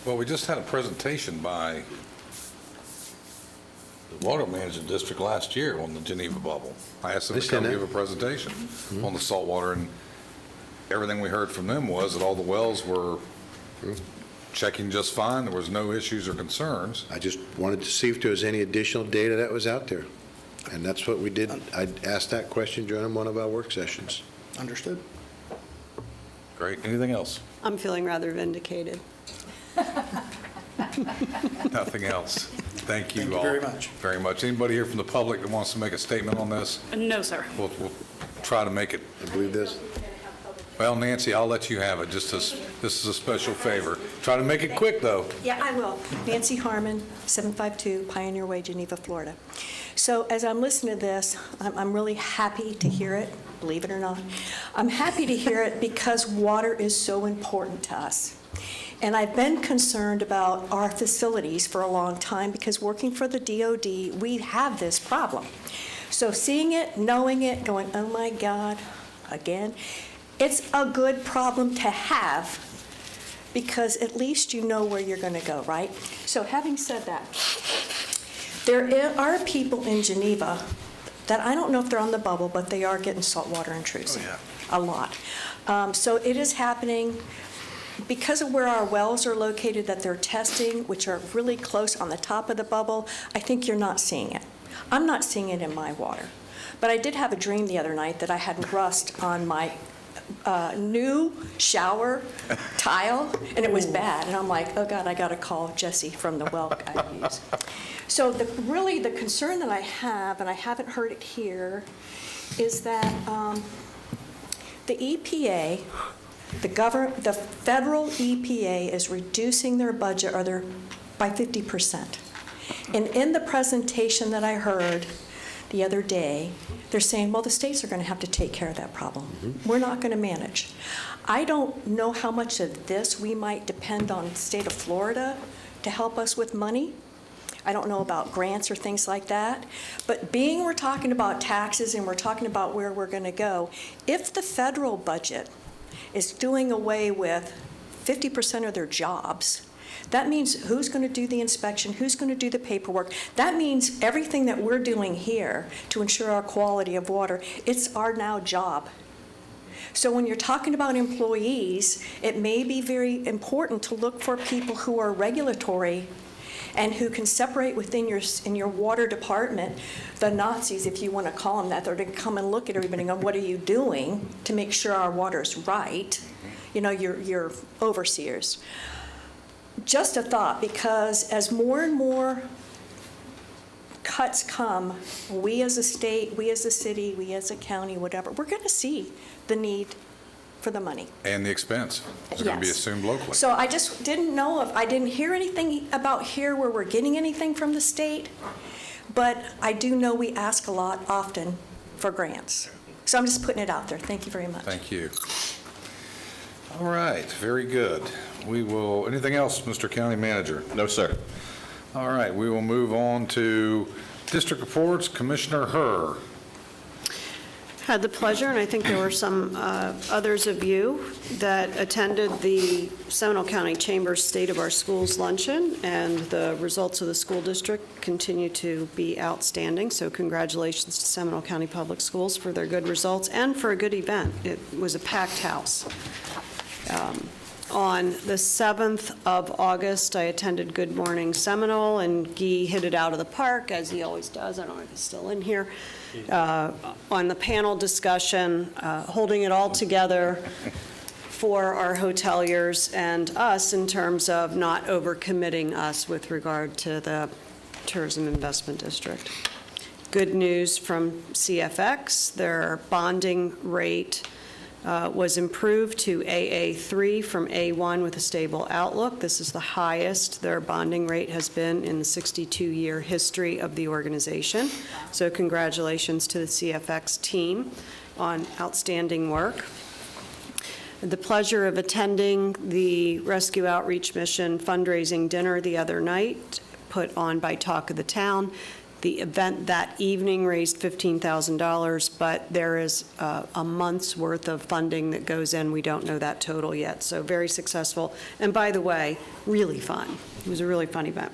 Well, we just had a presentation by the Water Management District last year on the Geneva bubble. I asked them to come give a presentation on the saltwater, and everything we heard from them was that all the wells were checking just fine. There was no issues or concerns. I just wanted to see if there was any additional data that was out there, and that's what we did. I asked that question during one of our work sessions. Understood. Great. Anything else? I'm feeling rather vindicated. Nothing else. Thank you all. Thank you very much. Very much. Anybody here from the public that wants to make a statement on this? No, sir. We'll try to make it. I believe this. Well, Nancy, I'll let you have it, just as, this is a special favor. Try to make it quick, though. Yeah, I will. Nancy Harmon, 752 Pioneer Way, Geneva, Florida. So as I'm listening to this, I'm really happy to hear it, believe it or not. I'm happy to hear it because water is so important to us. And I've been concerned about our facilities for a long time because working for the DOD, we have this problem. So seeing it, knowing it, going, oh my God, again, it's a good problem to have because at least you know where you're going to go, right? So having said that, there are people in Geneva that I don't know if they're on the bubble, but they are getting saltwater intrusion. Oh, A lot. So it is happening. Because of where our wells are located that they're testing, which are really close on the top of the bubble, I think you're not seeing it. I'm not seeing it in my water. But I did have a dream the other night that I had rust on my new shower tile, and it was bad. And I'm like, oh God, I got to call Jesse from the well I use. So really the concern that I have, and I haven't heard it here, is that the EPA, the federal EPA is reducing their budget by 50%. And in the presentation that I heard the other day, they're saying, well, the states are going to have to take care of that problem. We're not going to manage. I don't know how much of this we might depend on the state of Florida to help us with money. I don't know about grants or things like that. But being we're talking about taxes and we're talking about where we're going to go, if the federal budget is doing away with 50% of their jobs, that means who's going to do the inspection, who's going to do the paperwork. That means everything that we're doing here to ensure our quality of water, it's our now job. So when you're talking about employees, it may be very important to look for people who are regulatory and who can separate within in your water department the Nazis, if you want to call them that. They're going to come and look at everybody and go, what are you doing to make sure our water's right? You know, your overseers. Just a thought, because as more and more cuts come, we as a state, we as a city, we as a county, whatever, we're going to see the need for the money. And the expense is going to be Yes. assumed locally. So I just didn't know if, I didn't hear anything about here where we're getting anything from the state, but I do know we ask a lot often for grants. So I'm just putting it out there. Thank you very much. Thank you. All right, very good. We will, anything else, Mr. County Manager? No, sir. All right, we will move on to district reports. Commissioner Herr. Had the pleasure, and I think there were some others of you that attended the Seminole County Chamber's State of Our Schools luncheon, and the results of the school district continue to be outstanding. So congratulations to Seminole County Public Schools for their good results and for a good event. It was a packed house. On the 7th of August, I attended Good Morning Seminole, and Guy hit it out of the park, as he always does. I don't know if he's still in here. On the panel discussion, holding it all together for our hoteliers and us in terms of not overcommitting us with regard to the Tourism Investment District. Good news from CFX, their bonding rate was improved to AA3 from A1 with a stable outlook. This is the highest their bonding rate has been in the 62-year history of the organization. So congratulations to the CFX team on outstanding work. The pleasure of attending the Rescue Outreach Mission fundraising dinner the other night, put on by Talk of the Town. The event that evening raised $15,000, but there is a month's worth of funding that goes in. We don't know that total yet, so very successful. And by the way, really fun. It was a really fun event.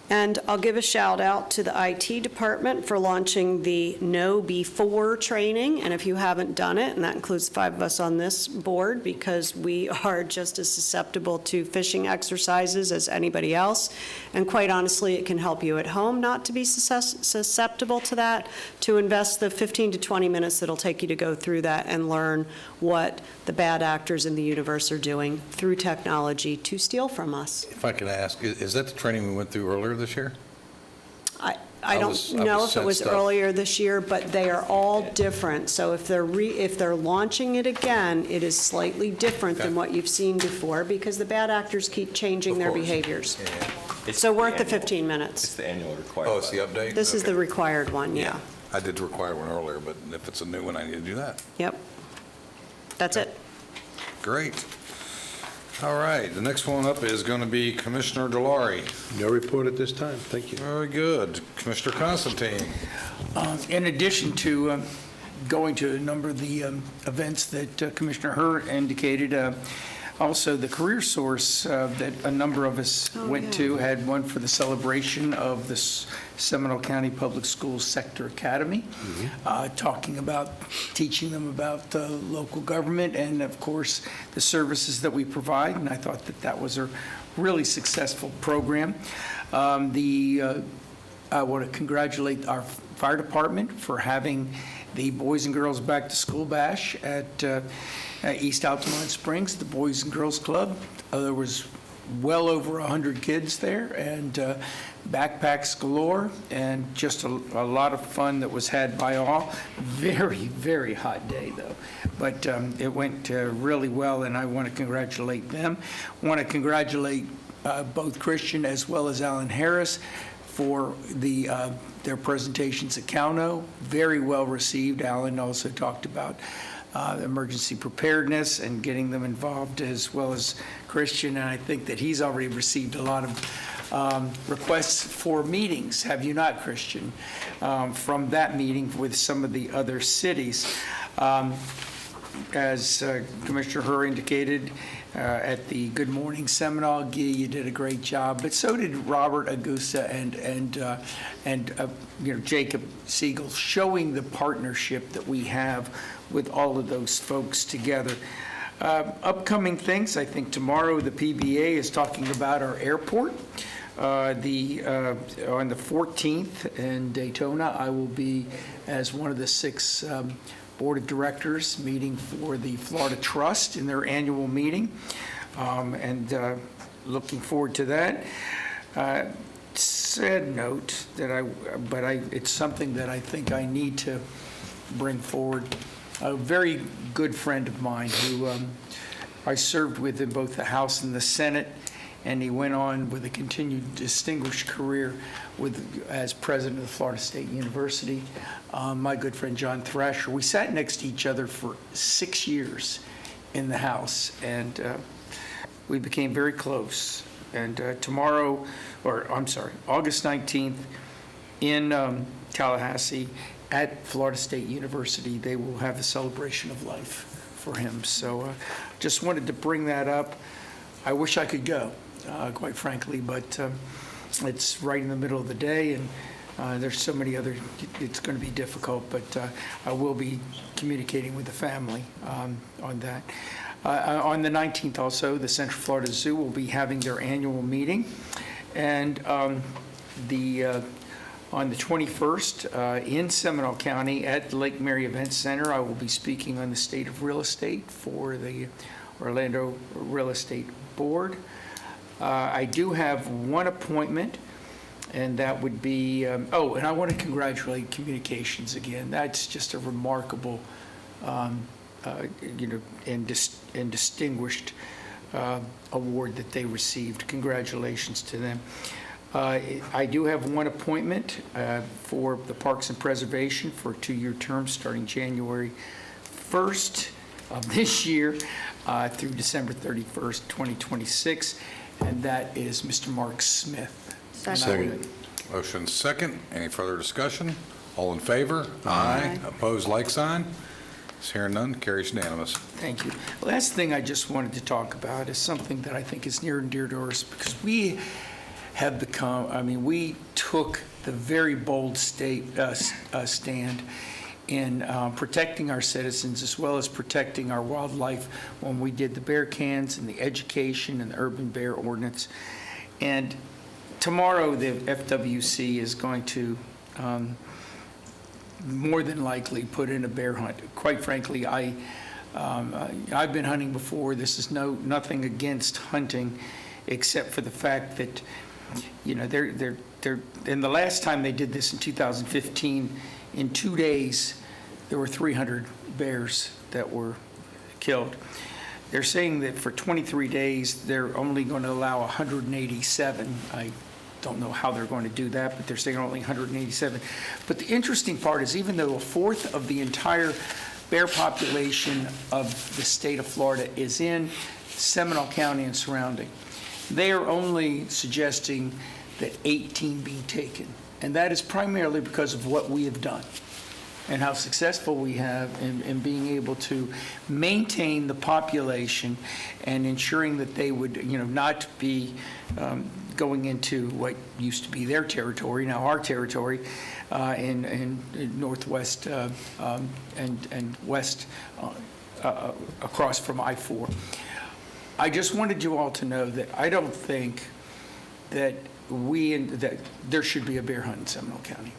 And I'll give a shout out to the IT department for launching the Know Before training. And if you haven't done it, and that includes 5 of us on this board, because we are just as susceptible to phishing exercises as anybody else. And quite honestly, it can help you at home not to be susceptible to that, to invest the 15 to 20 minutes that'll take you to go through that and learn what the bad actors in the universe are doing through technology to steal from us. If I could ask, is that the training we went through earlier this year? I don't know if it was earlier this year, but they are all different. So if they're launching it again, it is slightly different than what you've seen before, because the bad actors keep changing their behaviors. So worth the 15 minutes. It's the annual requirement. Oh, it's the update? This is the required one, yeah. I did require one earlier, but if it's a new one, I need to do that. Yep. That's it. Great. All right, the next one up is going to be Commissioner Delary. No report at this time. Thank you. Very good. Commissioner Constantine. In addition to going to a number of the events that Commissioner Herr indicated, also the Career Source that a number of us went to had one for the celebration of the Seminole County Public Schools Sector Academy, talking about, teaching them about local government and, of course, the services that we provide. And I thought that that was a really successful program. I want to congratulate our fire department for having the Boys and Girls Back to School Bash at East Altamont Springs, the Boys and Girls Club. There was well over 100 kids there, and backpacks galore, and just a lot of fun that was had by all. Very, very hot day, though. But it went really well, and I want to congratulate them. I want to congratulate both Christian as well as Alan Harris for their presentations at Cowno. Very well received. Alan also talked about emergency preparedness and getting them involved, as well as Christian, and I think that he's already received a lot of requests for meetings, have you not, Christian, from that meeting with some of the other cities. As Commissioner Herr indicated, at the Good Morning Seminar, Guy, you did a great job, but so did Robert Agusa and Jacob Siegel, showing the partnership that we have with all of those folks together. Upcoming things, I think tomorrow the PBA is talking about our airport. On the 14th in Daytona, I will be as one of the 6 Board of Directors meeting for the Florida Trust in their annual meeting, and looking forward to that. Sad note that it's something that I think I need to bring forward. A very good friend of mine who I served with in both the House and the Senate, and he went on with a continued distinguished career as president of Florida State University. My good friend John Thrasher. We sat next to each other for 6 years in the House, and we became very close. And August 19th in Tallahassee at Florida State University, they will have a celebration of life for him. So just wanted to bring that up. I wish I could go, quite frankly, but it's right in the middle of the day, and there's so many other, it's going to be difficult, but I will be communicating with the family on that. On the 19th also, the Central Florida Zoo will be having their annual meeting, and on the 21st in Seminole County at the Lake Mary Event Center, I will be speaking on the state of real estate for the Orlando Real Estate Board. I do have one appointment, and that would be, and I want to congratulate Communications again. That's just a remarkable, and distinguished award that they received. Congratulations to them. I do have one appointment for the Parks and Preservation for a 2-year term starting January 1st of this year through December 31st, 2026, and that is Mr. Mark Smith. Second. Motion second. Any further discussion? All in favor? Aye. Opposed, like sign? Hearing none, carries unanimous. Thank you. Last thing I just wanted to talk about is something that I think is near and dear to us, because we have become, we took the very bold stand in protecting our citizens as well as protecting our wildlife when we did the bear cans and the education and the urban bear ordinance. And tomorrow, the FWC is going to more than likely put in a bear hunt. Quite frankly, I've been hunting before. This is nothing against hunting, except for the fact that, they're and the last time they did this in 2015, in 2 days, there were 300 bears that were killed. They're saying that for 23 days, they're only going to allow 187. I don't know how they're going to do that, but they're saying only 187. But the interesting part is, even though a fourth of the entire bear population of the state of Florida is in Seminole County and surrounding, they are only suggesting that 18 be taken. And that is primarily because of what we have done and how successful we have in being able to maintain the population and ensuring that they would, not be going into what used to be their territory, now our territory, in northwest and west across from I-4. I just wanted you all to know that I don't think that that there should be a bear hunt in Seminole County.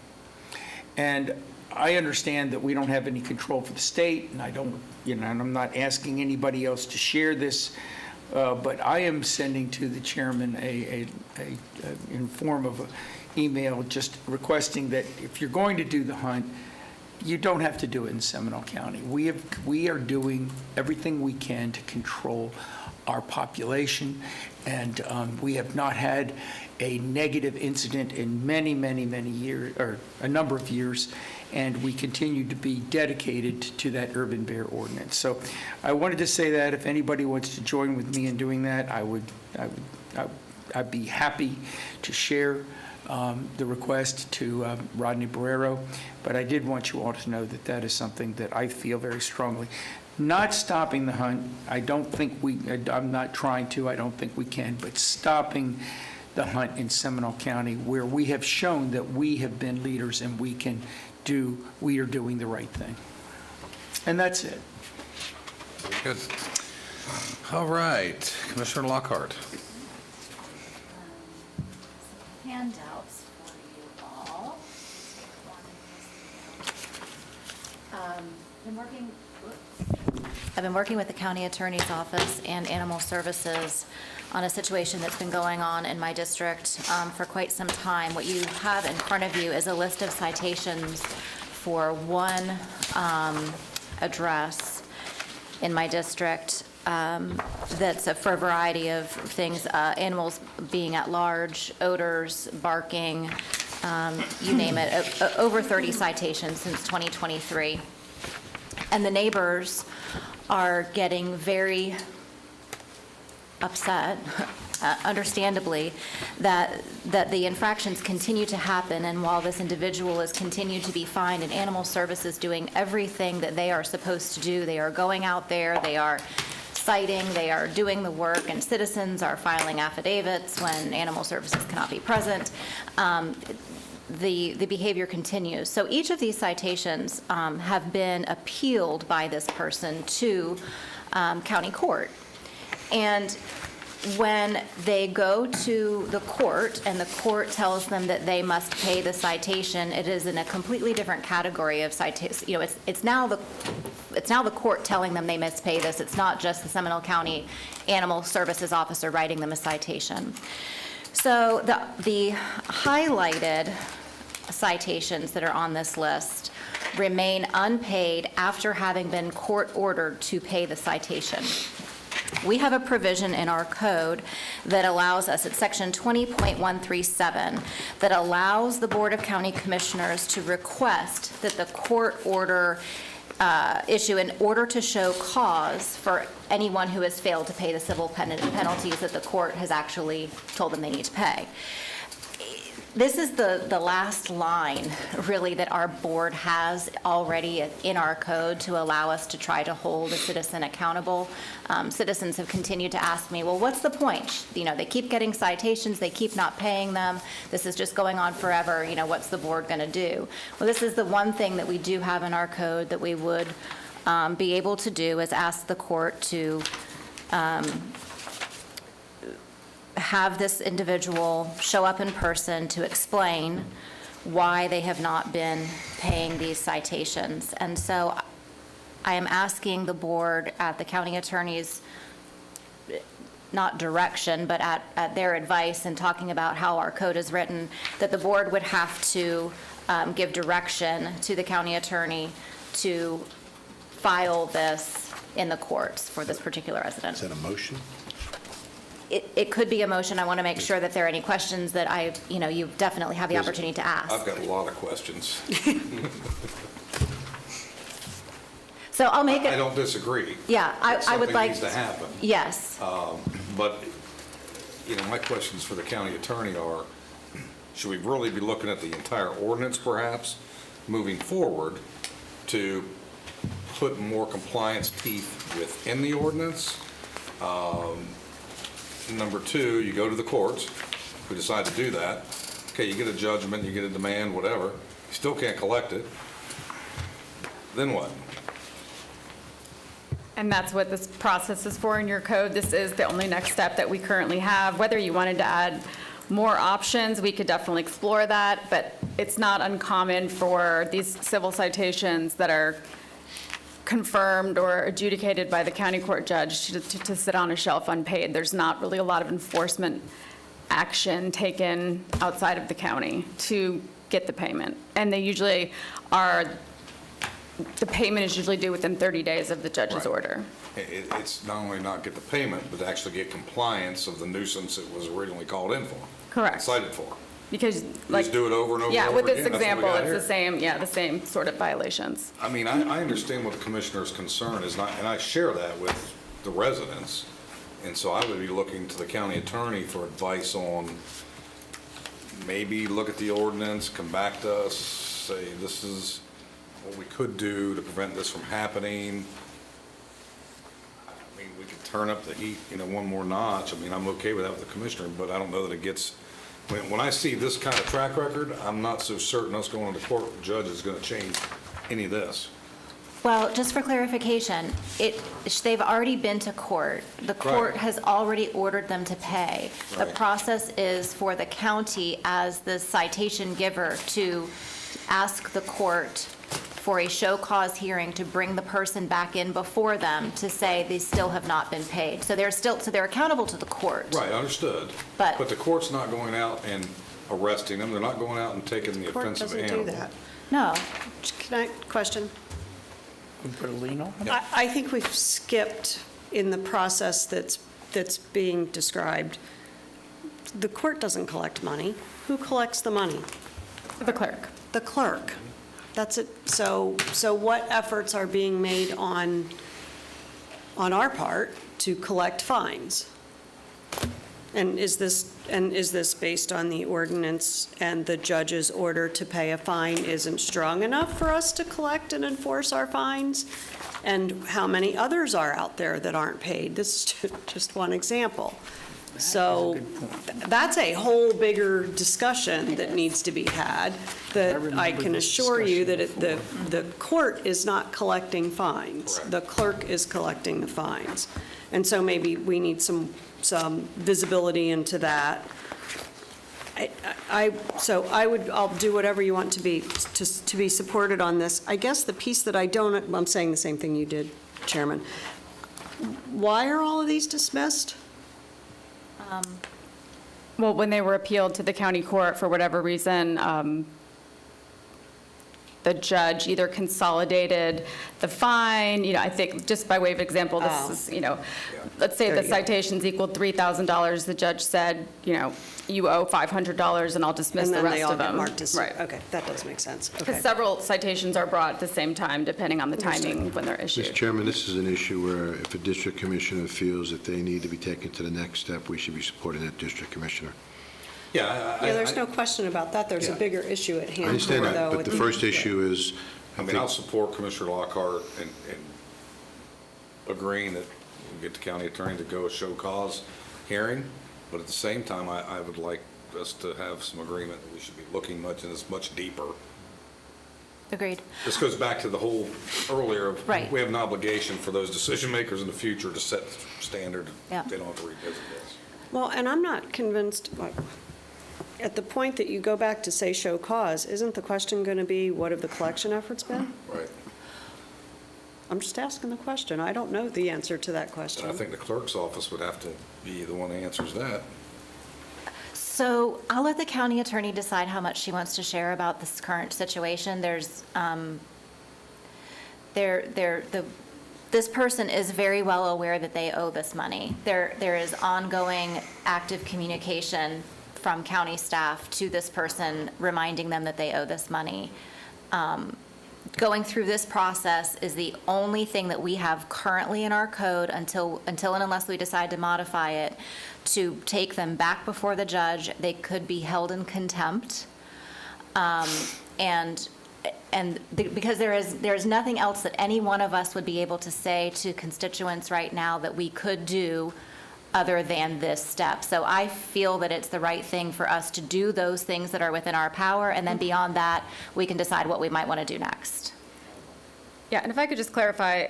And I understand that we don't have any control for the state, and I don't, and I'm not asking anybody else to share this, but I am sending to the chairman in form of an email just requesting that if you're going to do the hunt, you don't have to do it in Seminole County. We are doing everything we can to control our population, and we have not had a negative incident in many, many, many years, or a number of years, and we continue to be dedicated to that urban bear ordinance. So I wanted to say that if anybody wants to join with me in doing that, I'd be happy to share the request to Rodney Barrero, but I did want you all to know that that is something that I feel very strongly. Not stopping the hunt, I'm not trying to, I don't think we can, but stopping the hunt in Seminole County, where we have shown that we have been leaders and we are doing the right thing. And that's it. Good. All right, Commissioner Lockhart. Handouts for you all. I've been working with the county attorney's office and animal services on a situation that's been going on in my district for quite some time. What you have in front of you is a list of citations for one address in my district that's for a variety of things, animals being at large, odors, barking, you name it, over 30 citations since 2023. And the neighbors are getting very upset, understandably, that the infractions continue to happen, and while this individual is continued to be fined, and Animal Services doing everything that they are supposed to do, they are going out there, they are citing, they are doing the work, and citizens are filing affidavits when Animal Services cannot be present. The behavior continues. So each of these citations have been appealed by this person to county court. And when they go to the court and the court tells them that they must pay the citation, it is in a completely different category of citation. You know, it's now the court telling them they must pay this. It's not just the Seminole County Animal Services officer writing them a citation. So the highlighted citations that are on this list remain unpaid after having been court ordered to pay the citation. We have a provision in our code that allows us, it's section 20.137, that allows the Board of County Commissioners to request that the court order issue an order to show cause for anyone who has failed to pay the civil penalties that the court has actually told them they need to pay. This is the last line, really, that our board has already in our code to allow us to try to hold a citizen accountable. Citizens have continued to ask me, well, what's the point? You know, they keep getting citations, they keep not paying them. This is just going on forever. You know, what's the board going to do? Well, this is the one thing that we do have in our code that we would be able to do, is ask the court to have this individual show up in person to explain why they have not been paying these citations. And so I am asking the board, at the county attorney's, not direction, but at their advice and talking about how our code is written, that the board would have to give direction to the county attorney to file this in the courts for this particular resident. Is that a motion? It could be a motion. I want to make sure that there are any questions that you definitely have the opportunity to ask. I've got a lot of questions. So I'll make it. I don't disagree. Yeah, I would like. Something needs to happen. Yes. But, my questions for the county attorney are, should we really be looking at the entire ordinance perhaps, moving forward, to put more compliance teeth within the ordinance? Number two, you go to the courts, we decide to do that. Okay, you get a judgment, you get a demand, whatever, you still can't collect it. Then what? And that's what this process is for in your code. This is the only next step that we currently have. Whether you wanted to add more options, we could definitely explore that, but it's not uncommon for these civil citations that are confirmed or adjudicated by the county court judge to sit on a shelf unpaid. There's not really a lot of enforcement action taken outside of the county to get the payment. And they usually are, the payment is usually due within 30 days of the judge's order. It's not only not get the payment, but actually get compliance of the nuisance it was originally called in for. Correct. Cited for. Because, Just do it over and over yeah, and over with this again. That's what we example, got it's here. the same sort of violations. I mean, I understand what the commissioner's concern is, and I share that with the residents. And so I would be looking to the county attorney for advice on maybe look at the ordinance, come back to us, say this is what we could do to prevent this from happening. I mean, we could turn up the heat, one more notch. I mean, I'm okay with that with the commissioner, but I don't know that it gets, when I see this kind of track record, I'm not so certain us going to court with the judge is going to change any of this. Well, just for clarification, they've already been to court. The court has already ordered them to pay. The Right. process is for the county as the citation giver to ask the court for a show cause hearing to bring the person back in before them to say they still have not been paid. So they're accountable to the court. Right, understood. But the court's not going out and arresting them. They're not going out and taking the Court offensive doesn't animal. do that. No. Can I, question? Put a lien on it? I think we've skipped in the process that's being described. The court doesn't collect money. Who collects the money? The clerk. The clerk. That's it. So what efforts are being made on our part to collect fines? And is this based on the ordinance and the judge's order to pay a fine isn't strong enough for us to collect and enforce our fines? And how many others are out there that aren't paid? This is just one example. So that's a whole bigger discussion that needs to be had, that I can assure you that the court is not collecting fines. The clerk is collecting the fines. And so maybe we need some visibility into that. I'll do whatever you want to be supported on this. I guess the piece that I'm saying the same thing you did, Chairman. Why are all of these dismissed? Well, when they were appealed to the county court, for whatever reason, the judge either consolidated the fine, I think, just by way of example, this is, let's say the citations equaled $3,000, the judge said, you owe $500 and I'll dismiss the rest of them. And then they all get marked as, Right. okay, that does make sense. Okay. Because several citations are brought at the same time, depending on the timing when they're issued. Mr. Chairman, this is an issue where if a district commissioner feels that they need to be taken to the next step, we should be supporting that district commissioner. Yeah, There's no question about that. There's a bigger issue at hand. I understand here, that, though, but with the first issue is, I'll support Commissioner Lockhart in agreeing that we get the county attorney to go a show cause hearing, but at the same time, I would like us to have some agreement that we should be looking much deeper. Agreed. This goes back to the whole earlier of, Right. we have an obligation for those decision makers in the future to set standard. Yeah. They don't have to revisit this. Well, and I'm not convinced, at the point that you go back to say show cause, isn't the question going to be, what have the collection efforts been? Right. I'm just asking the question. I don't know the answer to that question. And I think the clerk's office would have to be the one that answers that. So I'll let the county attorney decide how much she wants to share about this current situation. This person is very well aware that they owe this money. There is ongoing active communication from county staff to this person, reminding them that they owe this money. Going through this process is the only thing that we have currently in our code until and unless we decide to modify it, to take them back before the judge. They could be held in contempt. Because there is nothing else that any one of us would be able to say to constituents right now that we could do other than this step. So I feel that it's the right thing for us to do those things that are within our power, and then beyond that, we can decide what we might want to do next. Yeah, and if I could just clarify,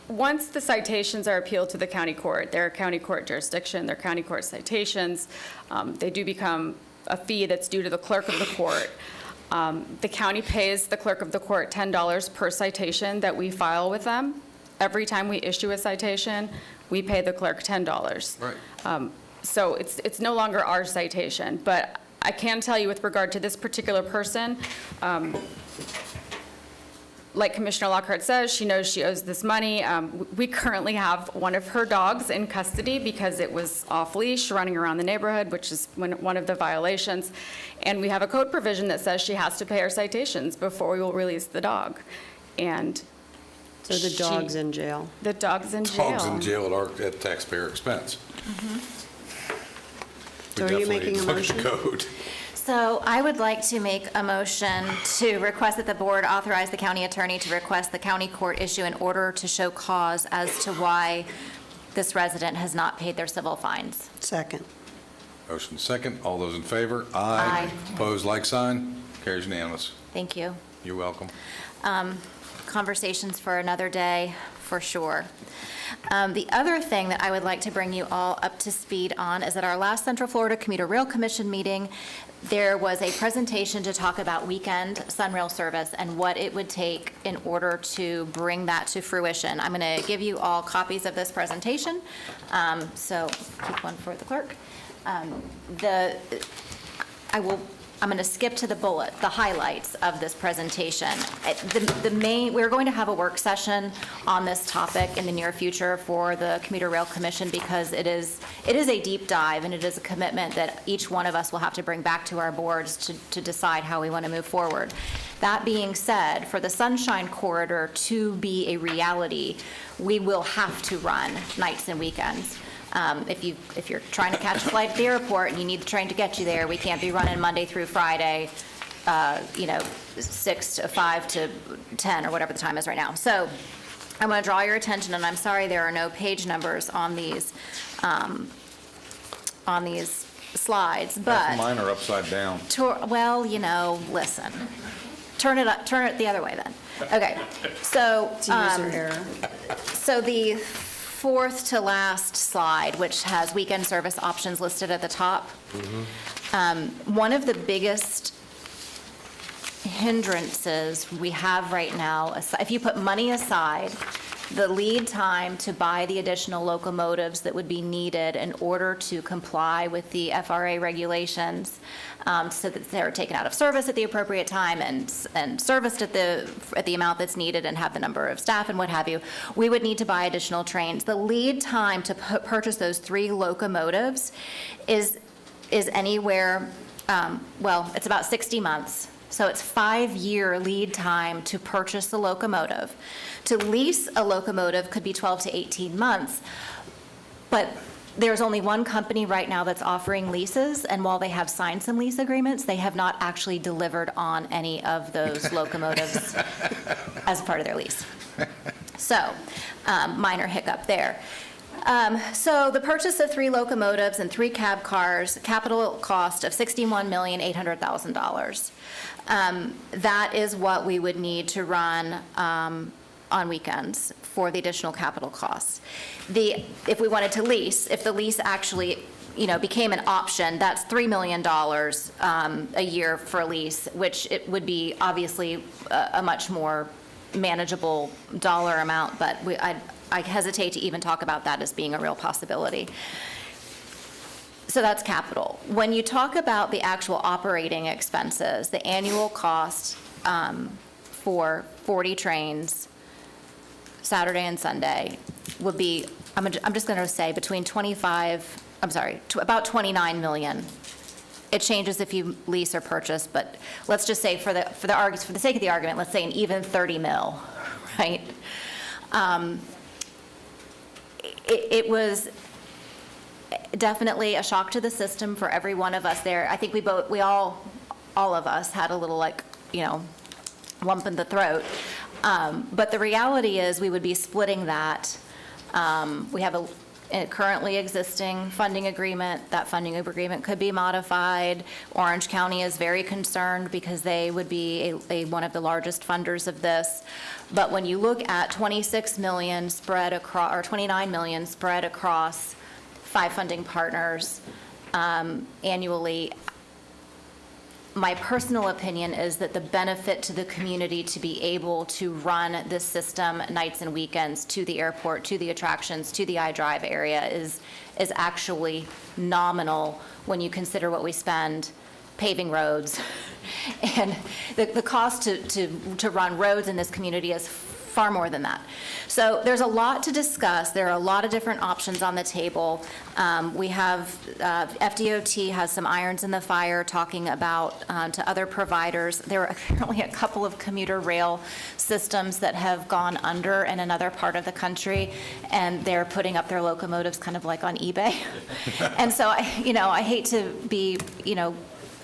once the citations are appealed to the county court, they're county court jurisdiction, they're county court citations, they do become a fee that's due to the clerk of the court. The county pays the clerk of the court $10 per citation that we file with them. Every time we issue a citation, we pay the clerk $10. Right. So it's no longer our citation, but I can tell you with regard to this particular person, like Commissioner Lockhart says, she knows she owes this money. We currently have one of her dogs in custody because it was off leash running around the neighborhood, which is one of the violations. And we have a code provision that says she has to pay her citations before we will release the dog. And so the dog's in jail. The dog's in jail. Dog's in jail at taxpayer expense. So are you making a motion? Code. So I would like to make a motion to request that the board authorize the county attorney to request the county court issue an order to show cause as to why this resident has not paid their civil fines. Second. Motion second. All those in favor? Aye. Opposed, like sign. Carries unanimous. Thank you. You're welcome. conversations for another day, for sure. The other thing that I would like to bring you all up to speed on is at our last Central Florida Commuter Rail Commission meeting, there was a presentation to talk about weekend Sunrail service and what it would take in order to bring that to fruition. I'm going to give you all copies of this presentation, so keep one for the clerk. I'm going to skip to the highlights of this presentation. We're going to have a work session on this topic in the near future for the Commuter Rail Commission because it is a deep dive and it is a commitment that each one of us will have to bring back to our boards to decide how we want to move forward. That being said, for the Sunshine Corridor to be a reality, we will have to run nights and weekends. If you're trying to catch a flight at the airport and you need the train to get you there, we can't be running Monday through Friday, 6 to 5 to 10 or whatever the time is right now. So I want to draw your attention, and I'm sorry there are no page numbers on these slides, but Mine are upside down. well, listen. Turn it the other way then. Okay. So It's user error. So the fourth to last slide, which has weekend service options listed at the top. One of the biggest hindrances we have right now, if you put money aside, the lead time to buy the additional locomotives that would be needed in order to comply with the FRA regulations, so that they're taken out of service at the appropriate time and serviced at the amount that's needed and have the number of staff and what have you, we would need to buy additional trains. The lead time to purchase those 3 locomotives is anywhere, it's about 60 months. So it's 5-year lead time to purchase the locomotive. To lease a locomotive could be 12 to 18 months, but there's only one company right now that's offering leases, and while they have signed some lease agreements, they have not actually delivered on any of those locomotives as part of their lease. So, minor hiccup there. So the purchase of 3 locomotives and 3 cab cars, capital cost of $61,800,000. That is what we would need to run on weekends for the additional capital costs. If we wanted to lease, if the lease actually became an option, that's $3 million a year for a lease, which it would be obviously a much more manageable dollar amount, but I hesitate to even talk about that as being a real possibility. So that's capital. When you talk about the actual operating expenses, the annual cost for 40 trains, Saturday and Sunday, would be, I'm just going to say about 29 million. It changes if you lease or purchase, but let's just say for the sake of the argument, let's say an even 30 mil, right? It was definitely a shock to the system for every one of us there. I think all of us had a little lump in the throat. But the reality is we would be splitting that. We have a currently existing funding agreement. That funding agreement could be modified. Orange County is very concerned because they would be one of the largest funders of this. But when you look at 26 million spread across, or 29 million spread across 5 funding partners annually, my personal opinion is that the benefit to the community to be able to run this system nights and weekends to the airport, to the attractions, to the iDrive area is actually nominal when you consider what we spend paving roads. And the cost to run roads in this community is far more than that. So there's a lot to discuss. There are a lot of different options on the table. We have, FDOT has some irons in the fire talking about to other providers. There are apparently a couple of commuter rail systems that have gone under in another part of the country, and they're putting up their locomotives kind of like on eBay. And so, I hate to be,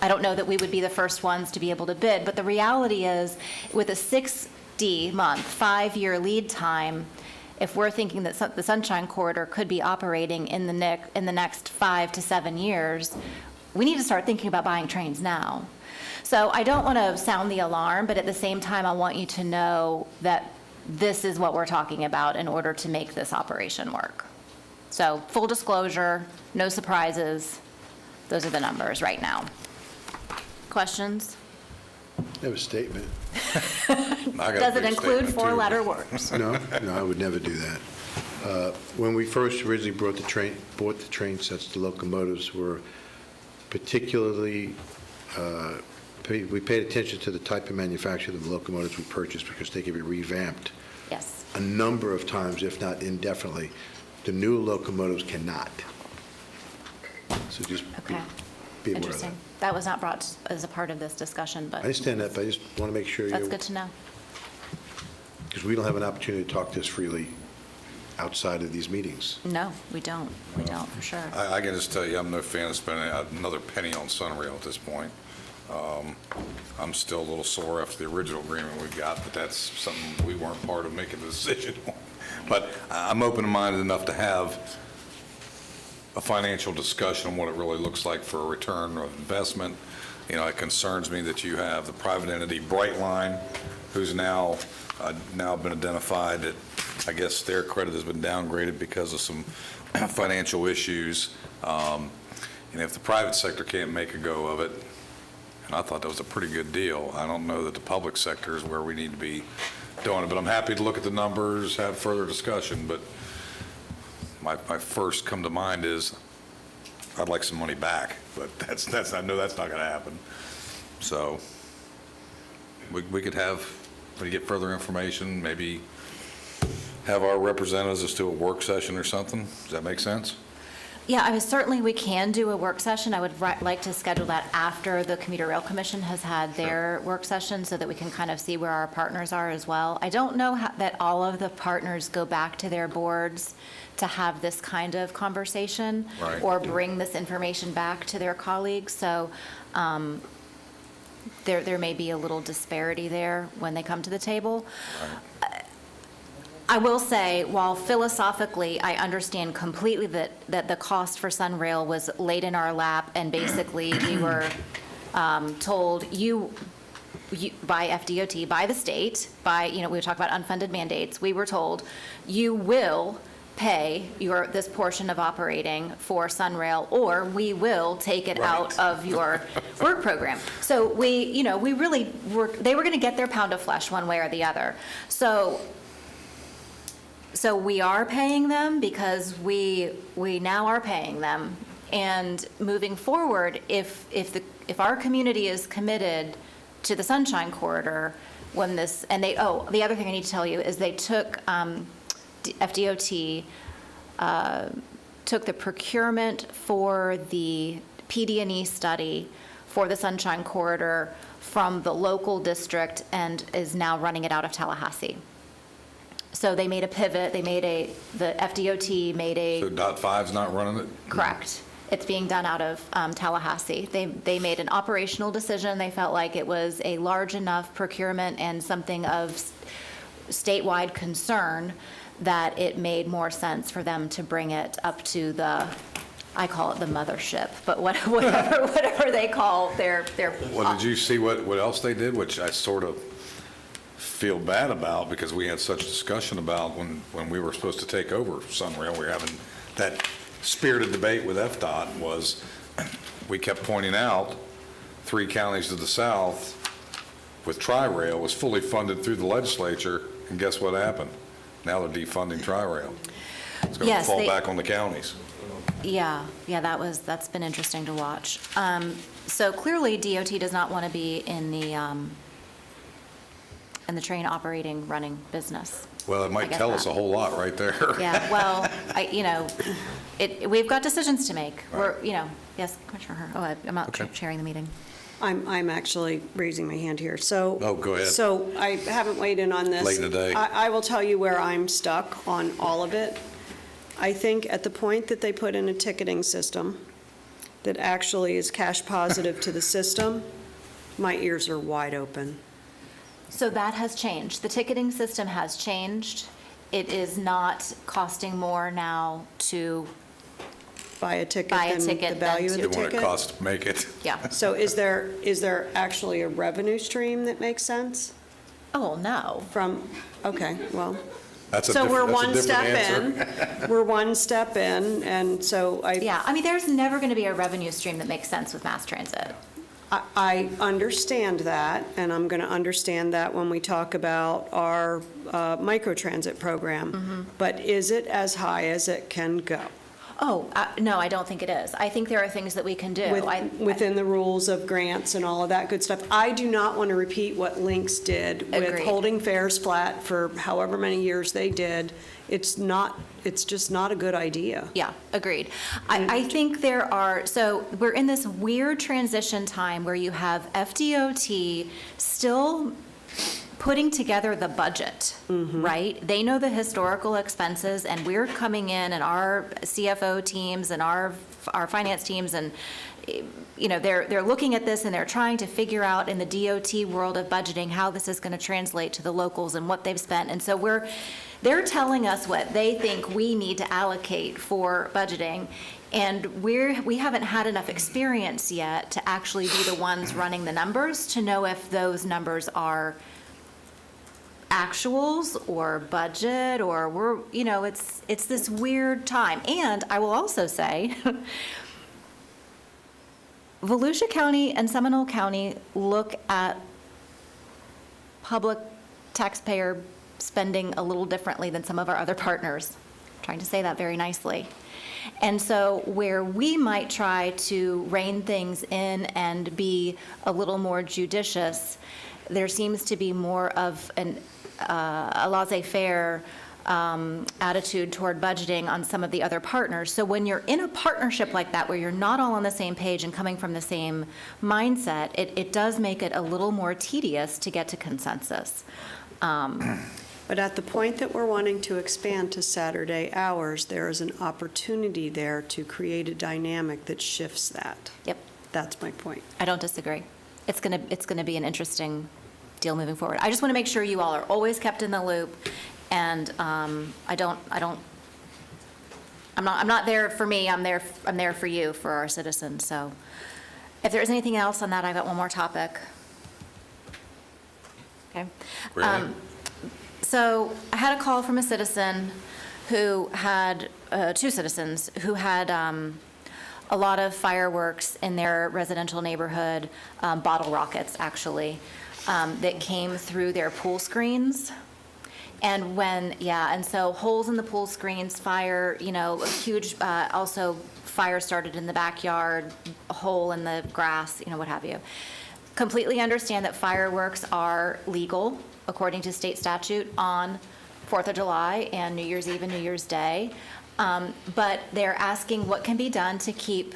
I don't know that we would be the first ones to be able to bid, but the reality is with a 60-month, 5-year lead time, if we're thinking that the Sunshine Corridor could be operating in the next 5 to 7 years, we need to start thinking about buying trains now. So I don't want to sound the alarm, but at the same time, I want you to know that this is what we're talking about in order to make this operation work. So full disclosure, no surprises. Those are the numbers right now. Questions? I have a statement. Does it include four-letter words? No, I would never do that. When we first originally bought the train sets, the locomotives were particularly, we paid attention to the type of manufacture of the locomotives we purchased because they could be revamped Yes. a number of times, if not indefinitely. The new locomotives cannot. So just be Okay. aware of that. Interesting. That was not brought as a part of this discussion, I but understand that, but I just want to make sure that's you, good to know. because we don't have an opportunity to talk this freely outside of these meetings. No, we don't. We don't, for sure. I can just tell you, I'm no fan of spending another penny on Sunrail at this point. I'm still a little sore after the original agreement we got, but that's something we weren't part of making the decision on. But I'm open-minded enough to have a financial discussion on what it really looks like for a return of investment. You know, it concerns me that you have the private entity Brightline, who's now been identified that, I guess, their credit has been downgraded because of some financial issues. And if the private sector can't make a go of it, and I thought that was a pretty good deal, I don't know that the public sector is where we need to be doing it. But I'm happy to look at the numbers, have further discussion, but my first come to mind is I'd like some money back, but I know that's not going to happen. So we could have, when you get further information, maybe have our representatives just do a work session or something. Does that make sense? Yeah, I mean, certainly we can do a work session. I would like to schedule that after the Commuter Rail Commission has had their work session so that we can kind of see where our partners are as well. I don't know that all of the partners go back to their boards to have this kind of conversation or bring this information back to their colleagues. So there may be a little disparity there when they come to the table. I will say, while philosophically I understand completely that the cost for Sunrail was laid in our lap and basically we were told you by FDOT, by the state, we talk about unfunded mandates, we were told you will pay this portion of operating for Sunrail, or we will take it out of your work program. So we really they were going to get their pound of flesh one way or the other. So we are paying them because we now are paying them. And moving forward, if our community is committed to the Sunshine Corridor, the other thing I need to tell you is they took FDOT took the procurement for the PD&E study for the Sunshine Corridor from the local district and is now running it out of Tallahassee. So they made a pivot. The FDOT made a... So .5's not running it? Correct. It's being done out of Tallahassee. They made an operational decision. They felt like it was a large enough procurement and something of statewide concern that it made more sense for them to bring it up to I call it the mothership, but whatever they call their... Well, did you see what else they did, which I sort of feel bad about because we had such discussion about when we were supposed to take over Sunrail. We were having that spirited debate with FDOT was we kept pointing out 3 counties to the south with Tri-Rail was fully funded through the legislature, and guess what happened? Now they're defunding Tri-Rail. It's going to fall back on the counties. Yeah, that's been interesting to watch. So clearly DOT does not want to be in the train operating, running business. Well, it might tell us a whole lot right there. Yeah, well, we've got decisions to make. Right. Yes, Commissioner Herr. Oh, I'm not chairing the meeting. I'm actually raising my hand here. So. Oh, go ahead. So I haven't weighed in on this. Late in the day. I will tell you where I'm stuck on all of it. I think at the point that they put in a ticketing system that actually is cash positive to the system, my ears are wide open. So that has changed. The ticketing system has changed. It is not costing more now to buy a ticket Buy a than ticket the value of than the Than what it ticket? costs to make it. Yeah. So is there actually a revenue stream that makes sense Oh, no. from, okay, well. That's a So we're different one step answer. in, we're one step in, and so Yeah, I mean, there's never going to be a revenue stream that makes sense with mass transit. I understand that, and I'm going to understand that when we talk about our microtransit program. But is it as high as it can go? Oh, no, I don't think it is. I think there are things that we can do. Within the rules of grants and all of that good stuff. I do not want to repeat what Lynx did with Agreed. holding fares flat for however many years they did. It's just not a good idea. Yeah, agreed. I think so we're in this weird transition time where you have FDOT still putting together the budget, right? They know the historical expenses, and we're coming in, and our CFO teams and our finance teams, and they're looking at this and they're trying to figure out in the DOT world of budgeting how this is going to translate to the locals and what they've spent. And so they're telling us what they think we need to allocate for budgeting. And we haven't had enough experience yet to actually be the ones running the numbers to know if those numbers are actuals or budget, or it's this weird time. And I will also say, Volusia County and Seminole County look at public taxpayer spending a little differently than some of our other partners. I'm trying to say that very nicely. And so where we might try to rein things in and be a little more judicious, there seems to be more of a laissez-faire attitude toward budgeting on some of the other partners. So when you're in a partnership like that, where you're not all on the same page and coming from the same mindset, it does make it a little more tedious to get to consensus. But at the point that we're wanting to expand to Saturday hours, there is an opportunity there to create a dynamic that shifts that. Yep. That's my point. I don't disagree. It's gonna be an interesting deal moving forward. I just want to make sure you all are always kept in the loop, and I'm not there for me. I'm there for you, for our citizens. So, if there is anything else on that, I got one more topic. Okay. Really? So I had a call from a citizen who had, two citizens who had a lot of fireworks in their residential neighborhood, bottle rockets actually, that came through their pool screens. And and so holes in the pool screens, fire, a huge, also fire started in the backyard, a hole in the grass, what have you. Completely understand that fireworks are legal according to state statute on 4th of July and New Year's Eve and New Year's Day. But they're asking what can be done to keep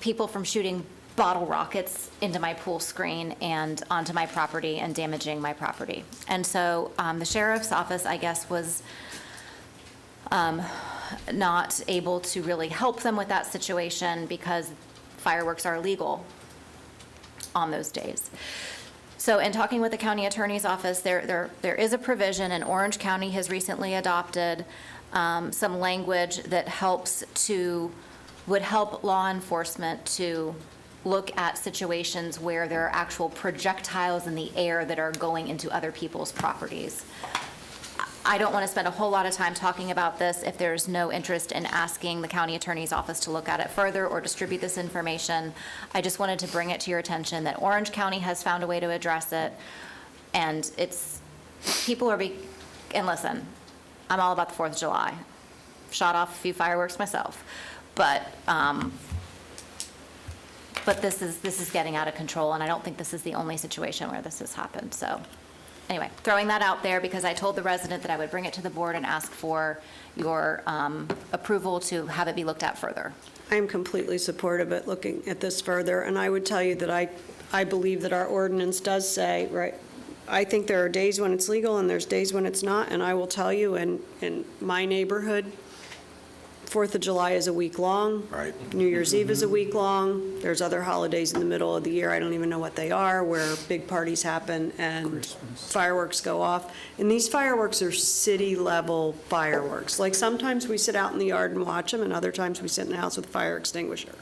people from shooting bottle rockets into my pool screen and onto my property and damaging my property. And so the sheriff's office, I guess, was not able to really help them with that situation because fireworks are illegal on those days. So in talking with the county attorney's office, there is a provision, and Orange County has recently adopted some language that would help law enforcement to look at situations where there are actual projectiles in the air that are going into other people's properties. I don't want to spend a whole lot of time talking about this if there's no interest in asking the county attorney's office to look at it further or distribute this information. I just wanted to bring it to your attention that Orange County has found a way to address it, and and listen, I'm all about the 4th of July. Shot off a few fireworks myself, but this is getting out of control, and I don't think this is the only situation where this has happened. So anyway, throwing that out there because I told the resident that I would bring it to the board and ask for your approval to have it be looked at further. I am completely supportive of looking at this further, and I would tell you that I believe that our ordinance does say, right, I think there are days when it's legal and there's days when it's not, and I will tell you in my neighborhood, 4th of July is a week long. Right. New Year's Eve is a week long. There's other holidays in the middle of the year, I don't even know what they are, where big parties happen and fireworks go off. And these fireworks are city-level fireworks. Like, sometimes we sit out in the yard and watch them, and other times we sit in the house with a fire extinguisher.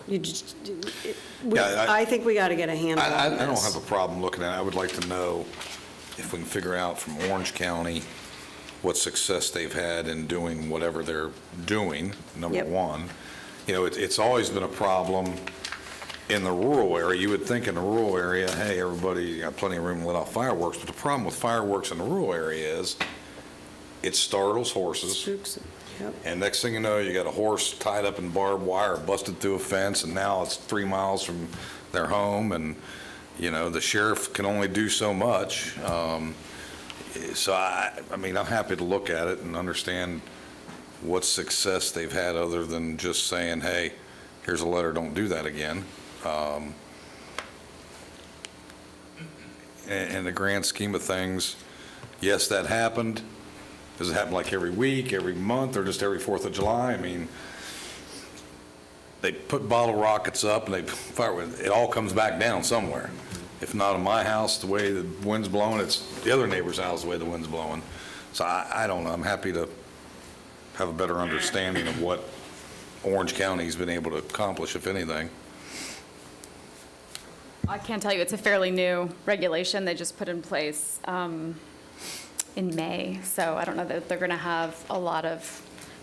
I think we got to get a handle on this. I don't have a problem looking at it. I would like to know if we can figure out from Orange County what success they've had in doing whatever they're doing, number Yep. one. You know, it's always been a problem in the rural area. You would think in the rural area, hey, everybody got plenty of room to let off fireworks, but the problem with fireworks in the rural area is it startles horses. Spooks. Yep. And next thing you know, you got a horse tied up in barbed wire, busted through a fence, and now it's 3 miles from their home, and, you know, the sheriff can only do so much. So, I mean, I'm happy to look at it and understand what success they've had other than just saying, hey, here's a letter, don't do that again. In the grand scheme of things, yes, that happened. Does it happen like every week, every month, or just every 4th of July? I mean, they put bottle rockets up and they fire with it, all comes back down somewhere. If not in my house, the way the wind's blowing, it's the other neighbor's house, the way the wind's blowing. So I don't know. I'm happy to have a better understanding of what Orange County's been able to accomplish, if anything. I can't tell you, it's a fairly new regulation they just put in place in May, so I don't know that they're going to have a lot of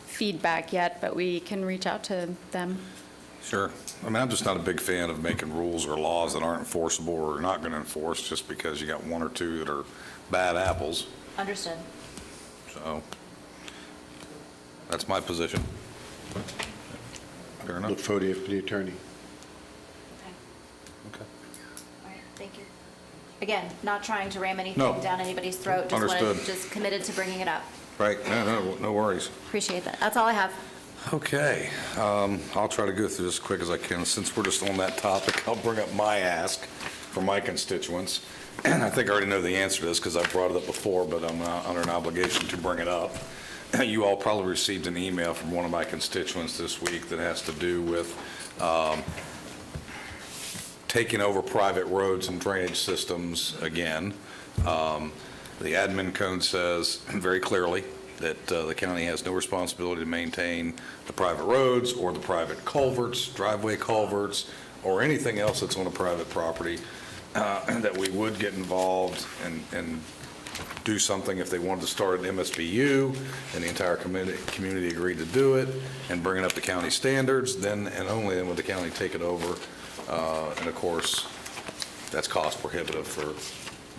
feedback yet, but we can reach out to them. Sure. I mean, I'm just not a big fan of making rules or laws that aren't enforceable or not going to enforce just because you got one or two that are bad apples. Understood. So that's my position. Fair enough. Look for the attorney. Okay. All right, thank you. Again, not trying to ram anything No. down anybody's throat, just Understood. just committed to bringing it up. Right. No worries. Appreciate that. That's all I have. Okay. I'll try to go through this as quick as I can. Since we're just on that topic, I'll bring up my ask for my constituents. And I think I already know the answer to this because I've brought it up before, but I'm under an obligation to bring it up. You all probably received an email from one of my constituents this week that has to do with taking over private roads and drainage systems again. The admin code says very clearly that the county has no responsibility to maintain the private roads or the private culverts, driveway culverts, or anything else that's on a private property, and that we would get involved and do something if they wanted to start an MSBU, and the entire community agreed to do it, and bring it up to county standards, then and only then would the county take it over. And of course, that's cost prohibitive for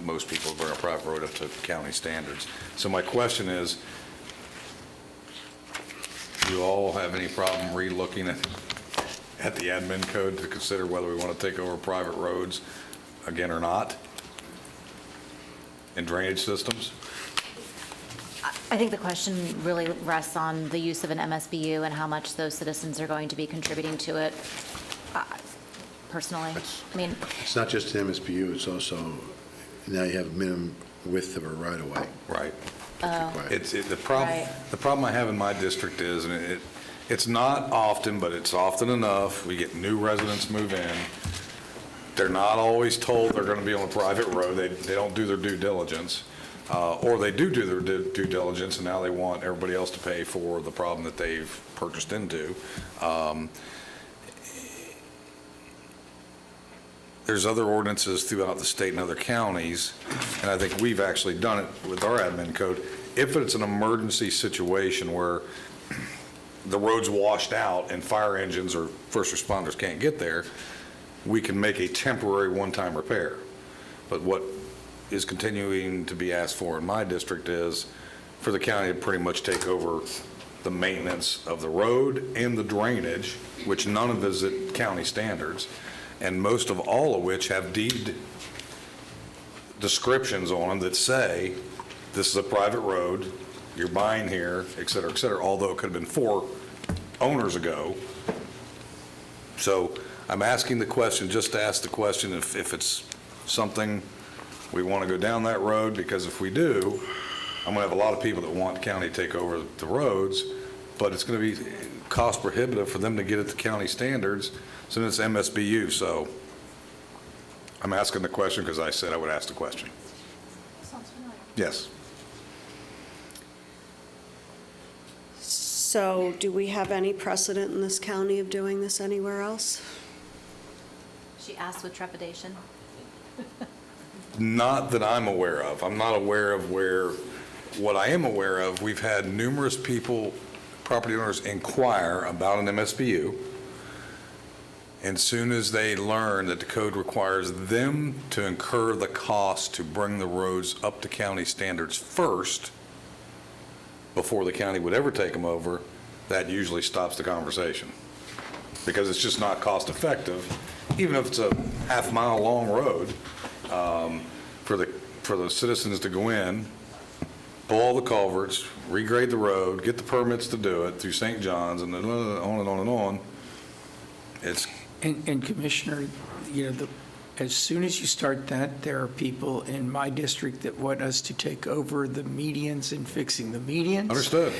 most people to bring a private road up to county standards. So my question is, do you all have any problem re-looking at the admin code to consider whether we want to take over private roads again or not? And drainage systems? I think the question really rests on the use of an MSBU and how much those citizens are going to be contributing to it. Personally, I mean, It's not just an MSBU, it's also, now you have a minimum width of a right-of-way. Right. oh, The problem, Right. the problem I have in my district is, and it's not often, but it's often enough, we get new residents move in. They're not always told they're going to be on a private road. They don't do their due diligence. Or they do their due diligence, and now they want everybody else to pay for the problem that they've purchased into. There's other ordinances throughout the state and other counties, and I think we've actually done it with our admin code. If it's an emergency situation where the road's washed out and fire engines or first responders can't get there, we can make a temporary one-time repair. But what is continuing to be asked for in my district is for the county to pretty much take over the maintenance of the road and the drainage, which none of is at county standards, and most of all of which have deed descriptions on them that say, this is a private road, you're buying here, et cetera, although it could have been 4 owners ago. So I'm asking the question, just to ask the question if it's something we want to go down that road, because if we do, I'm going to have a lot of people that want the county to take over the roads but it's going to be cost prohibitive for them to get it to county standards, so it's MSBU. So I'm asking the question because I said I would ask the question. Yes. So do we have any precedent in this county of doing this anywhere else? She asked with trepidation. Not that I'm aware of. I'm not aware of where, what I am aware of, we've had numerous people, property owners, inquire about an MSBU. And soon as they learn that the code requires them to incur the cost to bring the roads up to county standards first, before the county would ever take them over, that usually stops the conversation. Because it's just not cost effective, even if it's a half-mile long road, for the citizens to go in, pull all the culverts, regrade the road, get the permits to do it through St. John's, and then on and on and on. It's And Commissioner, as soon as you start that, there are people in my district that want us to take over the medians and fixing the medians. Understood.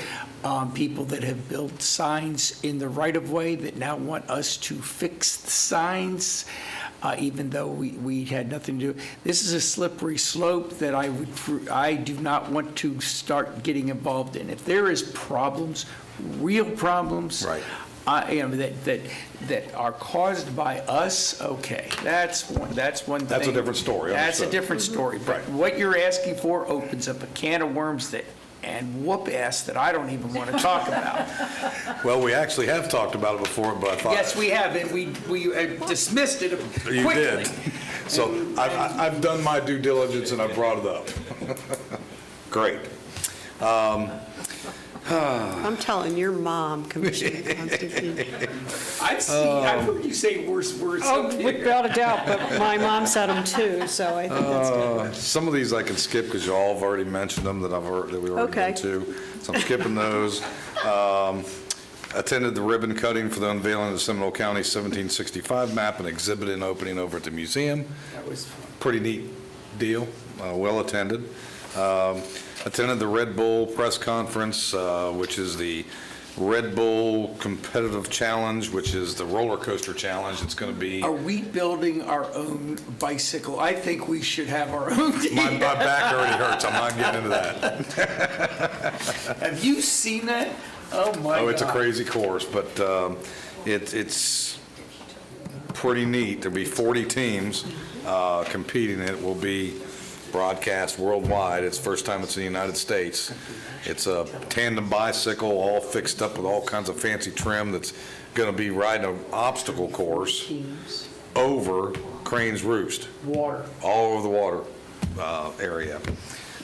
People that have built signs in the right-of-way that now want us to fix the signs, even though we had nothing to do. This is a slippery slope that I do not want to start getting involved in. If there is problems, real problems. Right. That are caused by us, okay, that's one thing. That's a different story. That's a Understood. different story. But Right. what you're asking for opens up a can of worms and whoop ass that I don't even want to talk about. Well, we actually have talked about it before, but I thought. Yes, we have, and we dismissed it quickly. You did. So I've done my due diligence and I brought it up. Great. I'm telling your mom, Commissioner Constantine. I've heard you say worse words. Oh, without a doubt, but my mom said them too, so I think that's good. Some of these I can skip because you all have already mentioned them that we already Okay. been to. So I'm skipping those. Attended the ribbon cutting for the unveiling of the Seminole County 1765 map and exhibit and opening over at the museum. That was Pretty neat deal, well attended. Attended the Red Bull press conference, which is the Red Bull Competitive Challenge, which is the roller coaster challenge. It's going to be. Are we building our own bicycle? I think we should have our own. My back already hurts. I'm not getting into that. Have you seen that? Oh, my God. Oh, it's a crazy course, but it's pretty neat. There'll be 40 teams competing. It will be broadcast worldwide. It's the first time it's in the United States. It's a tandem bicycle, all fixed up with all kinds of fancy trim that's going to be riding an obstacle course over Crane's Roost. Water. All over the water area.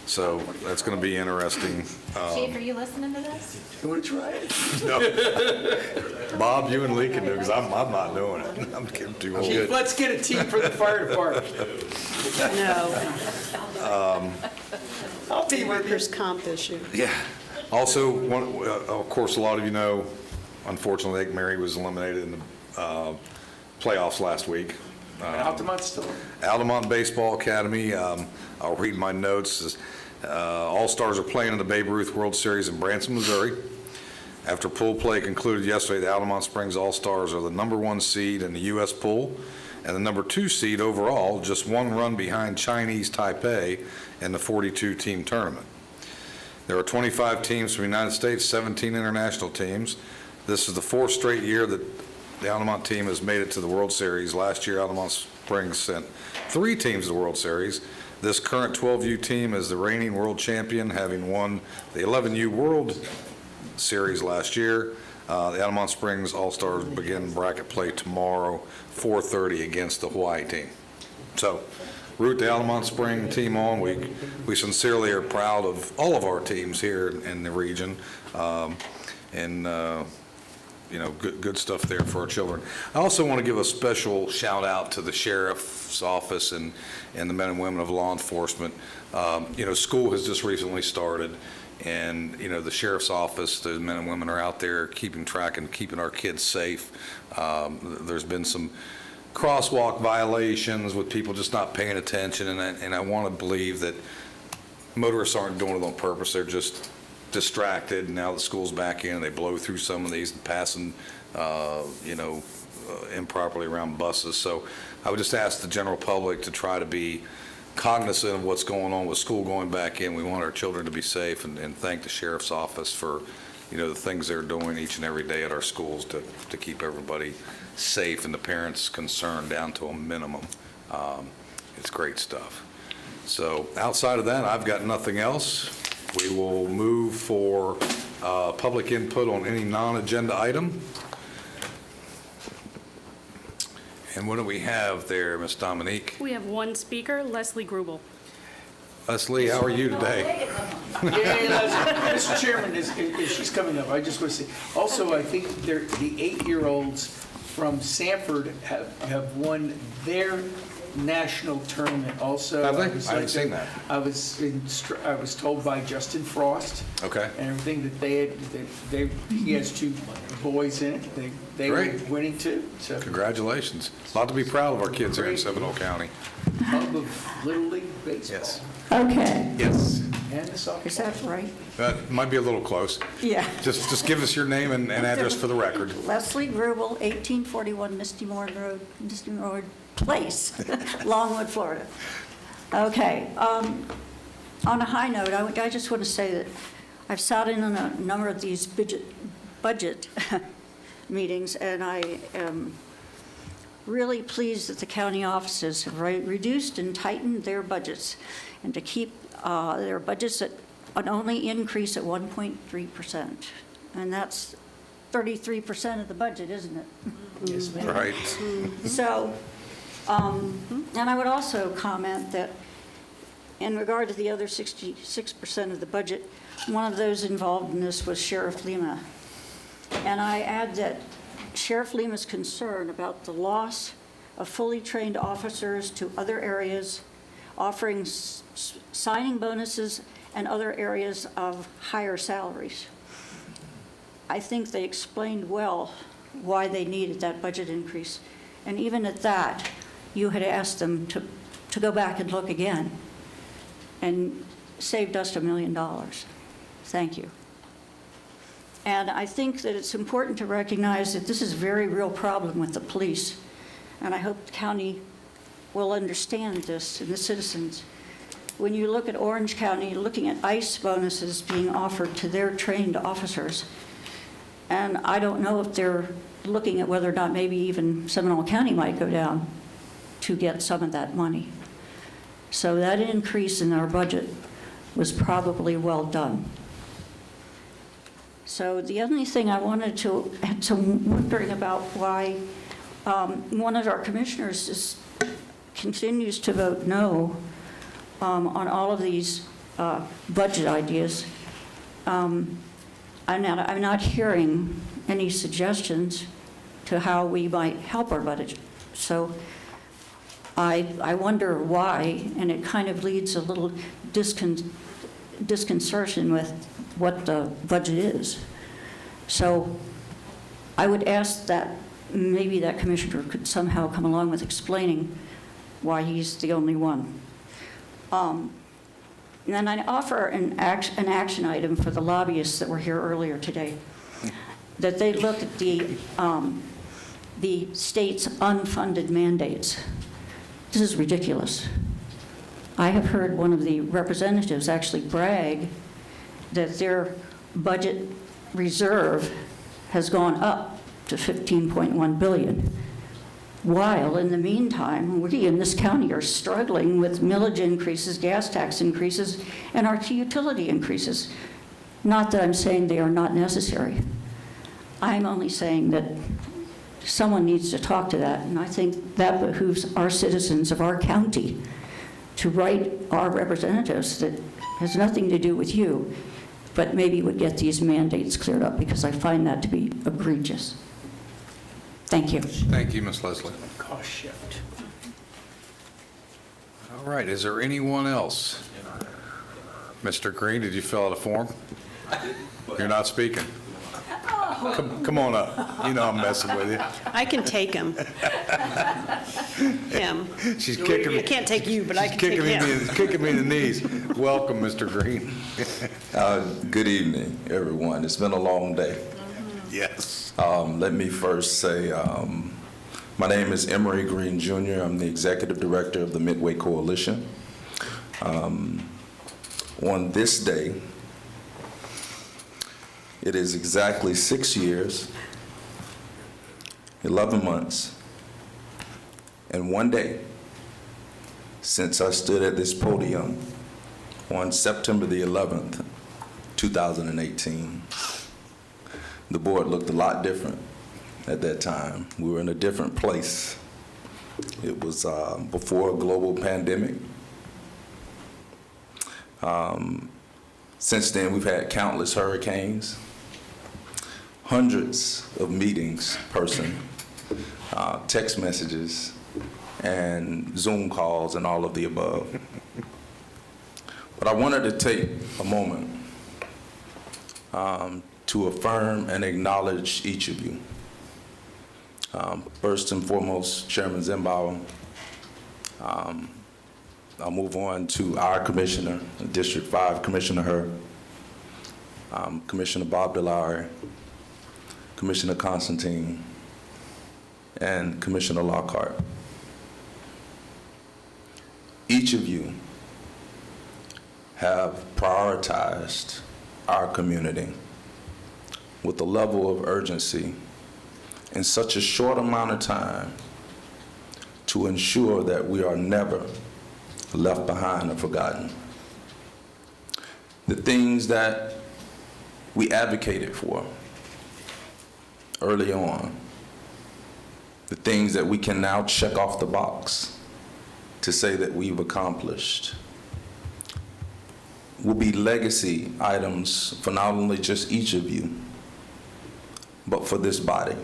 So that's going to be interesting. Chief, are you listening to this? You want to try it? No. Bob, you and Lee can do it because I'm not doing it. I'm getting too old. Chief, let's get a team for the fire department. No. I'll be with you. Workers' comp issue. Yeah. Also, of course, a lot of you know, unfortunately, Lake Mary was eliminated in the playoffs last week. Altamont's still. Altamont Baseball Academy. I'll read my notes. All-Stars are playing in the Babe Ruth World Series in Branson, Missouri. After pool play concluded yesterday, the Altamont Springs All-Stars are the #1 seed in the U.S. pool and the #2 seed overall, just one run behind Chinese Taipei in the 42-team tournament. There are 25 teams from the United States, 17 international teams. This is the 4th straight year that the Altamont team has made it to the World Series. Last year, Altamont Springs sent 3 teams to the World Series. This current 12U team is the reigning world champion, having won the 11U World Series last year. The Altamont Springs All-Stars begin bracket play tomorrow, 4:30 against the Hawaii team. So, root the Altamont Spring team on. We sincerely are proud of all of our teams here in the region, good stuff there for our children. I also want to give a special shout out to the sheriff's office and the men and women of law enforcement. School has just recently started, and the sheriff's office, the men and women are out there keeping track and keeping our kids safe. There's been some crosswalk violations with people just not paying attention, and I want to believe that motorists aren't doing it on purpose. They're just distracted. Now the school's back in, they blow through some of these, passing, improperly around buses. So I would just ask the general public to try to be cognizant of what's going on with school going back in. We want our children to be safe, and thank the sheriff's office for, the things they're doing each and every day at our schools to keep everybody safe and the parents' concern down to a minimum. It's great stuff. So outside of that, I've got nothing else. We will move for public input on any non-agenda item. And what do we have there, Ms. Dominique? We have one speaker, Leslie Grubel. Leslie, how are you today? Mr. Chairman, as she's coming up, I just want to say, also, I think the 8-year-olds from Sanford have won their national tournament also. Have they? I haven't seen that. I was told by Justin Frost. Okay. And everything that he has 2 boys in it. They were Great. winning too. So Congratulations. A lot to be proud of our kids here in Seminole County. hub of Little League baseball. Yes. Okay. Yes. And the softball. Is that right? Might be a little close. Yeah. Just give us your name and address for the record. Leslie Grubel, 1841 Misty Moore Place, Longwood, Florida. Okay. On a high note, I just want to say that I've sat in on a number of these budget meetings, and I am really pleased that the county offices have reduced and tightened their budgets, and to keep their budgets at an only increase at 1.3%. And that's 33% of the budget, isn't it? Yes, ma'am. Right. So, and I would also comment that in regard to the other 66% of the budget, one of those involved in this was Sheriff Lima. And I add that Sheriff Lima's concern about the loss of fully trained officers to other areas, offering signing bonuses and other areas of higher salaries. I think they explained well why they needed that budget increase. And even at that, you had asked them to go back and look again, and saved us $1 million. Thank you. And I think that it's important to recognize that this is a very real problem with the police. And I hope the county will understand this, and the citizens. When you look at Orange County, looking at ICE bonuses being offered to their trained officers, and I don't know if they're looking at whether or not maybe even Seminole County might go down to get some of that money. So that increase in our budget was probably well done. So the only thing I wanted to had some wondering about why one of our commissioners continues to vote no on all of these budget ideas. I'm not hearing any suggestions to how we might help our budget. So I wonder why, and it kind of leads a little disconcertion with what the budget is. So I would ask that maybe that commissioner could somehow come along with explaining why he's the only one. And then I offer an action item for the lobbyists that were here earlier today, that they look at the state's unfunded mandates. This is ridiculous. I have heard one of the representatives actually brag that their budget reserve has gone up to $15.1 billion, while in the meantime, we in this county are struggling with millage increases, gas tax increases, and our utility increases. Not that I'm saying they are not necessary. I'm only saying that someone needs to talk to that, and I think that behooves our citizens of our county to write our representatives that has nothing to do with you, but maybe would get these mandates cleared up, because I find that to be egregious. Thank you. Thank you, Ms. Leslie. Cost shift. All right, is there anyone else? Mr. Green, did you fill out a form? You're not speaking. Come on up. You know I'm messing with you. I can take him. Him. She's kicking me. I can't take you, but I can take Kicking him. me in the knees. Welcome, Mr. Green. Good evening, everyone. It's been a long day. Yes. Let me first say, my name is Emery Green Jr. I'm the Executive Director of the Midway Coalition. On this day, it is exactly 6 years, 11 months, and 1 day since I stood at this podium on September the 11th, 2018. The board looked a lot different at that time. We were in a different place. It was before a global pandemic. Since then, we've had countless hurricanes, hundreds of meetings, text messages, and Zoom calls, and all of the above. But I wanted to take a moment to affirm and acknowledge each of you. First and foremost, Chairman Zimbauer. I'll move on to our commissioner, District 5, Commissioner Herr, Commissioner Bob DeLauer, Commissioner Constantine, and Commissioner Lockhart. Each of you have prioritized our community with a level of urgency in such a short amount of time to ensure that we are never left behind or forgotten. The things that we advocated for early on, the things that we can now check off the box to say that we've accomplished, will be legacy items for not only just each of you, but for this body.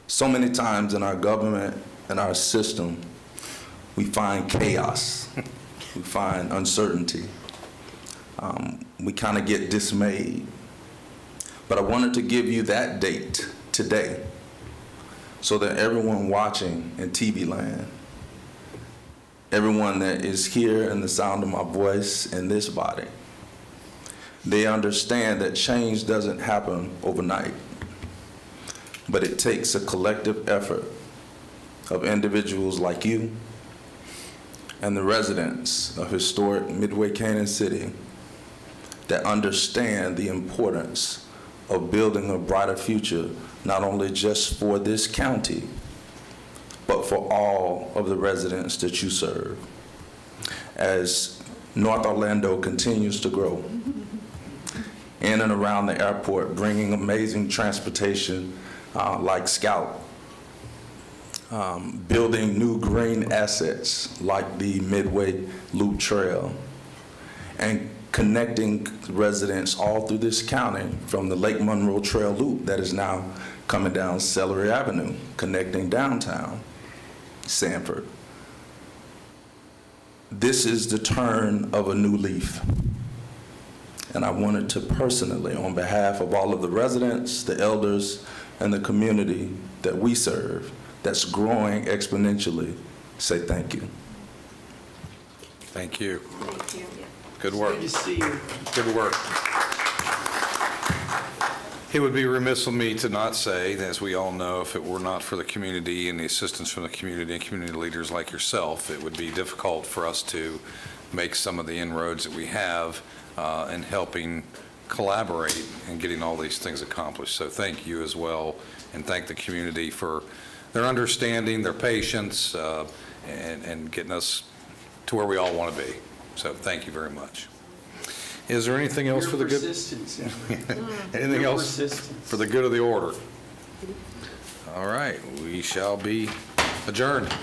So many times in our government and our system, we find chaos, we find uncertainty, we kind of get dismayed. But I wanted to give you that date today so that everyone watching in TV land, everyone that is here in the sound of my voice in this body, they understand that change doesn't happen overnight, but it takes a collective effort of individuals like you and the residents of historic Midway, Kansas City that understand the importance of building a brighter future, not only just for this county, but for all of the residents that you serve. As North Orlando continues to grow, in and around the airport, bringing amazing transportation like Scout, building new green assets like the Midway Loop Trail, and connecting residents all through this county from the Lake Monroe Trail Loop that is now coming down Celery Avenue, connecting downtown Sanford. This is the turn of a new leaf. And I wanted to personally, on behalf of all of the residents, the elders, and the community that we serve, that's growing exponentially, say thank you. Thank you. Good work. Good to see you. Good work. It would be remiss of me to not say, as we all know, if it were not for the community and the assistance from the community and community leaders like yourself, it would be difficult for us to make some of the inroads that we have in helping collaborate and getting all these things accomplished. So thank you as well, and thank the community for their understanding, their patience, and getting us to where we all want to be. So thank you very much. Is there anything else for the good? Persistence. Anything Your else persistence. for the good of the order? All right, we shall be adjourned.